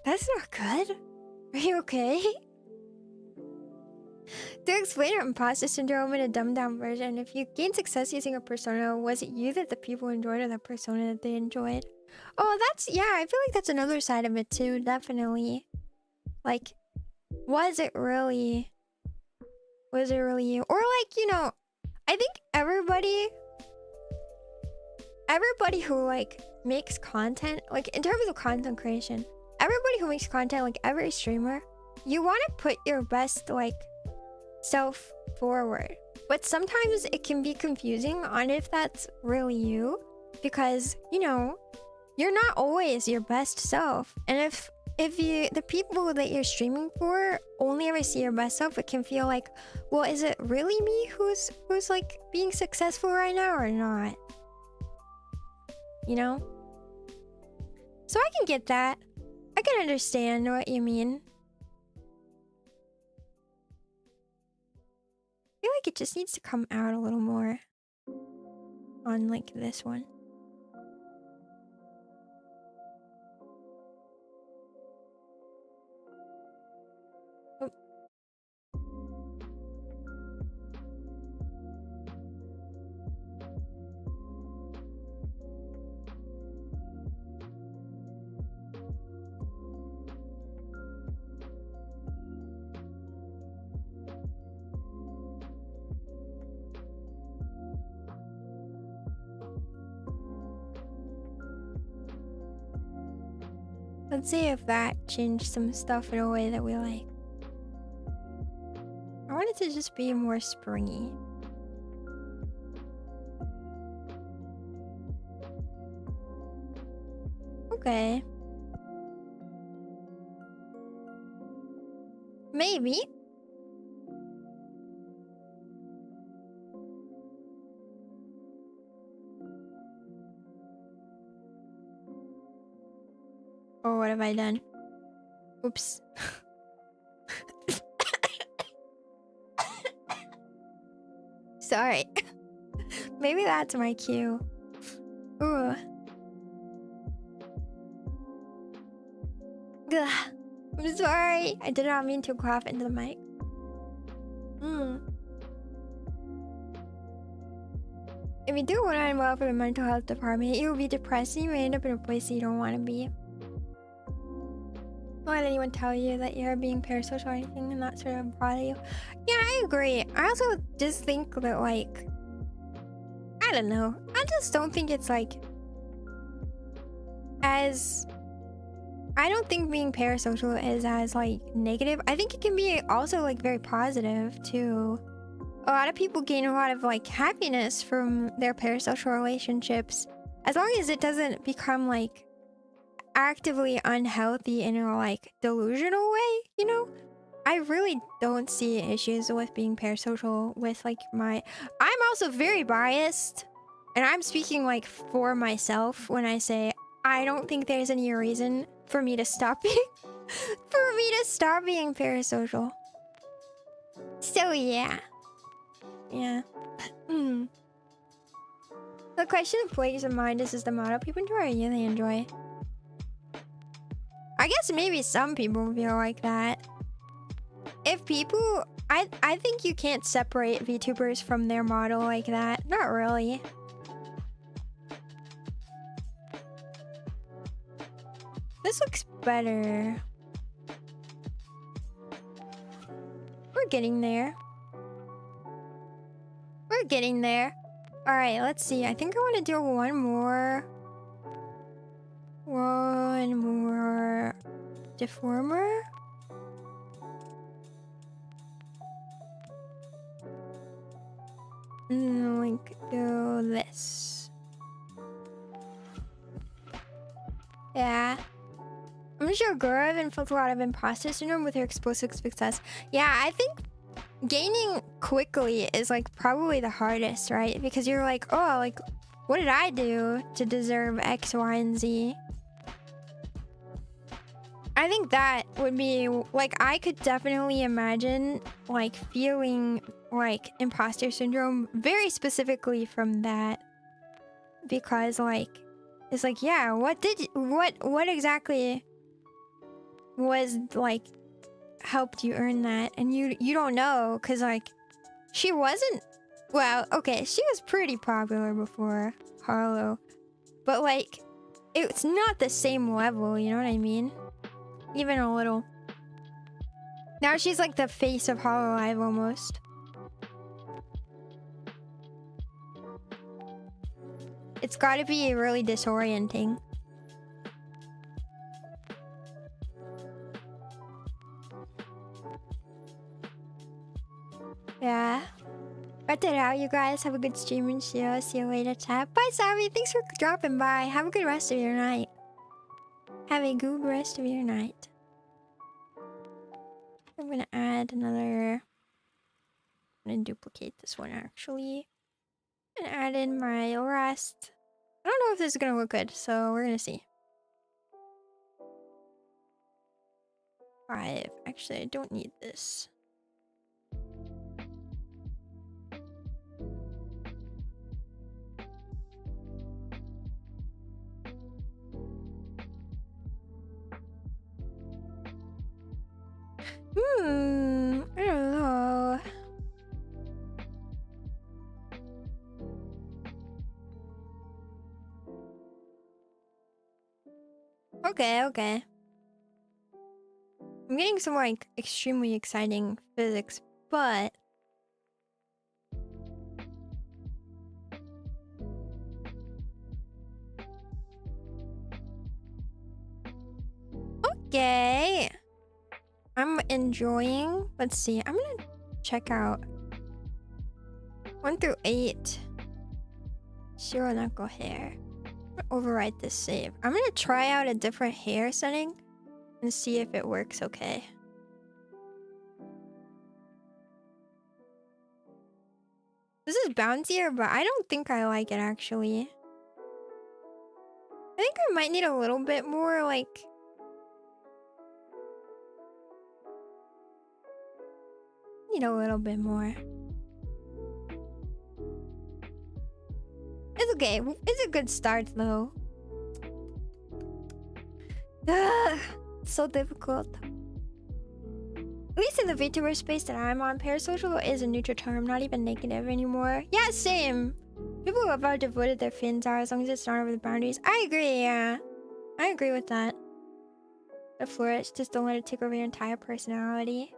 [SPEAKER 1] That's not good. Are you okay? To explain imposter syndrome in a dumbed down version, if you gain success using a persona, was it you that the people enjoyed or the persona that they enjoyed? Oh, yeah, I feel like that's another side of it too, definitely. Like, was it really you? Or like, you know, I think everybody who like makes content, like in terms of content creation, everybody who makes content, like every streamer, you want to put your best like self forward, but sometimes it can be confusing on if that's really you, because you know you're not always your best self, and if the people that you're streaming for only ever see your best self, it can feel like, well, is it really me who's like being successful right now or not, you know? So I can get that. I can understand what you mean. I feel like it just needs to come out a little more on like this one. Oh. Let's see if that changed some stuff in a way that we like. I want it to just be more springy. Okay. Maybe. Oh, what have I done? Oops. Sorry. Maybe that's my cue. Ooh. Ugh. I'm sorry. I did not mean to cough into the mic. If you do want to end well for the mental health department, you will be depressed and you may end up in a place that you don't want to be. Don't let anyone tell you that you're being parasocial or anything and that sort of bother you. Yeah, I agree. I also just think that, like, I don't know. I just don't think it's like as... I don't think being parasocial is as like negative. I think it can be also like very positive too. A lot of people gain a lot of like happiness from their parasocial relationships, as long as it doesn't become like actively unhealthy in a like delusional way, you know? I really don't see issues with being parasocial with like my... I'm also very biased, and I'm speaking like for myself when I say I don't think there's any reason for me to stop being parasocial. So yeah. Yeah. The question of plagues of mind is the motto people enjoy or you they enjoy? I guess maybe some people feel like that. If people... I think you can't separate VTubers from their model like that. Not really. This looks better. We're getting there. We're getting there. Alright, let's see. I think I want to do one more deformer. Like do this. Yeah. I'm sure Gurav felt a lot of imposter syndrome with her explosive success. Yeah, I think gaining quickly is like probably the hardest, right? Because you're like, oh, like, what did I do to deserve X, Y, and Z? I think that would be like, I could definitely imagine like feeling like imposter syndrome very specifically from that, because like it's like, yeah, what exactly was like helped you earn that? And you don't know, because like she wasn't... Well, okay, she was pretty popular before Harlow, but like it's not the same level, you know what I mean? Even a little. Now she's like the face of Hololive almost. It's gotta be really disorienting. Yeah. Got it out, you guys. Have a good stream and show. See you later, chat. Bye, Savvy. Thanks for dropping by. Have a good rest of your night. Have a good rest of your night. I'm gonna add another... I'm gonna duplicate this one, actually. And add in my last... I don't know if this is gonna look good, so we're gonna see. 5. Actually, I don't need this. I don't know. Okay. I'm getting some like extremely exciting physics, but okay. I'm enjoying. Let's see. I'm gonna check out 1 through 8. Shiro knuckle hair. I'm gonna overwrite this save. I'm gonna try out a different hair setting and see if it works okay. This is bouncier, but I don't think I like it actually. I think I might need a little bit more like... Need a little bit more. It's okay. It's a good start though. Ugh, so difficult. At least in the VTuber space that I'm on, parasocial is a neutral term, not even negative anymore. Yeah, same. People love how devoted their fans are as long as it's not over the boundaries. I agree, yeah. I agree with that. to flourish. Just don't let it take over your entire personality.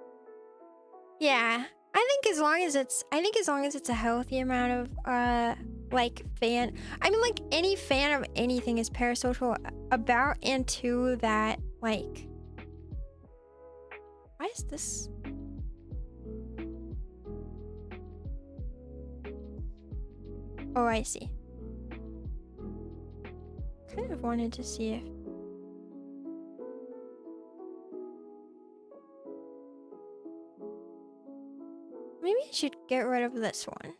[SPEAKER 1] Yeah, I think as long as it's a healthy amount of like fan. I mean, like any fan of anything is parasocial about and to that. Like, why is this? Oh, I see. Kind of wanted to see if. Maybe I should get rid of this one.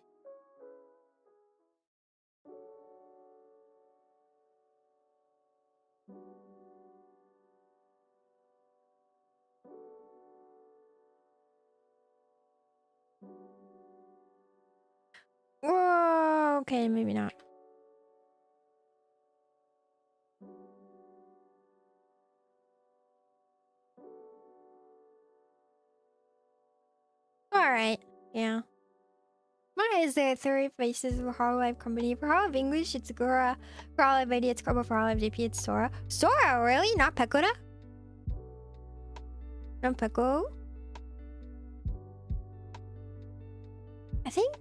[SPEAKER 1] Whoa, okay, maybe not. Alright, yeah. Why is there 3 faces of a Hololive company? For Hololive English, it's Gura. For Hololive ID, it's Kobo. For Hololive JP, it's Sora. Sora, really? Not Pekora? Not Peko? I think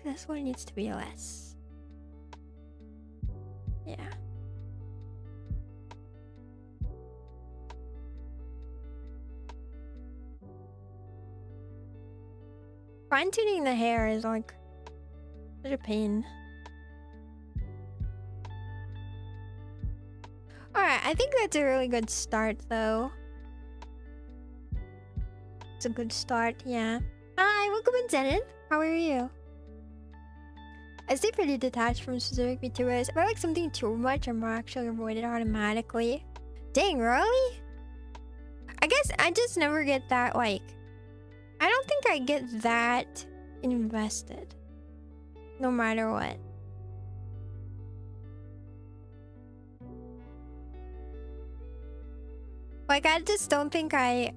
[SPEAKER 1] this one needs to be less. Yeah. Fine-tuning the hair is like such a pain. Alright, I think that's a really good start though. It's a good start, yeah. Hi, welcome in, Zenon. How are you? I stay pretty detached from specific VTubers. If I like something too much, I'm actually avoid it automatically. Dang, really? I guess I just never get that, like... I don't think I get that invested. No matter what. Like, I just don't think I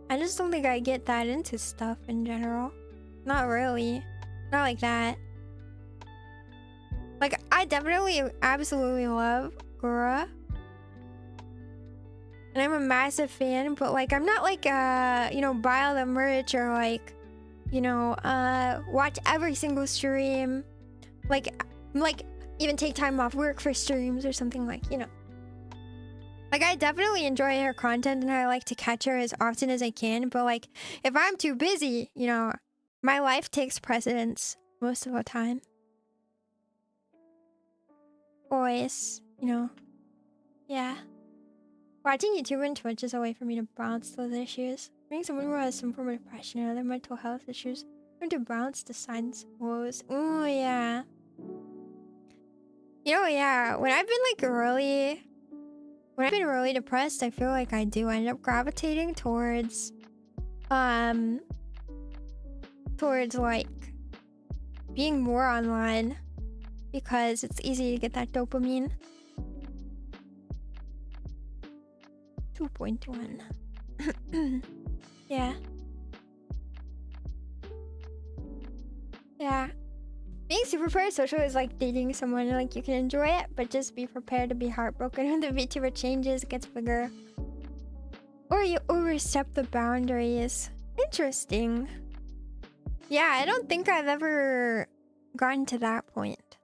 [SPEAKER 1] just don't think I get that into stuff in general. Not really. Not like that. Like, I definitely absolutely love Gura. And I'm a massive fan, but like, I'm not like, you know, buy all the merch or like, you know, watch every single stream. Like even take time off work for streams or something, like, you know. Like, I definitely enjoy her content and I like to catch her as often as I can. But like, if I'm too busy, you know, my life takes precedence most of the time. Always, you know. Yeah. Watching YouTube and Twitch is a way for me to balance those issues. Being someone who has some form of depression and other mental health issues, learn to balance the signs woes. Oh yeah. You know, yeah. When I've been really depressed, I feel like I do end up gravitating towards like being more online because it's easy to get that dopamine. 2.1. Yeah. Yeah. Being super parasocial is like dating someone. Like, you can enjoy it, but just be prepared to be heartbroken when the VTuber changes, gets bigger. Or you overstep the boundaries. Interesting. Yeah, I don't think I've ever gotten to that point.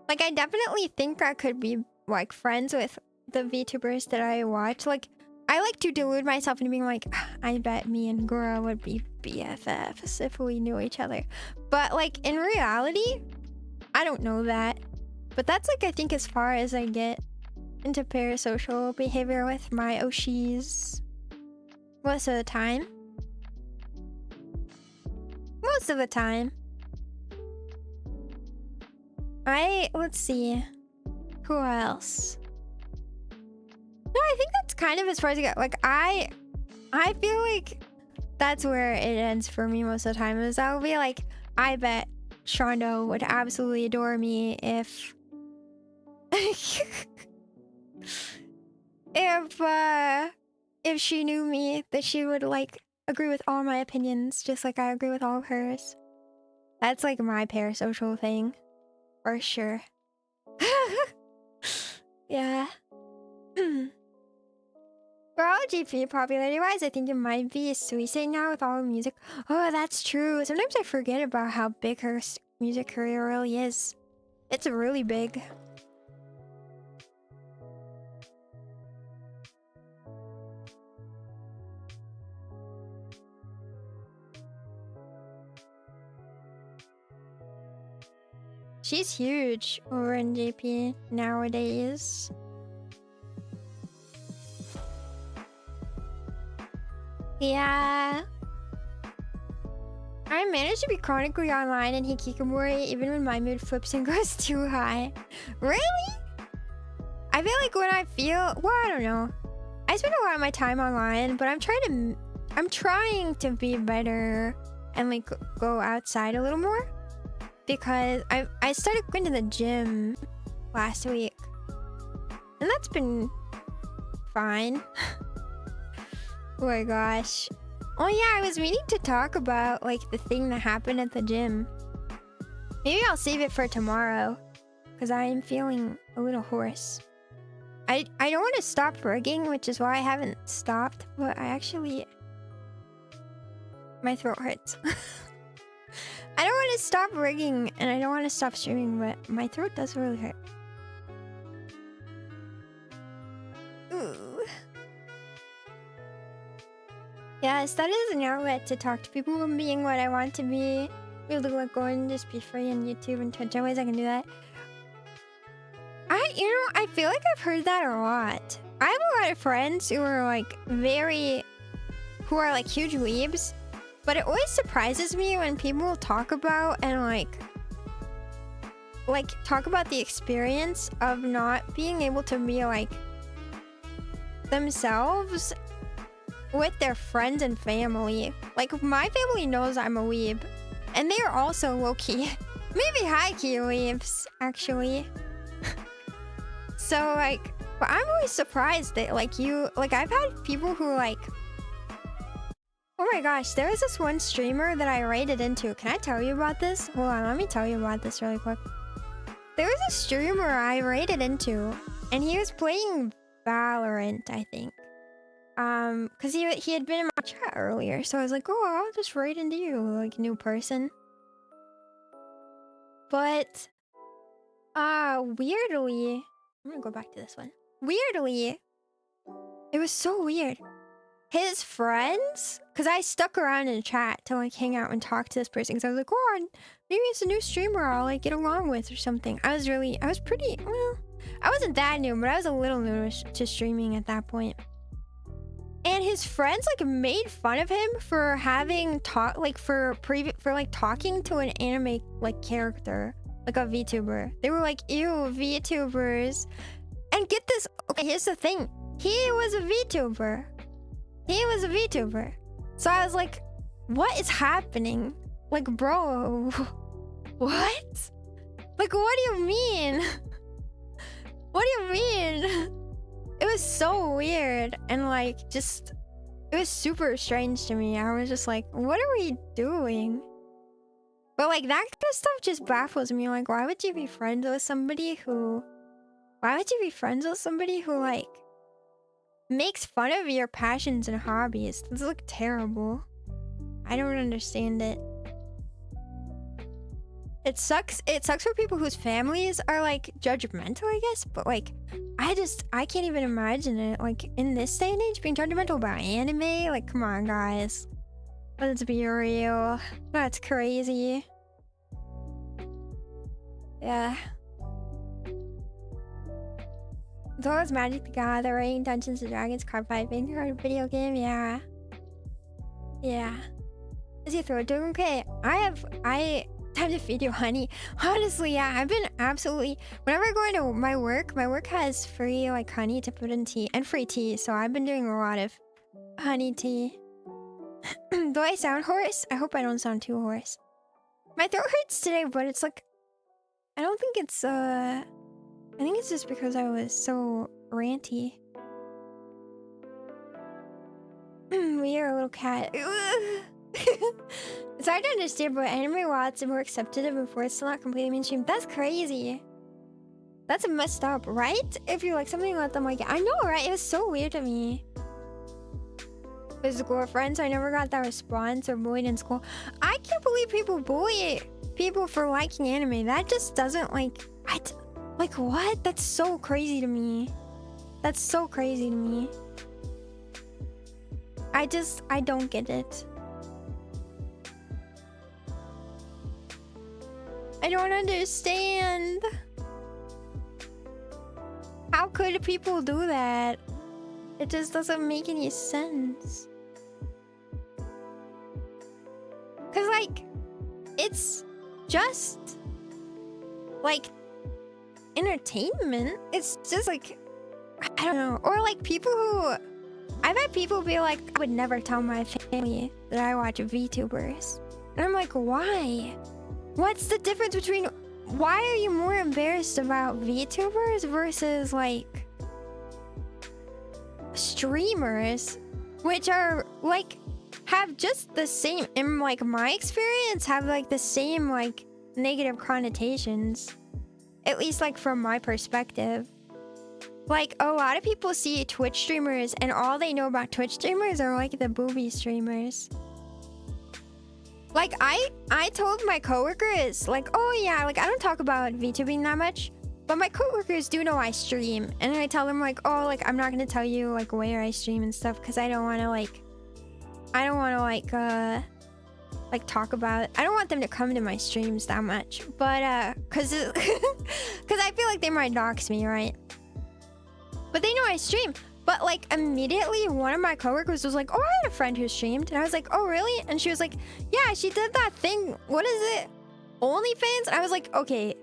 [SPEAKER 1] Like, I definitely think I could be like friends with the VTubers that I watch. Like, I like to delude myself into being like, I bet me and Gura would be BFFs if we knew each other. But like, in reality, I don't know that. But that's like, I think, as far as I get into parasocial behavior with my Oshis. Most of the time. Most of the time. Let's see. Who else? No, I think that's kind of as far as I get. Like, I feel like that's where it ends for me most of the time. Is I'll be like, I bet Shondo would absolutely adore me if if she knew me, that she would like agree with all my opinions just like I agree with all of hers. That's like my parasocial thing, for sure. Yeah. For all GP popularity-wise, I think it might be Suisei now with all the music. Oh, that's true. Sometimes I forget about how big her music career really is. It's really big. She's huge over in JP nowadays. Yeah. I managed to be chronically online in Hikikomori even when my mood flips and goes too high. Really? I feel like when I feel... Well, I don't know. I spend a lot of my time online, but I'm trying to be better and like go outside a little more. Because I started going to the gym last week. And that's been fine. Oh my gosh. Oh yeah, I was meaning to talk about like the thing that happened at the gym. Maybe I'll save it for tomorrow. Because I am feeling a little hoarse. I don't want to stop rigging, which is why I haven't stopped. But I actually... My throat hurts. I don't want to stop rigging and I don't want to stop streaming, but my throat does really hurt. Ooh. Yeah, I started as an outlet to talk to people and being what I want to be able to like go and just be free on YouTube and Twitch. Always I can do that. I feel like I've heard that a lot. I have a lot of friends who are like who are like huge weebs. But it always surprises me when people talk about and talk about the experience of not being able to be like themselves with their friends and family. Like my family knows I'm a weeb, and they are also low-key, maybe high-key weebs actually. So like, but I'm always surprised that I've had people who like. Oh my gosh, there was this one streamer that I raided into. Can I tell you about this? Hold on, let me tell you about this really quick. There was a streamer I raided into, and he was playing Valorant, I think. Because he had been in my chat earlier, so I was like, oh, I'll just raid into you, like new person. But, weirdly... I'm gonna go back to this one. Weirdly, it was so weird. His friends, because I stuck around in the chat to like hang out and talk to this person because I was like, oh, maybe it's a new streamer I'll like get along with or something. I was pretty, well, I wasn't that new, but I was a little new to streaming at that point. And his friends like made fun of him for having talking to an anime like character, like a VTuber. They were like, ew, VTubers. And get this, okay, here's the thing. He was a VTuber. He was a VTuber. So I was like, what is happening? Like, bro, what? Like, what do you mean? What do you mean? It was so weird and like just, it was super strange to me. I was just like, what are we doing? But like that kind of stuff just baffles me. Like, why would you be friends with somebody who like makes fun of your passions and hobbies? This looks terrible. I don't understand it. It sucks for people whose families are like judgmental, I guess, but like I can't even imagine it like in this day and age being judgmental about anime. Like, come on guys, let's be real. That's crazy. Yeah. It's always Magic the Gathering, Dungeons and Dragons, card fighting, card video game. Yeah. Is your throat doing okay? Time to feed you honey. Honestly, yeah, I've been absolutely... Whenever I go into my work has free like honey to put in tea and free tea, so I've been doing a lot of honey tea. Do I sound hoarse? I hope I don't sound too hoarse. My throat hurts today, but it's like... I don't think it's I think it's just because I was so ranty. We are a little cat. It's hard to understand, but anime watts are more accepted before it's still not completely mainstream. That's crazy. That's messed up, right? If you like something let them like it. I know, right? It was so weird to me. Physical friends, I never got that response or bullied in school. I can't believe people bully people for liking anime. That just doesn't like... Like what? That's so crazy to me. That's so crazy to me. I don't get it. I don't understand. How could people do that? It just doesn't make any sense. Cause like, it's just like entertainment. It's just like, I don't know. Or like people who, I've had people be like, I would never tell my family that I watch VTubers. And I'm like, why? What's the difference between, why are you more embarrassed about VTubers versus like streamers, which are like, have just the same, in like my experience, have like the same like negative connotations, at least like from my perspective. Like a lot of people see Twitch streamers and all they know about Twitch streamers are like the booby streamers. Like I told my coworkers like, oh yeah, like I don't talk about VTubing that much, but my coworkers do know I stream, and I tell them like, oh, like I'm not gonna tell you like where I stream and stuff because I don't want to like talk about, I don't want them to come to my streams that much, but cause I feel like they might dox me, right? But they know I stream. But like immediately one of my coworkers was like, oh, I had a friend who streamed, and I was like, oh really? And she was like, yeah, she did that thing, what is it, OnlyFans? And I was like, okay.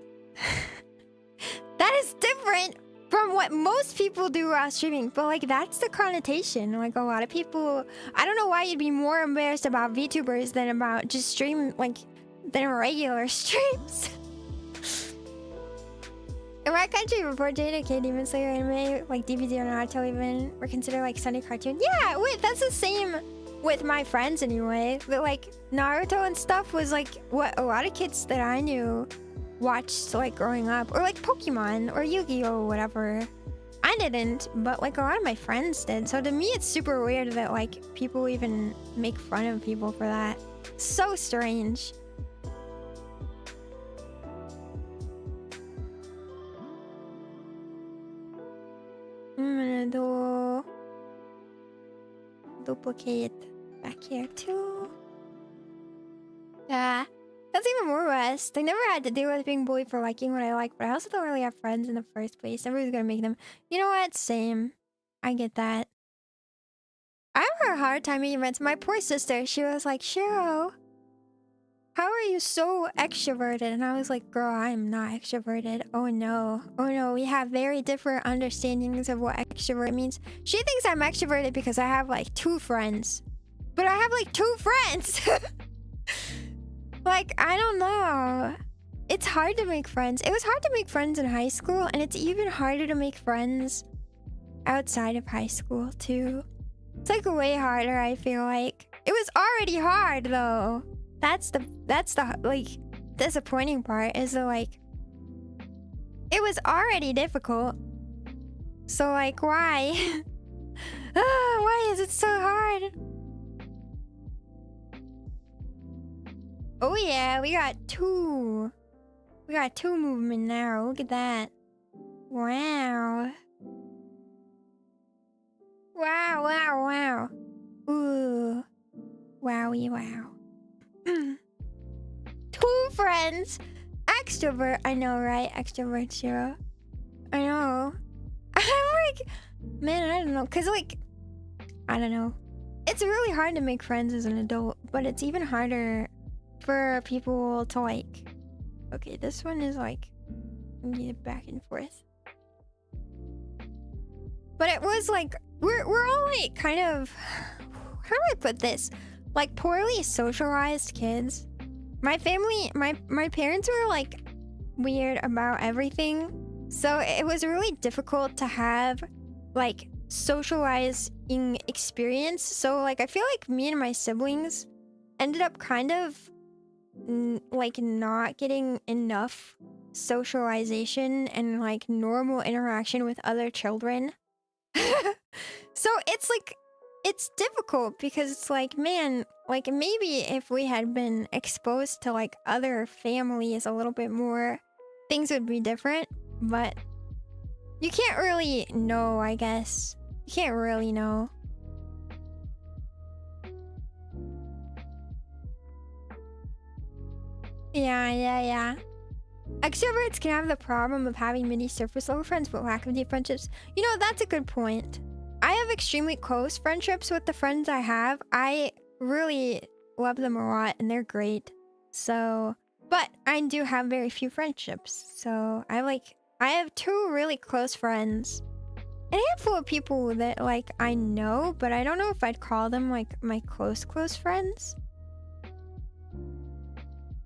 [SPEAKER 1] That is different from what most people do while streaming, but like that's the connotation. Like a lot of people, I don't know why you'd be more embarrassed about VTubers than about just stream, like than regular streams. In my country, before JJK, Demon Slayer anime, like DVD or Naruto even, were considered like Sunday cartoon. Yeah, wait, that's the same with my friends anyway. But like Naruto and stuff was like what a lot of kids that I knew watched like growing up, or like Pokemon or Yu-Gi-Oh, whatever. I didn't, but like a lot of my friends did. So to me, it's super weird that like people even make fun of people for that. So strange. I'm gonna duplicate back here too. Yeah. That's even more worse. I never had to deal with being bullied for liking what I like, but I also don't really have friends in the first place. Everybody's gonna make them. You know what? Same. I get that. I have a hard time making friends. My poor sister, she was like, Shiro, how are you so extroverted? And I was like, girl, I'm not extroverted. Oh no. Oh no, we have very different understandings of what extrovert means. She thinks I'm extroverted because I have like 2 friends. But I have like 2 friends! Like, I don't know. It's hard to make friends. It was hard to make friends in high school, and it's even harder to make friends outside of high school, too. It's like way harder, I feel like. It was already hard, though. That's the like, disappointing part, is that, like, it was already difficult. So, like, why? Why is it so hard? Oh yeah, we got 2. We got 2 movement now. Look at that. Wow. Wow, wow, wow. Ooh. Wowie, wow. 2 friends. Extrovert. I know, right? Extrovert Shiro. I know. I'm like, man, I don't know. Cause like, I don't know. It's really hard to make friends as an adult, but it's even harder for people to like, okay, this one is like, back and forth. But it was like, we're all like kind of, how do I put this? Like poorly socialized kids. My family, my parents were like weird about everything. So it was really difficult to have like socializing experience. So like, I feel like me and my siblings ended up kind of like not getting enough socialization and like normal interaction with other children. So it's like, it's difficult because it's like, man, like maybe if we had been exposed to like other families a little bit more, things would be different. But you can't really know, I guess. You can't really know. Yeah. Extroverts can have the problem of having many surface level friends but lack of deep friendships. You know, that's a good point. I have extremely close friendships with the friends I have. I really love them a lot and they're great. So, but I do have very few friendships. So I have 2 really close friends. And a handful of people that like I know, but I don't know if I'd call them like my close friends.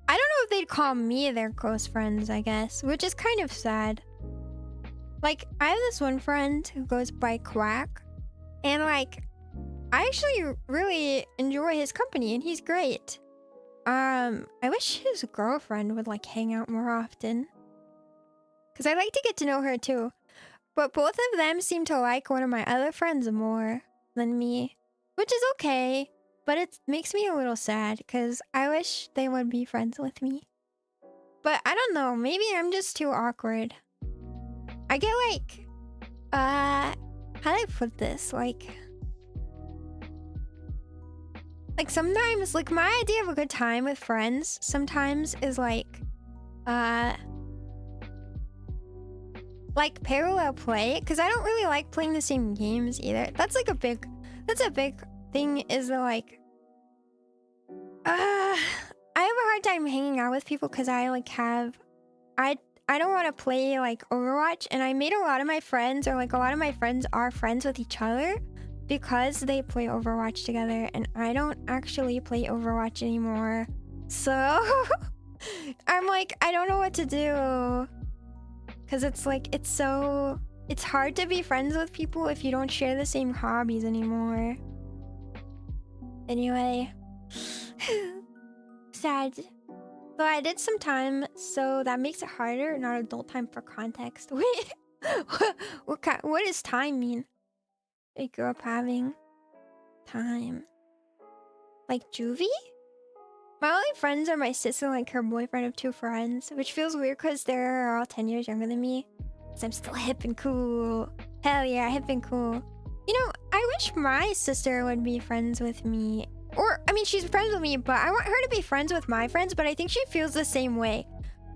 [SPEAKER 1] I don't know if they'd call me their close friends, I guess, which is kind of sad. Like, I have this one friend who goes by Quack, and like, I actually really enjoy his company, and he's great. I wish his girlfriend would like hang out more often, because I like to get to know her too. But both of them seem to like one of my other friends more than me, which is okay. But it makes me a little sad because I wish they would be friends with me. But I don't know, maybe I'm just too awkward. I get like, how do I put this? Like sometimes, like my idea of a good time with friends sometimes is like parallel play. Because I don't really like playing the same games either. That's a big thing is that like I have a hard time hanging out with people because I don't want to play like Overwatch, and I made a lot of my friends, or like a lot of my friends are friends with each other because they play Overwatch together, and I don't actually play Overwatch anymore. So I'm like, I don't know what to do, because it's like it's hard to be friends with people if you don't share the same hobbies anymore. Anyway, sad. So I did some time, so that makes it harder. Not adult time for context. Wait, what does time mean? I grew up having time. Like juvie? My only friends are my sister and like her boyfriend of 2 friends, which feels weird because they're all 10 years younger than me. So I'm still hip and cool. Hell yeah, hip and cool. You know, I wish my sister would be friends with me. Or, I mean, she's friends with me, but I want her to be friends with my friends, but I think she feels the same way.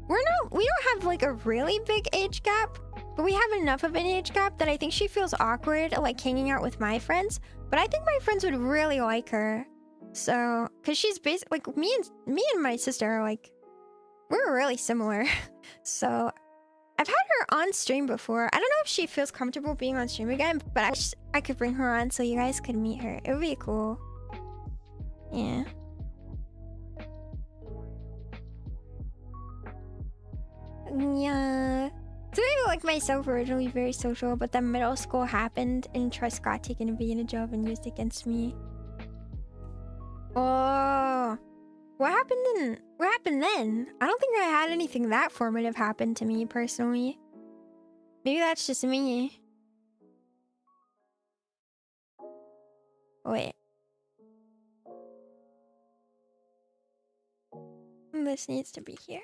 [SPEAKER 1] We don't have like a really big age gap, but we have enough of an age gap that I think she feels awkward like hanging out with my friends. But I think my friends would really like her. So, cause she's basically like me and my sister are like, we're really similar. So I've had her on stream before. I don't know if she feels comfortable being on stream again, but I wish I could bring her on so you guys could meet her. It would be cool. Yeah. Yeah. So maybe like myself originally very social, but then middle school happened and trust got taken advantage of and used against me. Oh. What happened then? I don't think I had anything that formative happen to me personally. Maybe that's just me. Wait. This needs to be here.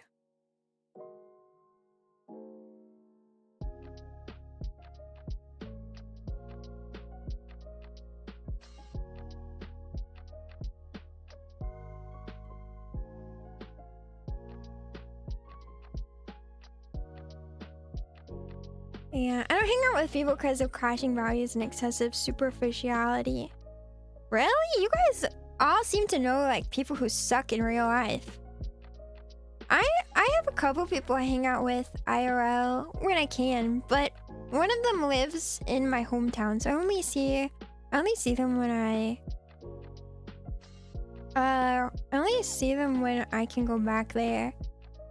[SPEAKER 1] Yeah, I don't hang out with people because of crashing values and excessive superficiality. Really? You guys all seem to know like people who suck in real life. I have a couple people I hang out with IRL when I can, but one of them lives in my hometown, so I only see them when I can go back there.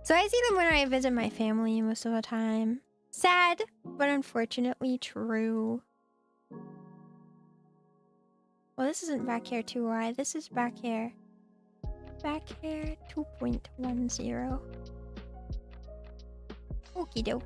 [SPEAKER 1] So I see them when I visit my family most of the time. Sad, but unfortunately true. Well, this isn't back here 2Y. This is back here. Back here 2.10. Okie doke.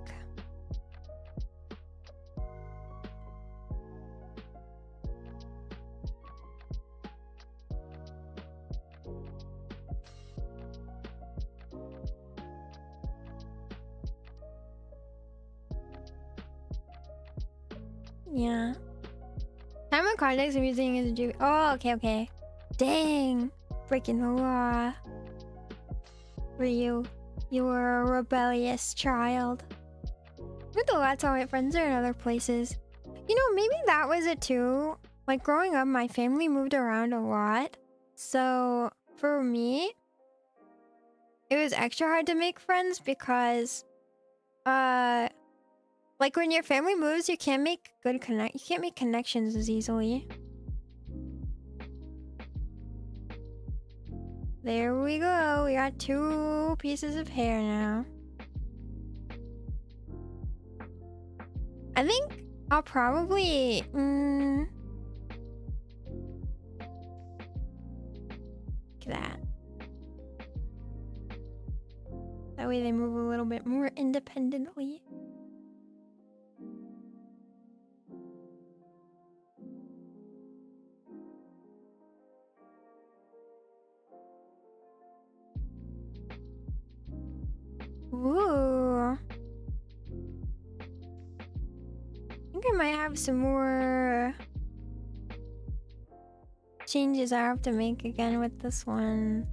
[SPEAKER 1] Yeah. Time of context I'm using is a juke. Oh, okay, okay. Dang. Breaking the law. Were you? You were a rebellious child. With the lots of my friends are in other places. You know, maybe that was it too. Like growing up, my family moved around a lot. So for me, it was extra hard to make friends because like when your family moves, you can't make connections as easily. There we go. We got 2 pieces of hair now. I think I'll probably look at that. That way they move a little bit more independently. Ooh. I think I might have some more changes I have to make again with this one.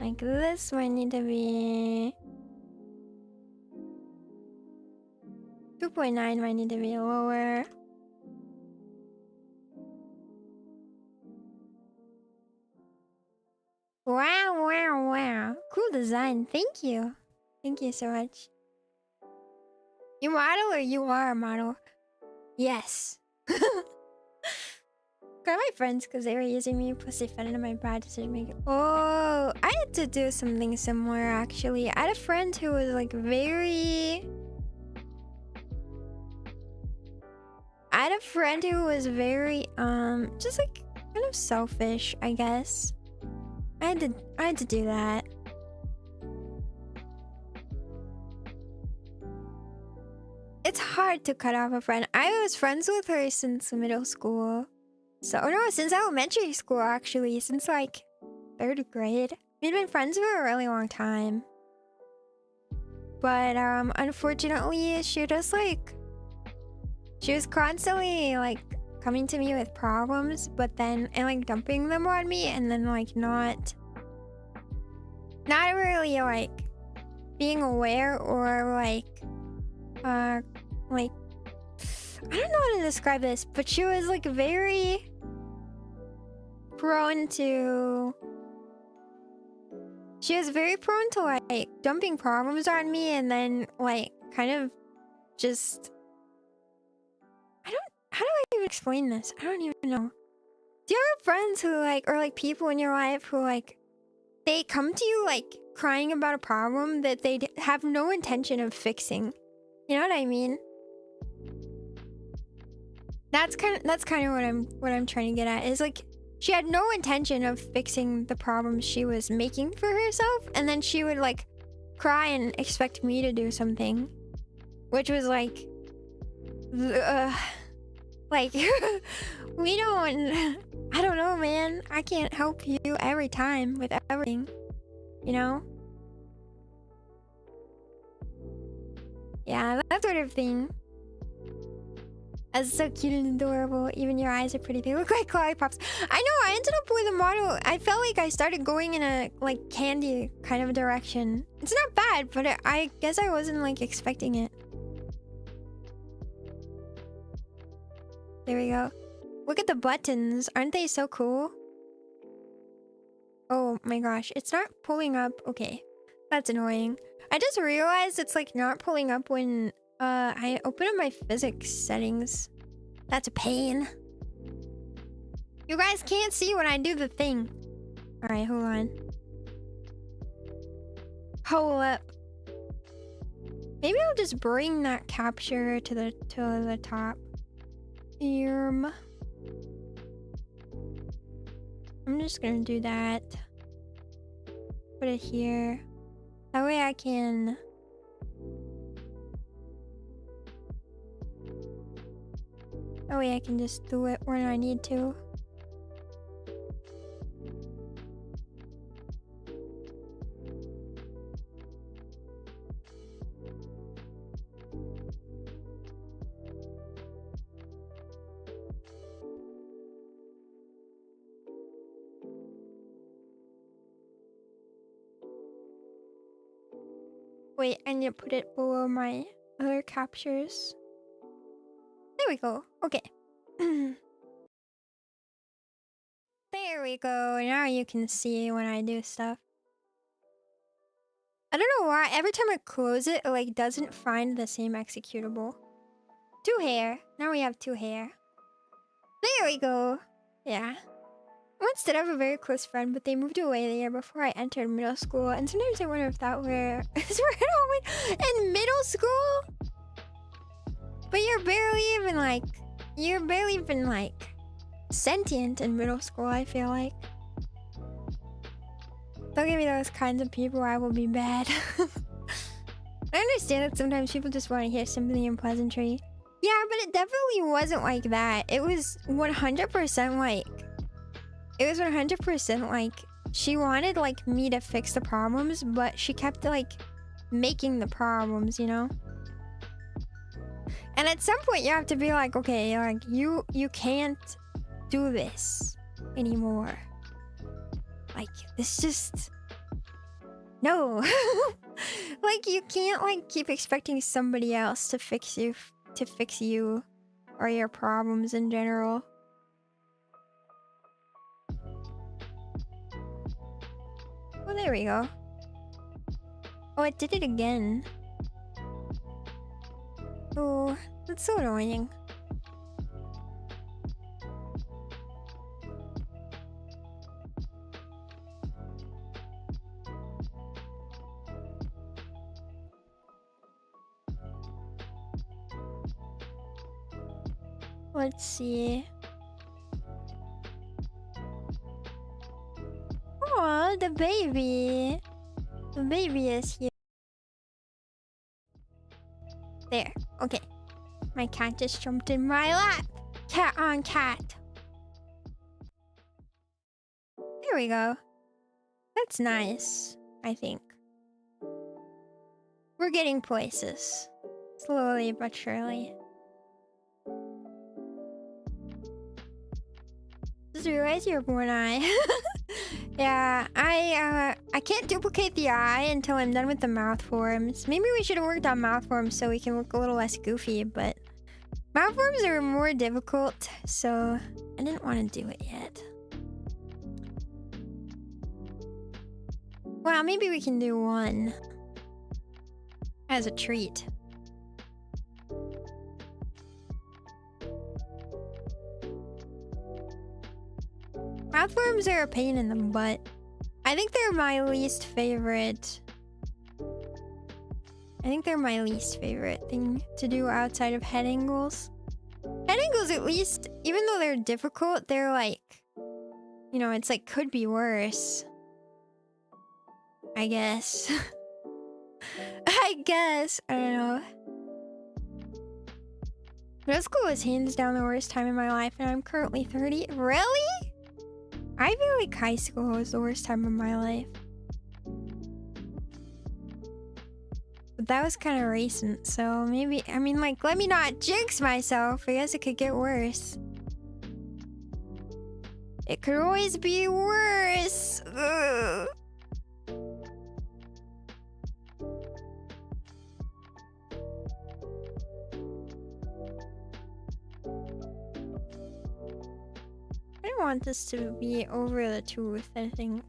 [SPEAKER 1] Like this might need to be 2.9 might need to be lower. Wow, wow, wow. Cool design. Thank you. Thank you so much. You model or you are a model? Yes. Got my friends because they were using me, plus they fed into my bad decision making. Oh, I had to do something similar actually. I had a friend who was like very... just like kind of selfish, I guess. I had to do that. It's hard to cut off a friend. I was friends with her since middle school. So, no, since elementary school actually. Since like 3rd grade. We'd been friends for a really long time. But unfortunately, she was constantly like coming to me with problems, but then like dumping them on me, and then like not really like being aware or like I don't know how to describe this, but she was like very prone to like dumping problems on me, and then like kind of just how do I even explain this? I don't even know. Do you have friends who like, or like people in your life who like, they come to you like crying about a problem that they have no intention of fixing? You know what I mean? That's kind of what I'm trying to get at, is like she had no intention of fixing the problems she was making for herself, and then she would like cry and expect me to do something, which was like like we don't, I don't know, man. I can't help you every time with everything, you know? Yeah, that sort of thing. That's so cute and adorable. Even your eyes are pretty. They look like lollipops. I know, I ended up with a model. I felt like I started going in a like candy kind of direction. It's not bad, but I guess I wasn't like expecting it. There we go. Look at the buttons. Aren't they so cool? Oh my gosh, it's not pulling up. Okay, that's annoying. I just realized it's like not pulling up when I open up my physics settings. That's a pain. You guys can't see when I do the thing. Alright, hold on. Hold up. Maybe I'll just bring that capture to the top. I'm just gonna do that. Put it here. That way I can... That way I can just do it when I need to. Wait, I need to put it below my other captures. There we go. Okay. There we go. Now you can see when I do stuff. I don't know why. Every time I close it, it like doesn't find the same executable. 2 hair. Now we have 2 hair. There we go. Yeah. I once did have a very close friend, but they moved away the year before I entered middle school. And sometimes I wonder if that were... is where it all went. In middle school? But you're barely even like... You're barely even like... sentient in middle school, I feel like. Don't give me those kinds of people, I will be bad. I understand that sometimes people just want to hear sympathy and pleasantry. Yeah, but it definitely wasn't like that. It was 100% like... It was 100% like... She wanted like me to fix the problems, but she kept like... making the problems, you know? And at some point you have to be like, okay, like you can't do this anymore. Like, this just... No. Like, you can't like keep expecting somebody else to fix you or your problems in general. Oh, there we go. Oh, it did it again. Oh, that's so annoying. Let's see. Oh, the baby. The baby is here. There. Okay. My cat just jumped in my lap. Cat on cat. There we go. That's nice, I think. We're getting places. Slowly but surely. Just realized you have one eye. Yeah, I can't duplicate the eye until I'm done with the mouth forms. Maybe we should have worked on mouth forms so we can look a little less goofy, but mouth forms are more difficult, so I didn't want to do it yet. Well, maybe we can do one as a treat. Mouthworms are a pain in the butt. I think they're my least favorite. I think they're my least favorite thing to do outside of head angles. Head angles, at least, even though they're difficult, they're like... You know, it's like, could be worse. I guess. I guess. I don't know. Middle school was hands down the worst time in my life, and I'm currently 30. Really? I feel like high school was the worst time of my life. But that was kind of recent, so maybe... I mean, like, let me not jinx myself. I guess it could get worse. It could always be worse. Ugh. I don't want this to be over the tooth, I think.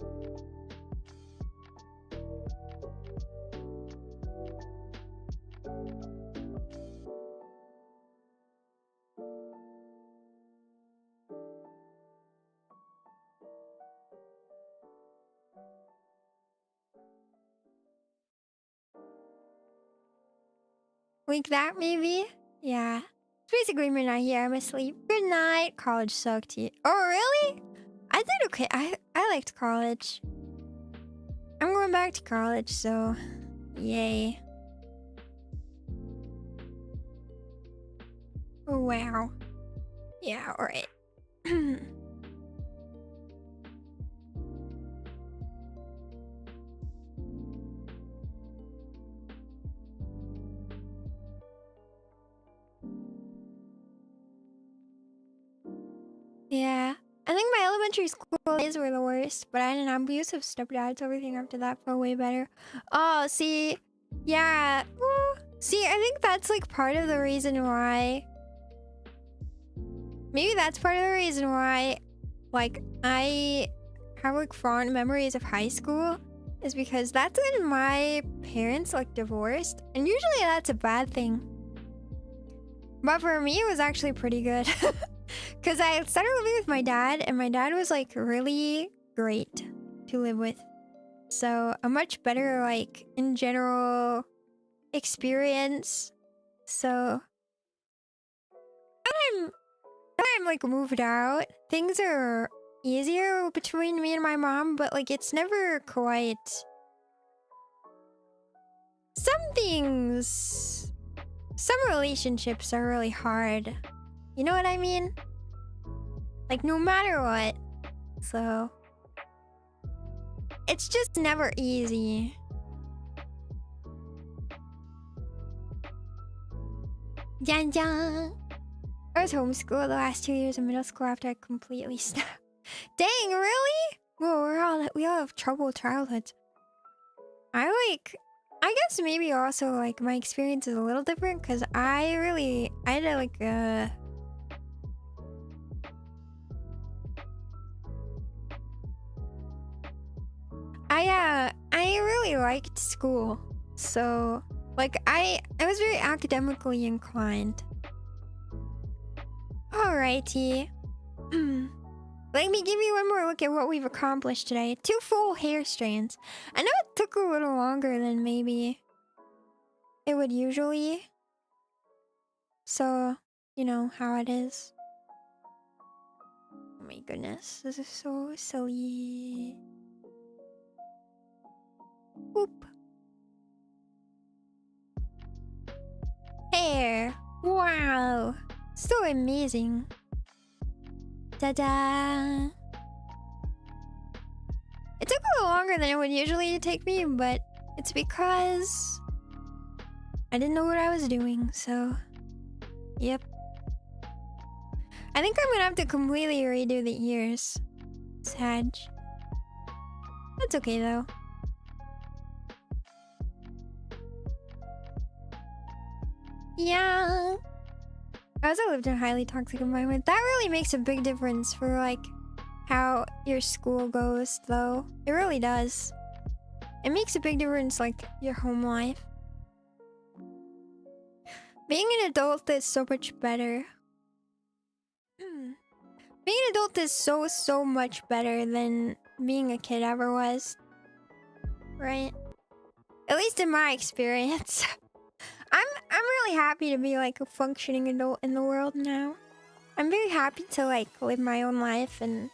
[SPEAKER 1] Like that, maybe? Yeah. It's basically midnight here. I'm asleep. Good night. College sucked. Oh, really? I did okay. I liked college. I'm going back to college, so yay. Oh, wow. Yeah, alright. Yeah. I think my elementary school days were the worst, but I had an abusive stepdad, so everything after that felt way better. Oh, see, yeah. See, I think that's like part of the reason why. Maybe that's part of the reason why, like, I have like fond memories of high school, is because that's when my parents like divorced, and usually that's a bad thing. But for me, it was actually pretty good. Because I started living with my dad, and my dad was like really great to live with. So a much better, like, in general experience. So when I'm like moved out, things are easier between me and my mom, but like it's never quite. Some relationships are really hard. You know what I mean? Like, no matter what. So it's just never easy. Jan Jan. I was homeschooled the last 2 years of middle school after I completely stopped. Dang, really? Whoa, we all have troubled childhoods. I guess maybe also like my experience is a little different because I had like I really liked school. So like I was very academically inclined. Alrighty. Let me give you one more look at what we've accomplished today. 2 full hair strands. I know it took a little longer than maybe it would usually. So, you know how it is. Oh my goodness, this is so silly. Boop. Hair. Wow. So amazing. Ta-da! It took a little longer than it would usually take me, but it's because I didn't know what I was doing, so yep. I think I'm gonna have to completely redo the ears. Sad. That's okay though. Yeah. I also lived in a highly toxic environment. That really makes a big difference for like how your school goes though. It really does. It makes a big difference like your home life. Being an adult is so much better. Being an adult is so much better than being a kid ever was. Right? At least in my experience. I'm really happy to be like a functioning adult in the world now. I'm very happy to like live my own life and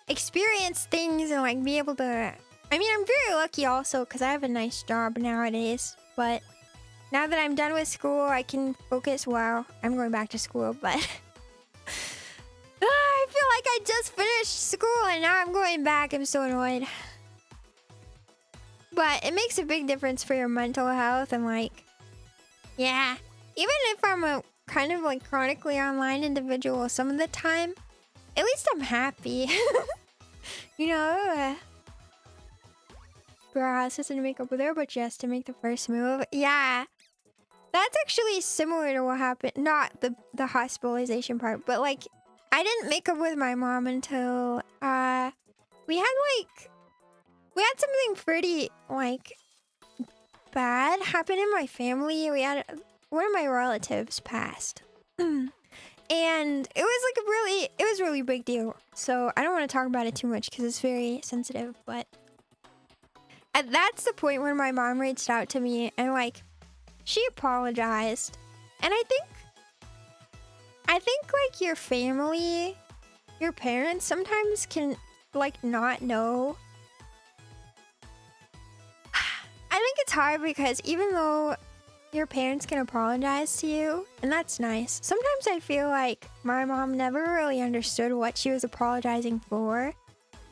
[SPEAKER 1] experience things and like be able to. I mean, I'm very lucky also because I have a nice job nowadays. But now that I'm done with school, I can focus. Well, I'm going back to school, but I feel like I just finished school and now I'm going back. I'm so annoyed. But it makes a big difference for your mental health and like. Yeah, even if I'm a kind of like chronically online individual some of the time, at least I'm happy. You know, process to make up with her, but just to make the first move. Yeah, that's actually similar to what happened. Not the hospitalization part, but like I didn't make up with my mom until we had something pretty like bad happen in my family. We had one of my relatives passed. And it was really big deal. So I don't want to talk about it too much because it's very sensitive, but that's the point where my mom reached out to me and like she apologized. And I think like your family your parents sometimes can like not know. I think it's hard because even though your parents can apologize to you, and that's nice, sometimes I feel like my mom never really understood what she was apologizing for.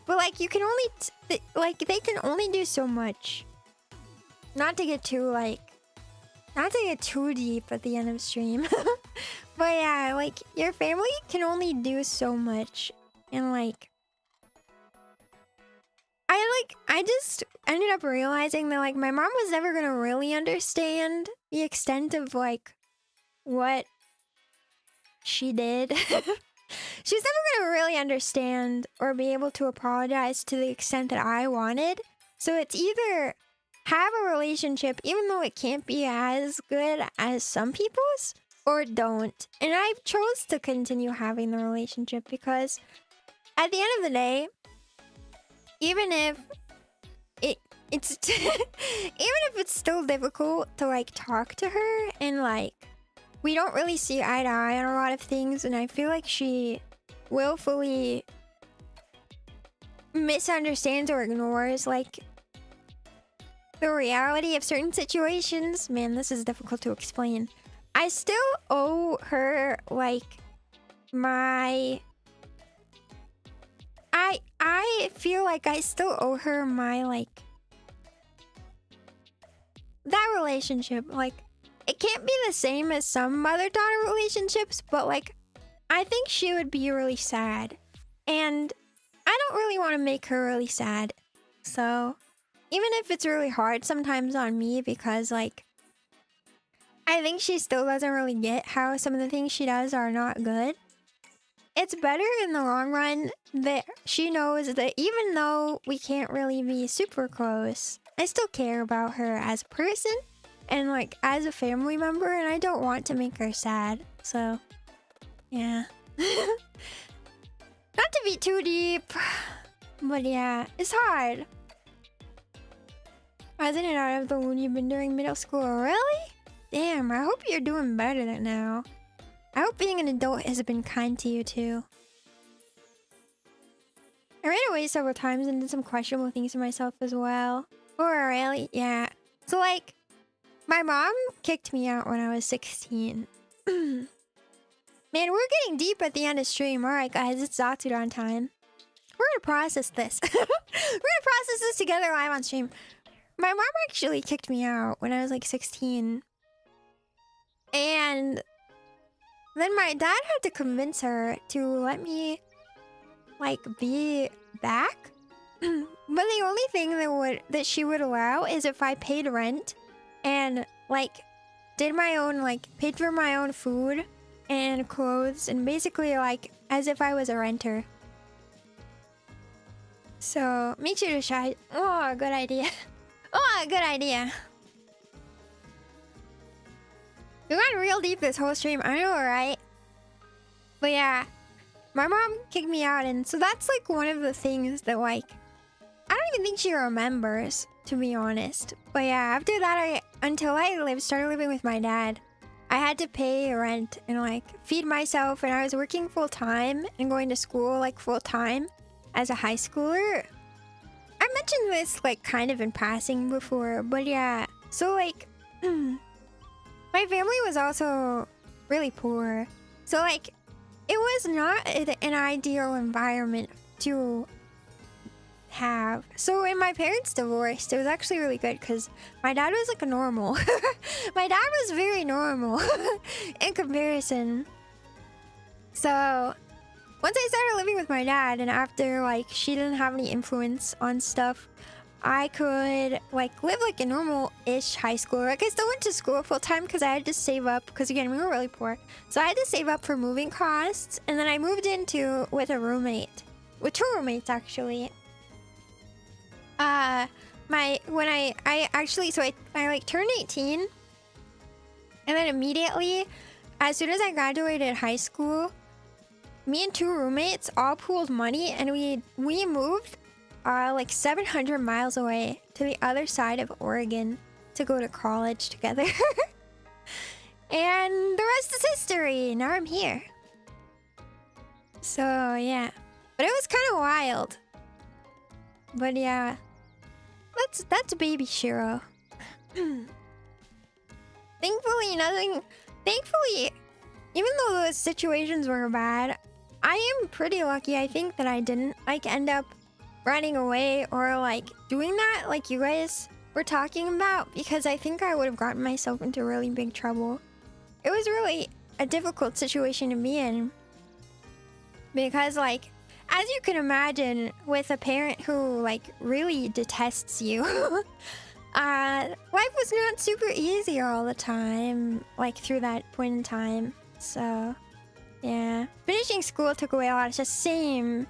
[SPEAKER 1] But like you can only like they can only do so much. Not to get too deep at the end of stream. But yeah, like your family can only do so much. And like I just ended up realizing that like my mom was never gonna really understand the extent of like what she did. She was never gonna really understand or be able to apologize to the extent that I wanted. So it's either have a relationship, even though it can't be as good as some people's, or don't. And I chose to continue having the relationship because at the end of the day, even if it's even if it's still difficult to like talk to her and like we don't really see eye to eye on a lot of things, and I feel like she willfully misunderstands or ignores like the reality of certain situations. Man, this is difficult to explain. I still owe her like my I feel like I still owe her my like that relationship. Like it can't be the same as some mother-daughter relationships, but like I think she would be really sad. And I don't really want to make her really sad. So even if it's really hard sometimes on me because like I think she still doesn't really get how some of the things she does are not good. It's better in the long run that she knows that even though we can't really be super close, I still care about her as a person and like as a family member, and I don't want to make her sad. So yeah. Not to be too deep, but yeah, it's hard. I was in and out of the loony bin during middle school. Really? Damn, I hope you're doing better than now. I hope being an adult has been kind to you too. I ran away several times and did some questionable things to myself as well. Oh, really? Yeah. So like, my mom kicked me out when I was 16. Man, we're getting deep at the end of stream. Alright guys, it's Zatsudan time. We're gonna process this. We're gonna process this together live on stream. My mom actually kicked me out when I was like 16. And then my dad had to convince her to let me like be back. But the only thing that she would allow is if I paid rent and like did my own like paid for my own food and clothes and basically like as if I was a renter. So make sure to try. Oh, good idea. Oh, good idea. We went real deep this whole stream. I know, right? But yeah, my mom kicked me out, and so that's like one of the things that like I don't even think she remembers, to be honest. But yeah, after that, until I started living with my dad, I had to pay rent and like feed myself, and I was working full time and going to school like full time as a high schooler. I mentioned this like kind of in passing before, but yeah. So like, my family was also really poor, so like it was not an ideal environment to have. So when my parents divorced, it was actually really good because my dad was like a normal. My dad was very normal in comparison. So once I started living with my dad, and after like she didn't have any influence on stuff, I could like live like a normal-ish high schooler. Like I still went to school full-time because I had to save up, because again, we were really poor. So I had to save up for moving costs, and then I moved into with a roommate. With two roommates actually. I like turned 18, and then immediately, as soon as I graduated high school, me and two roommates all pooled money, and we moved like 700 miles away to the other side of Oregon to go to college together. And the rest is history. Now I'm here. So yeah, but it was kind of wild. But yeah, that's baby Shiro. Thankfully, nothing. Thankfully, even though those situations were bad, I am pretty lucky. I think that I didn't like end up running away or like doing that like you guys were talking about, because I think I would have gotten myself into really big trouble. It was really a difficult situation to be in, because like, as you can imagine, with a parent who like really detests you, life was not super easy all the time, like through that point in time. So yeah, finishing school took away a lot. It's just same,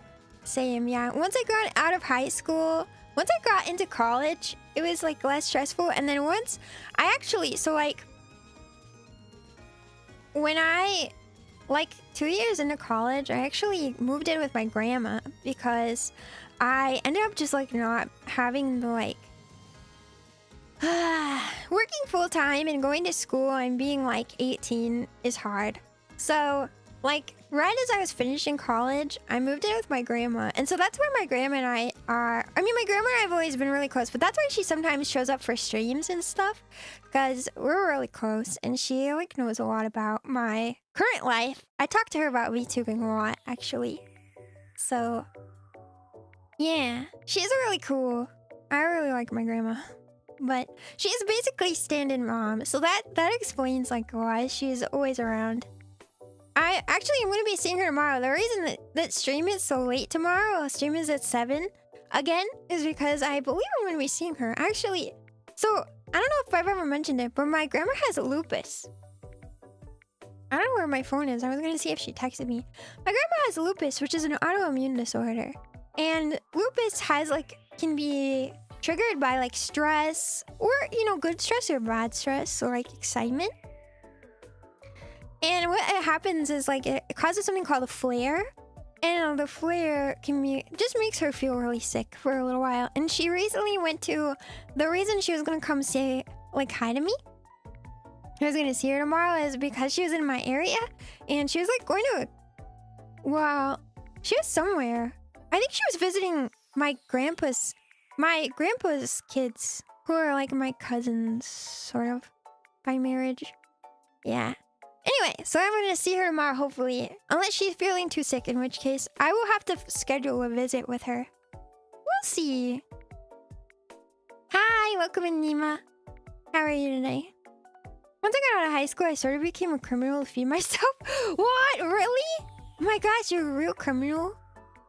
[SPEAKER 1] yeah. Once I got out of high school, once I got into college, it was like less stressful. And then once I actually, so like when I, like 2 years into college, I actually moved in with my grandma because I ended up just like not having the like working full time and going to school and being like 18 is hard. So like right as I was finishing college, I moved in with my grandma. And so that's where my grandma and I are. I mean, my grandma and I have always been really close, but that's why she sometimes shows up for streams and stuff, because we're really close and she like knows a lot about my current life. I talk to her about VTubing a lot, actually. So yeah, she's really cool. I really like my grandma. But she's basically stand-in mom, so that explains like why she's always around. I actually am going to be seeing her tomorrow. The reason that stream is so late tomorrow, stream is at 7 again, is because I believe I'm going to be seeing her. Actually, so I don't know if I've ever mentioned it, but my grandma has lupus. I don't know where my phone is. I was going to see if she texted me. My grandma has lupus, which is an autoimmune disorder. And lupus has like, can be triggered by like stress, or you know, good stress or bad stress, or like excitement. And what happens is like it causes something called a flare, and the flare can be, just makes her feel really sick for a little while. And she recently went to, the reason she was gonna come say like hi to me, I was gonna see her tomorrow, is because she was in my area and she was like going to, well, she was somewhere. I think she was visiting my grandpa's kids, who are like my cousins, sort of, by marriage. Yeah. Anyway, so I'm gonna see her tomorrow, hopefully. Unless she's feeling too sick, in which case I will have to schedule a visit with her. We'll see. Hi, welcome in, Nima. How are you today? Once I got out of high school, I sort of became a criminal to feed myself. What? Really? Oh my gosh, you're a real criminal?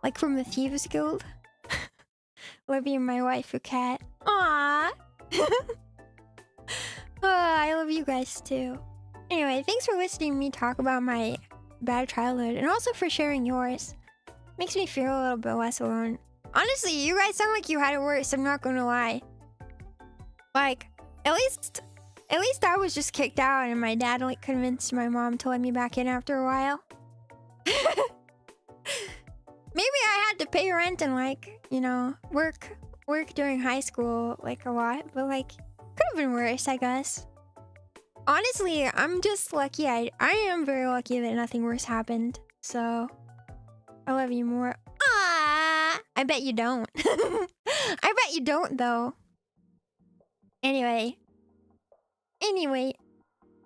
[SPEAKER 1] Like from the Thieves Guild? Libby and my wife, a cat. Aww. Oh, I love you guys too. Anyway, thanks for listening to me talk about my bad childhood, and also for sharing yours. Makes me feel a little bit less alone. Honestly, you guys sound like you had it worse, I'm not gonna lie. Like, at least I was just kicked out and my dad like convinced my mom to let me back in after a while. Maybe I had to pay rent and like, you know, work during high school like a lot, but like could have been worse, I guess. Honestly, I'm just lucky. I am very lucky that nothing worse happened. So I love you more. Ah, I bet you don't. I bet you don't though. Anyway,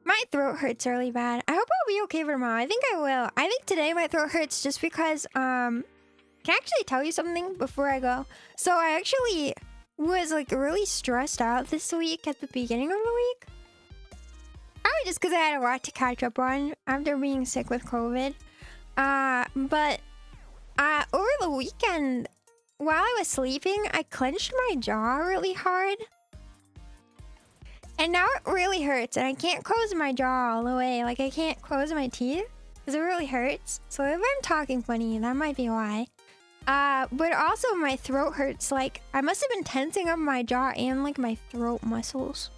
[SPEAKER 1] my throat hurts really bad. I hope I'll be okay for tomorrow. I think I will. I think today my throat hurts just because can I actually tell you something before I go? So I actually was like really stressed out this week at the beginning of the week. Probably just because I had a lot to catch up on after being sick with COVID. But over the weekend, while I was sleeping, I clenched my jaw really hard. And now it really hurts, and I can't close my jaw all the way. Like, I can't close my teeth because it really hurts. So if I'm talking funny, that might be why. But also my throat hurts. Like, I must have been tensing up my jaw and like my throat muscles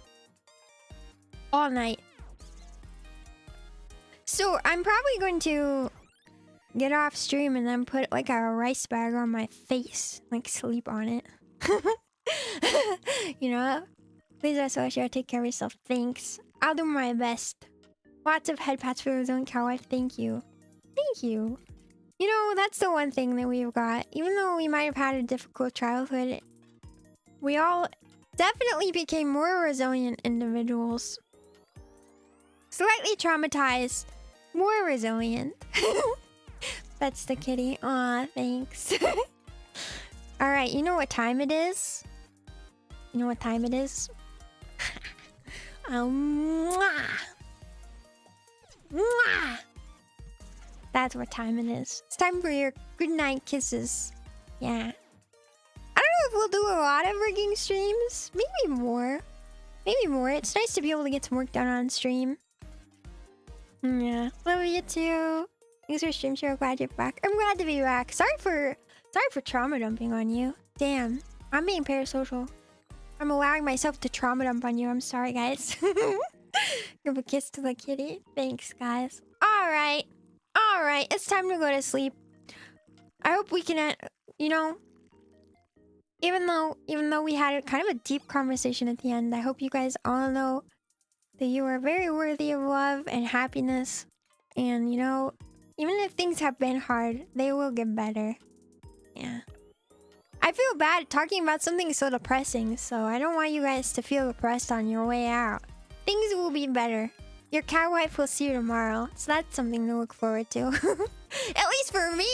[SPEAKER 1] all night. So I'm probably going to get off stream and then put like a rice bag on my face, like sleep on it. You know? Please also sure take care of yourself. Thanks. I'll do my best. Lots of head pats for the Zone Cow Wife. Thank you. Thank you. You know, that's the one thing that we've got. Even though we might have had a difficult childhood, we all definitely became more resilient individuals. Slightly traumatized, more resilient. That's the kitty. Aw, thanks. Alright, you know what time it is? You know what time it is? Mwah! Mwah! That's what time it is. It's time for your goodnight kisses. Yeah. I don't know if we'll do a lot of rigging streams. Maybe more. Maybe more. It's nice to be able to get some work done on stream. Yeah. Love you too. Thanks for stream share. Glad you're back. I'm glad to be back. Sorry for trauma dumping on you. Damn. I'm being parasocial. I'm allowing myself to trauma dump on you. I'm sorry, guys. Give a kiss to the kitty. Thanks, guys. Alright. Alright. It's time to go to sleep. I hope we can, you know, even though we had a kind of a deep conversation at the end, I hope you guys all know that you are very worthy of love and happiness. And, you know, even if things have been hard, they will get better. Yeah. I feel bad talking about something so depressing, so I don't want you guys to feel depressed on your way out. Things will be better. Your cat wife will see you tomorrow, so that's something to look forward to. At least for me!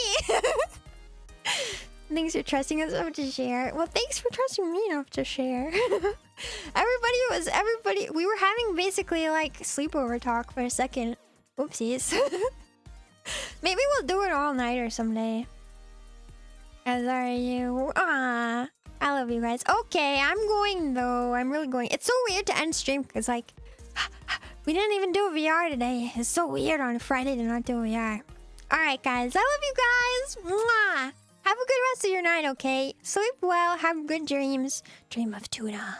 [SPEAKER 1] Thanks for trusting us enough to share. Well, thanks for trusting me enough to share. Everybody, we were having basically like sleepover talk for a second. Oopsies. Maybe we'll do it all night or someday. As are you. Ah, I love you guys. Okay, I'm going though. I'm really going. It's so weird to end stream because like we didn't even do a VR today. It's so weird on a Friday to not do a VR. All right, guys. I love you guys. Mwah. Have a good rest of your night, okay? Sleep well. Have good dreams. Dream of tuna.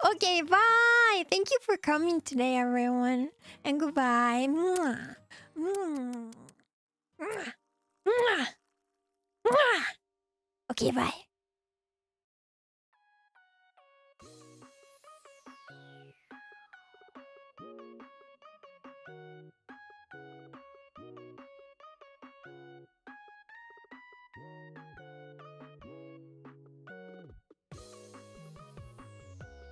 [SPEAKER 1] Okay, bye. Thank you for coming today, everyone. And goodbye. Mwah. Mwah. Mwah. Mwah. Mwah. Okay, bye.